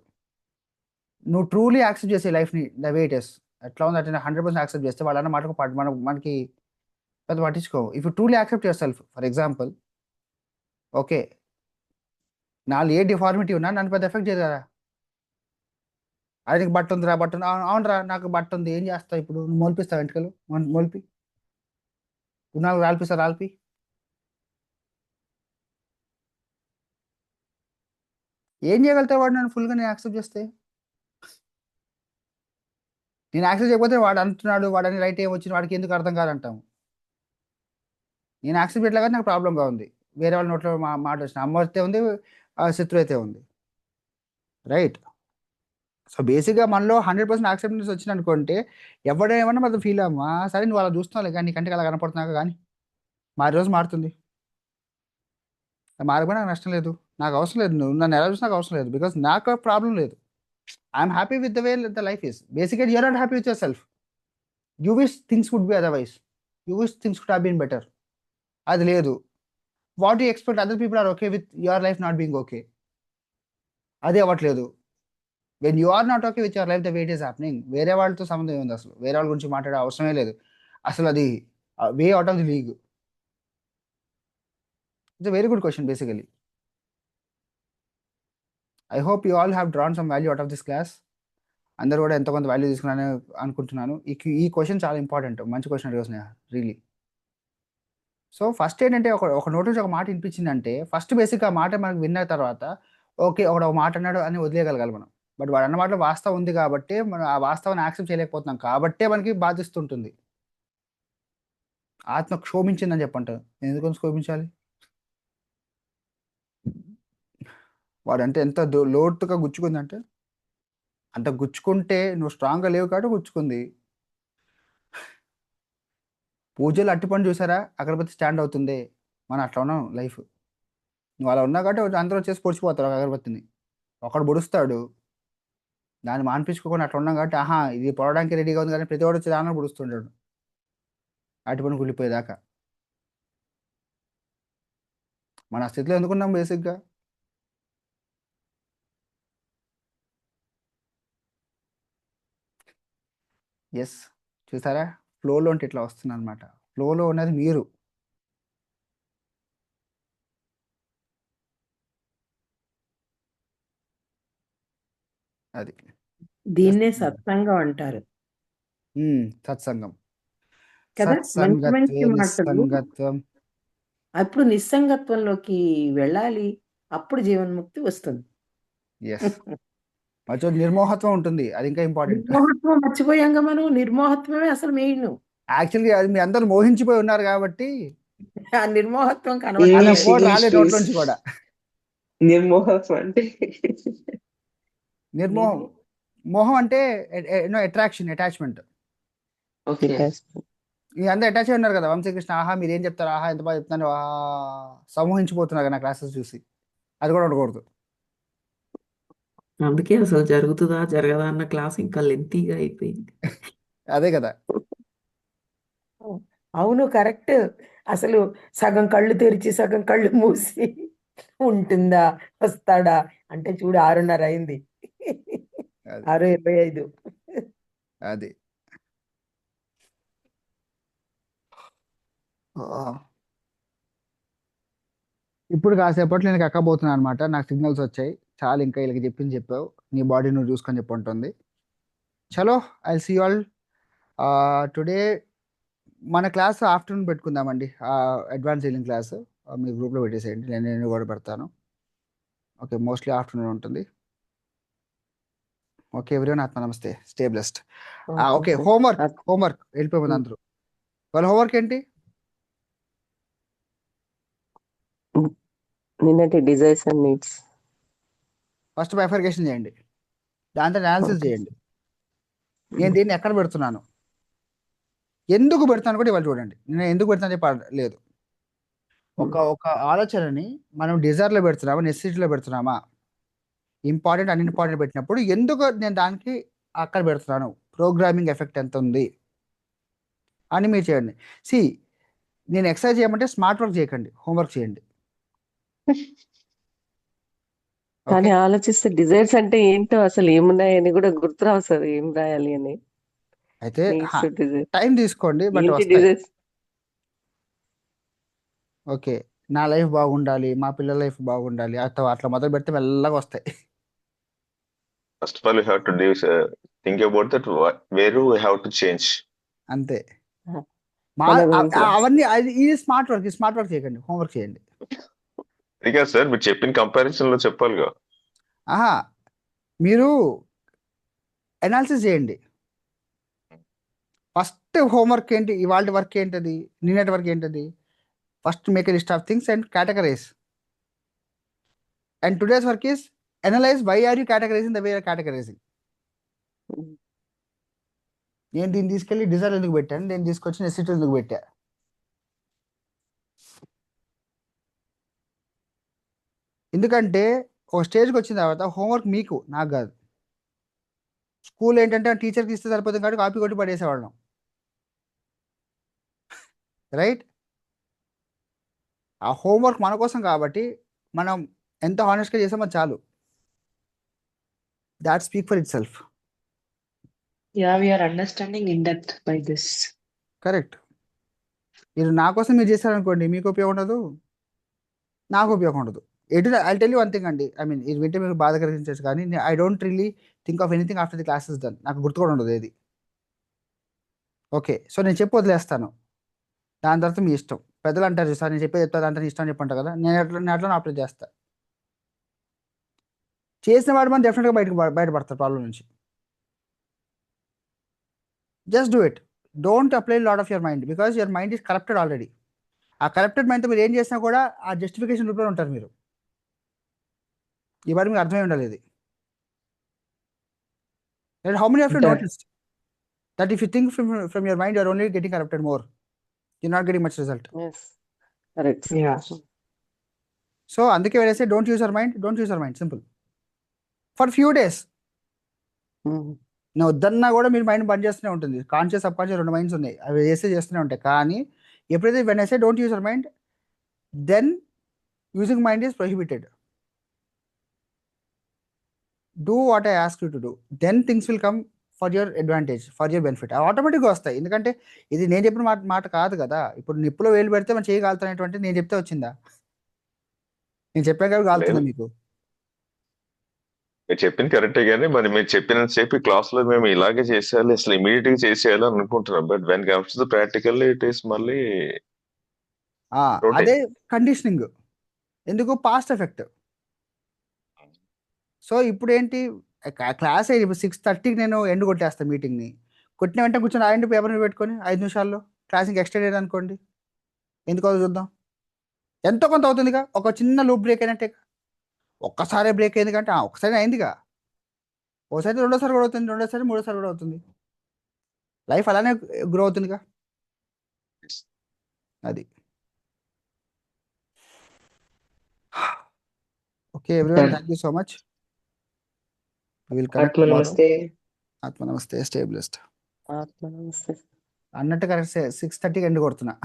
నువ్వు ట్రూలీ యాక్సెప్ట్ చేసే లైఫ్ని ద వే ఇట్ ఇస్ ఎట్లా ఉంది అంటే 100% యాక్సెప్ట్ చేస్తే వాళ్ళన్న మాటకు మనకి పెద్ద పట్టించుకో. If you truly accept yourself, for example, okay నాలో ఏ డిఫార్మిటీ ఉన్నా నన్ను పెద్ద ఎఫెక్ట్ చేయదు కదా. అది నీకు బట్ట ఉందిరా, బట్ట ఉంది, అవునరా నాకు బట్ట ఉంది, ఏం చేస్తావు ఇప్పుడు, నువ్వు మొలిపిస్తావు వెంట్రుకలు, మొలిపి నాలుగు రాల్పిస్తావు, రాల్పి. ఏం చేయగలుగుతావు వాడు నన్ను ఫుల్గా నేను యాక్సెప్ట్ చేస్తే? నేను యాక్సెప్ట్ చేయకపోతే వాడు అంటున్నాడు, వాడని రైట్ ఏం వచ్చింది, వాడికి ఎందుకు అర్థం కాదంటాము. నేను యాక్సెప్ట్ చేయట్లేదు నాకు ప్రాబ్లంగా ఉంది. వేరే వాళ్ళ నోట్లో మాట వచ్చిన అమ్మ అయితే ఉంది, శత్రు అయితే ఉంది, రైట్? సో బేసిక్గా మనలో 100% యాక్సెప్టెన్స్ వచ్చింది అనుకుంటే ఎవడేమన్నా మనం ఫీల్ అమ్మా, సరే నువ్వు అలా చూస్తున్నావు కానీ నీ కంటికి అలా కనపడుతున్నాక కానీ మారి రోజు మారుతుంది. మారిపోయినా నాకు నష్టం లేదు, నాకు అవసరం లేదు, నువ్వు నన్ను ఎలా చూసినా నాకు అవసరం లేదు, బికాస్ నాకు ప్రాబ్లం లేదు. I'm happy with the way the life is. బేసిక్గా you're not happy with yourself. You wish things would be otherwise, you wish things could have been better. అది లేదు. What you expect other people are okay with your life not being okay, అది అవ్వట్లేదు. When you are not okay with your life the way it is happening, వేరే వాళ్ళతో సంబంధం ఏముంది అసలు, వేరే వాళ్ళ గురించి మాట్లాడే అవసరమే లేదు అసలు. అది way out of the league. It's a very good question basically. I hope you all have drawn some value out of this class. అందరూ కూడా ఎంతో కొంత వాల్యూ తీసుకున్నాను అనుకుంటున్నాను. ఈ క్వశ్చన్ చాలా ఇంపార్టెంట్, మంచి క్వశ్చన్ అడిగి వస్తున్నాయి రియలీ. సో ఫస్ట్ ఏంటంటే ఒక నోటి నుంచి ఒక మాట వినిపించిందంటే ఫస్ట్ బేసిక్ ఆ మాట మనకు విన్న తర్వాత ఓకే ఒకడు ఒక మాట అన్నాడు అని వదిలేయగలగాలి మనం. బట్ వాడు అన్న మాటలో వాస్తవం ఉంది కాబట్టి మనం ఆ వాస్తవాన్ని యాక్సెప్ట్ చేయలేకపోతున్నాం కాబట్టే మనకి బాధిస్తుంటుంది. ఆత్మ క్షోభించిందని చెప్పంటారు, ఎందుకు క్షోభించాలి? వాడంటే ఎంత లోతుగా గుచ్చుకుందంటే, అంత గుచ్చుకుంటే నువ్వు స్ట్రాంగ్గా లేవు కాబట్టి గుచ్చుకుంది. పూజలు అట్టిపండు చూసారా, అగరబత్తి స్టాండ్ అవుతుంది. మనం అట్లా ఉన్నాం లైఫ్. నువ్వు అలా ఉన్నావు కాబట్టి అందరూ వచ్చేసి పొడిచిపోతారు అగరబత్తిని. ఒకడు పొడుస్తాడు, దాన్ని మాన్పించుకోకుండా అట్లా ఉన్నాం కాబట్టి ఆహా ఇది పొడడానికి రెడీగా ఉంది కానీ ప్రతి వాడు వచ్చి దాన్ని పొడుస్తుంటాడు అట్టిపండు కుళ్ళిపోయేదాకా. మన ఆ స్థితిలో ఎందుకున్నాం బేసిక్గా? ఎస్, చూసారా ఫ్లోలో అంటే ఇట్లా వస్తుంది అనమాట. ఫ్లోలో ఉన్నది మీరు. అది దీన్నే సత్సంగం అంటారు సత్సంగం, కదా. మంచి సత్సంగత్వే మంచి మాటలు. నిస్సంగత్వం. అప్పుడు నిస్సంగత్వంలోకి వెళ్ళాలి, అప్పుడు జీవన్ముక్తి వస్తుంది. ఎస్, మధ్య నిర్మోహత్వం ఉంటుంది, అది ఇంకా ఇంపార్టెంట్. నిర్మోహత్వం మర్చిపోయాంగా మనం. నిర్మోహత్వమే అసలు మెయిన్. యాక్చువల్గా అది మీ అందరూ మోహించిపోయి ఉన్నారు కాబట్టి ఆ నిర్మోహత్వం అది ఆ కనబడలేదు. వర్డ్ రాలేదు నోట్లోంచి కూడా. నిర్మోహత్వం అంటే నిర్మోహం, మోహం అంటే అట్రాక్షన్, అటాచ్మెంట్. ఓకే అందరూ అటాచ్ అయి ఉన్నారు కదా. వంశీకృష్ణ ఆహా మీరు ఏం చెప్తారు, ఆహా ఎంత బాగా చెప్తాను, ఆహా సమూహించిపోతున్నారు కదా నా క్లాసెస్ చూసి. అది కూడా ఉండకూడదు. అందుకే అసలు జరుగుతుందా జరగదా అన్న క్లాస్ ఇంకా లెంతీగా అయిపోయింది. అదే కదా. అవును, కరెక్ట్. అసలు సగం కళ్ళు తెరిచి సగం కళ్ళు మూసి ఉంటుందా వస్తాడా అంటే చూడు 6:30 అయింది, అది 6:25. అది ఇప్పుడు కాసేపట్లో నేను ఎక్కబోతున్నాను అనమాట. నాకు సిగ్నల్స్ వచ్చాయి. చాలా ఇంకా వీళ్ళకి చెప్పింది చెప్పావు. నీ బాడీ నువ్వు చూసుకొని చెప్పి ఉంటుంది. చలో, ఐ సీ ఆల్ టుడే. మన క్లాస్ ఆఫ్టర్నూన్ పెట్టుకుందామండి. అడ్వాన్స్ హీలింగ్ క్లాస్ మీ గ్రూప్లో పెట్టేసేయండి. నేను కూడా పెడతాను. ఓకే, మోస్ట్లీ ఆఫ్టర్నూన్ ఉంటుంది. ఓకే ఎవ్రీవన్, ఆత్మ నమస్తే, stay blessed. Okay, sir. Homework వెళ్ళిపోయింది అందరూ. వాళ్ళ హోంవర్క్ ఏంటి? నిన్నటి desires and needs. First bifurcation చేయండి, దాంతో అనాలిసిస్ ఓకే. చేయండి. నేను దీన్ని ఎక్కడ పెడుతున్నాను, ఎందుకు పెడతాను కూడా ఇవాళ చూడండి. నేను ఎందుకు పెడతాను చెప్పి లేదు. ఒక ఆలోచనని మనం డిజైర్లో పెడుతున్నామా, నెసెసిటీలో పెడుతున్నామా, ఇంపార్టెంట్ అన్ఇంపార్టెంట్ పెట్టినప్పుడు ఎందుకు నేను దానికి అక్కడ పెడుతున్నాను, ప్రోగ్రామింగ్ ఎఫెక్ట్ ఎంత ఉంది అని మీరు చేయండి. నేను ఎక్సర్సైజ్ చేయమంటే స్మార్ట్ వర్క్ చేయకండి, హోంవర్క్ చేయండి. కానీ ఓకే, ఆలోచిస్తే డిజైర్స్ అంటే ఏంటో అసలు ఏమున్నాయని కూడా గుర్తురావు సార్, ఏం రాయాలి అని. అయితే నీడ్స్ డిజైర్ టైం తీసుకోండి, బట్ ఏంటి వస్తాయి. డిజైర్స్? ఓకే, నా లైఫ్ బాగుండాలి, మా పిల్లల లైఫ్ బాగుండాలి, అట్లా మొదలు పెడితే మెల్లగా వస్తాయి. First of all you have to think about that where you have to change. అంతే. మన గురించి అవన్నీ ఇది స్మార్ట్ వర్క్ చేయకండి, హోంవర్క్ చేయండి. అది కాదు సార్, మీరు చెప్పిన కంపారిజన్ లో చెప్పాలిగా. ఆహా, మీరు అనాలిసిస్ చేయండి. ఫస్ట్ హోంవర్క్ ఏంటి, ఇవాళ వర్క్ ఏంటది, నిన్నటి వర్క్ ఏంటది. First make a list of things and categorize. And today's work is analyze why are you categorizing the way are categorizing. నేను దీన్ని తీసుకెళ్ళి డిజైర్ ఎందుకు పెట్టాను, నేను తీసుకొచ్చి నెసిటీ ఎందుకు పెట్టా. ఎందుకంటే ఒక స్టేజ్కి వచ్చిన తర్వాత హోంవర్క్ మీకు, నాకు కాదు. స్కూల్ ఏంటంటే టీచర్కి ఇస్తే సరిపోతుంది కాబట్టి కాపీ కొట్టి పడేసేవాళ్ళం, రైట్. ఆ హోంవర్క్ మన కోసం కాబట్టి మనం ఎంత హానెస్ట్గా చేసామో చాలు. That speak for it self. Yeah, we are understanding in depth by this. Correct. మీరు నా కోసం మీరు చేశారనుకోండి, మీకు ఉపయోగం ఉండదు, నాకు ఉపయోగం ఉండదు. I tell you one thing అండి, ఐ మీన్ ఇది వింటే మీకు బాధ కలిగించచ్చు, కానీ I don't really think of anything after the classes done. నాకు గుర్తు కూడా ఉండదు ఏది. ఓకే, సో నేను చెప్పి వదిలేస్తాను, దాని తర్వాత మీ ఇష్టం. పెద్దలు అంటారు సార్, నేను చెప్పేది చెప్తా, దాంట్లో ఇష్టం అని చెప్పంట కదా, నేను అట్లా అప్లై చేస్తా. చేసిన వాడు మనం డెఫినెట్గా బయటపడతారు ప్రాబ్లం నుంచి. Just do it. Don't apply lot of your mind, because your mind is corrupted already. ఆ కరప్టెడ్ మైండ్తో మీరు ఏం చేసినా కూడా ఆ జస్టిఫికేషన్ రూపంలో ఉంటారు మీరు. ఈ వాటి మీకు అర్థమై ఉండాలి ఇది. How many of you That- noticed that if you think from your mind, you're only getting corrupted more, you're not getting much result. Correct. Yeah. So అందుకే వేరేసే don't use your mind, simple. For few days నేను వద్దన్నా కూడా మీరు mind బంద్ చేస్తూనే ఉంటుంది. Conscious sub conscious 2 minds ఉన్నాయి, అవి చేస్తూనే ఉంటాయి. కానీ ఎప్పుడైతే when I say don't use your mind, then using mind is prohibited. Do what I ask you to do, then things will come for your advantage, for your benefit. ఆటోమేటిక్గా వస్తాయి, ఎందుకంటే ఇది నేను చెప్పిన మాట కాదు కదా. ఇప్పుడు నిప్పులో వేలు పెడితే మనం చేయగలుగుతున్నటువంటి నేను చెప్తే వచ్చిందా? నేను చెప్పాను కదా కాలుతుందా మీకు? మీరు చెప్పింది కరెక్టే, కానీ మరి మీరు చెప్పినంత సేపు క్లాస్ లో మేము ఇలాగే చేసేయాలి, అసలు ఇమీడియట్ గా చేసేయాలి అని అనుకుంటున్నాం. But when comes to practical it is మళ్ళీ అదే కండిషనింగ్. ఎందుకు? Past effect. సో ఇప్పుడు ఏంటి, క్లాస్ 6:30కి నేను ఎండ్ కొట్టేస్తాను మీటింగ్ని. కొట్టిన వెంటనే కూర్చొని రాయండి పేపర్ పెట్టుకొని 5 నిమిషాల్లో. క్లాస్ ఇంకా ఎక్స్టెండ్ అయ్యేది అనుకోండి, ఎందుకు అవుతుందో చూద్దాం. ఎంతో కొంత అవుతుందిగా, ఒక చిన్న లూప్ బ్రేక్ అయినట్టే. ఒక్కసారి బ్రేక్ అయింది కంటే ఒక్కసారి అయిందిగా, ఒకసారి రెండోసారి కూడా అవుతుంది, రెండోసారి మూడోసారి కూడా అవుతుంది. లైఫ్ అలానే గ్రో అవుతుందిగా. అది okay everyone, thank you so much. Will connect Atma namaste. ఆత్మ నమస్తే, స్టే బ్లెస్డ్. ఆత్మ నమస్తే. అన్నట్టు కరెక్ట్ 6:30కి ఎండ్ కొడుతున్నా.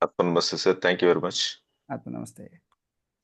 ఆత్మ నమస్తే sir, thank you very much. ఆత్మ నమస్తే.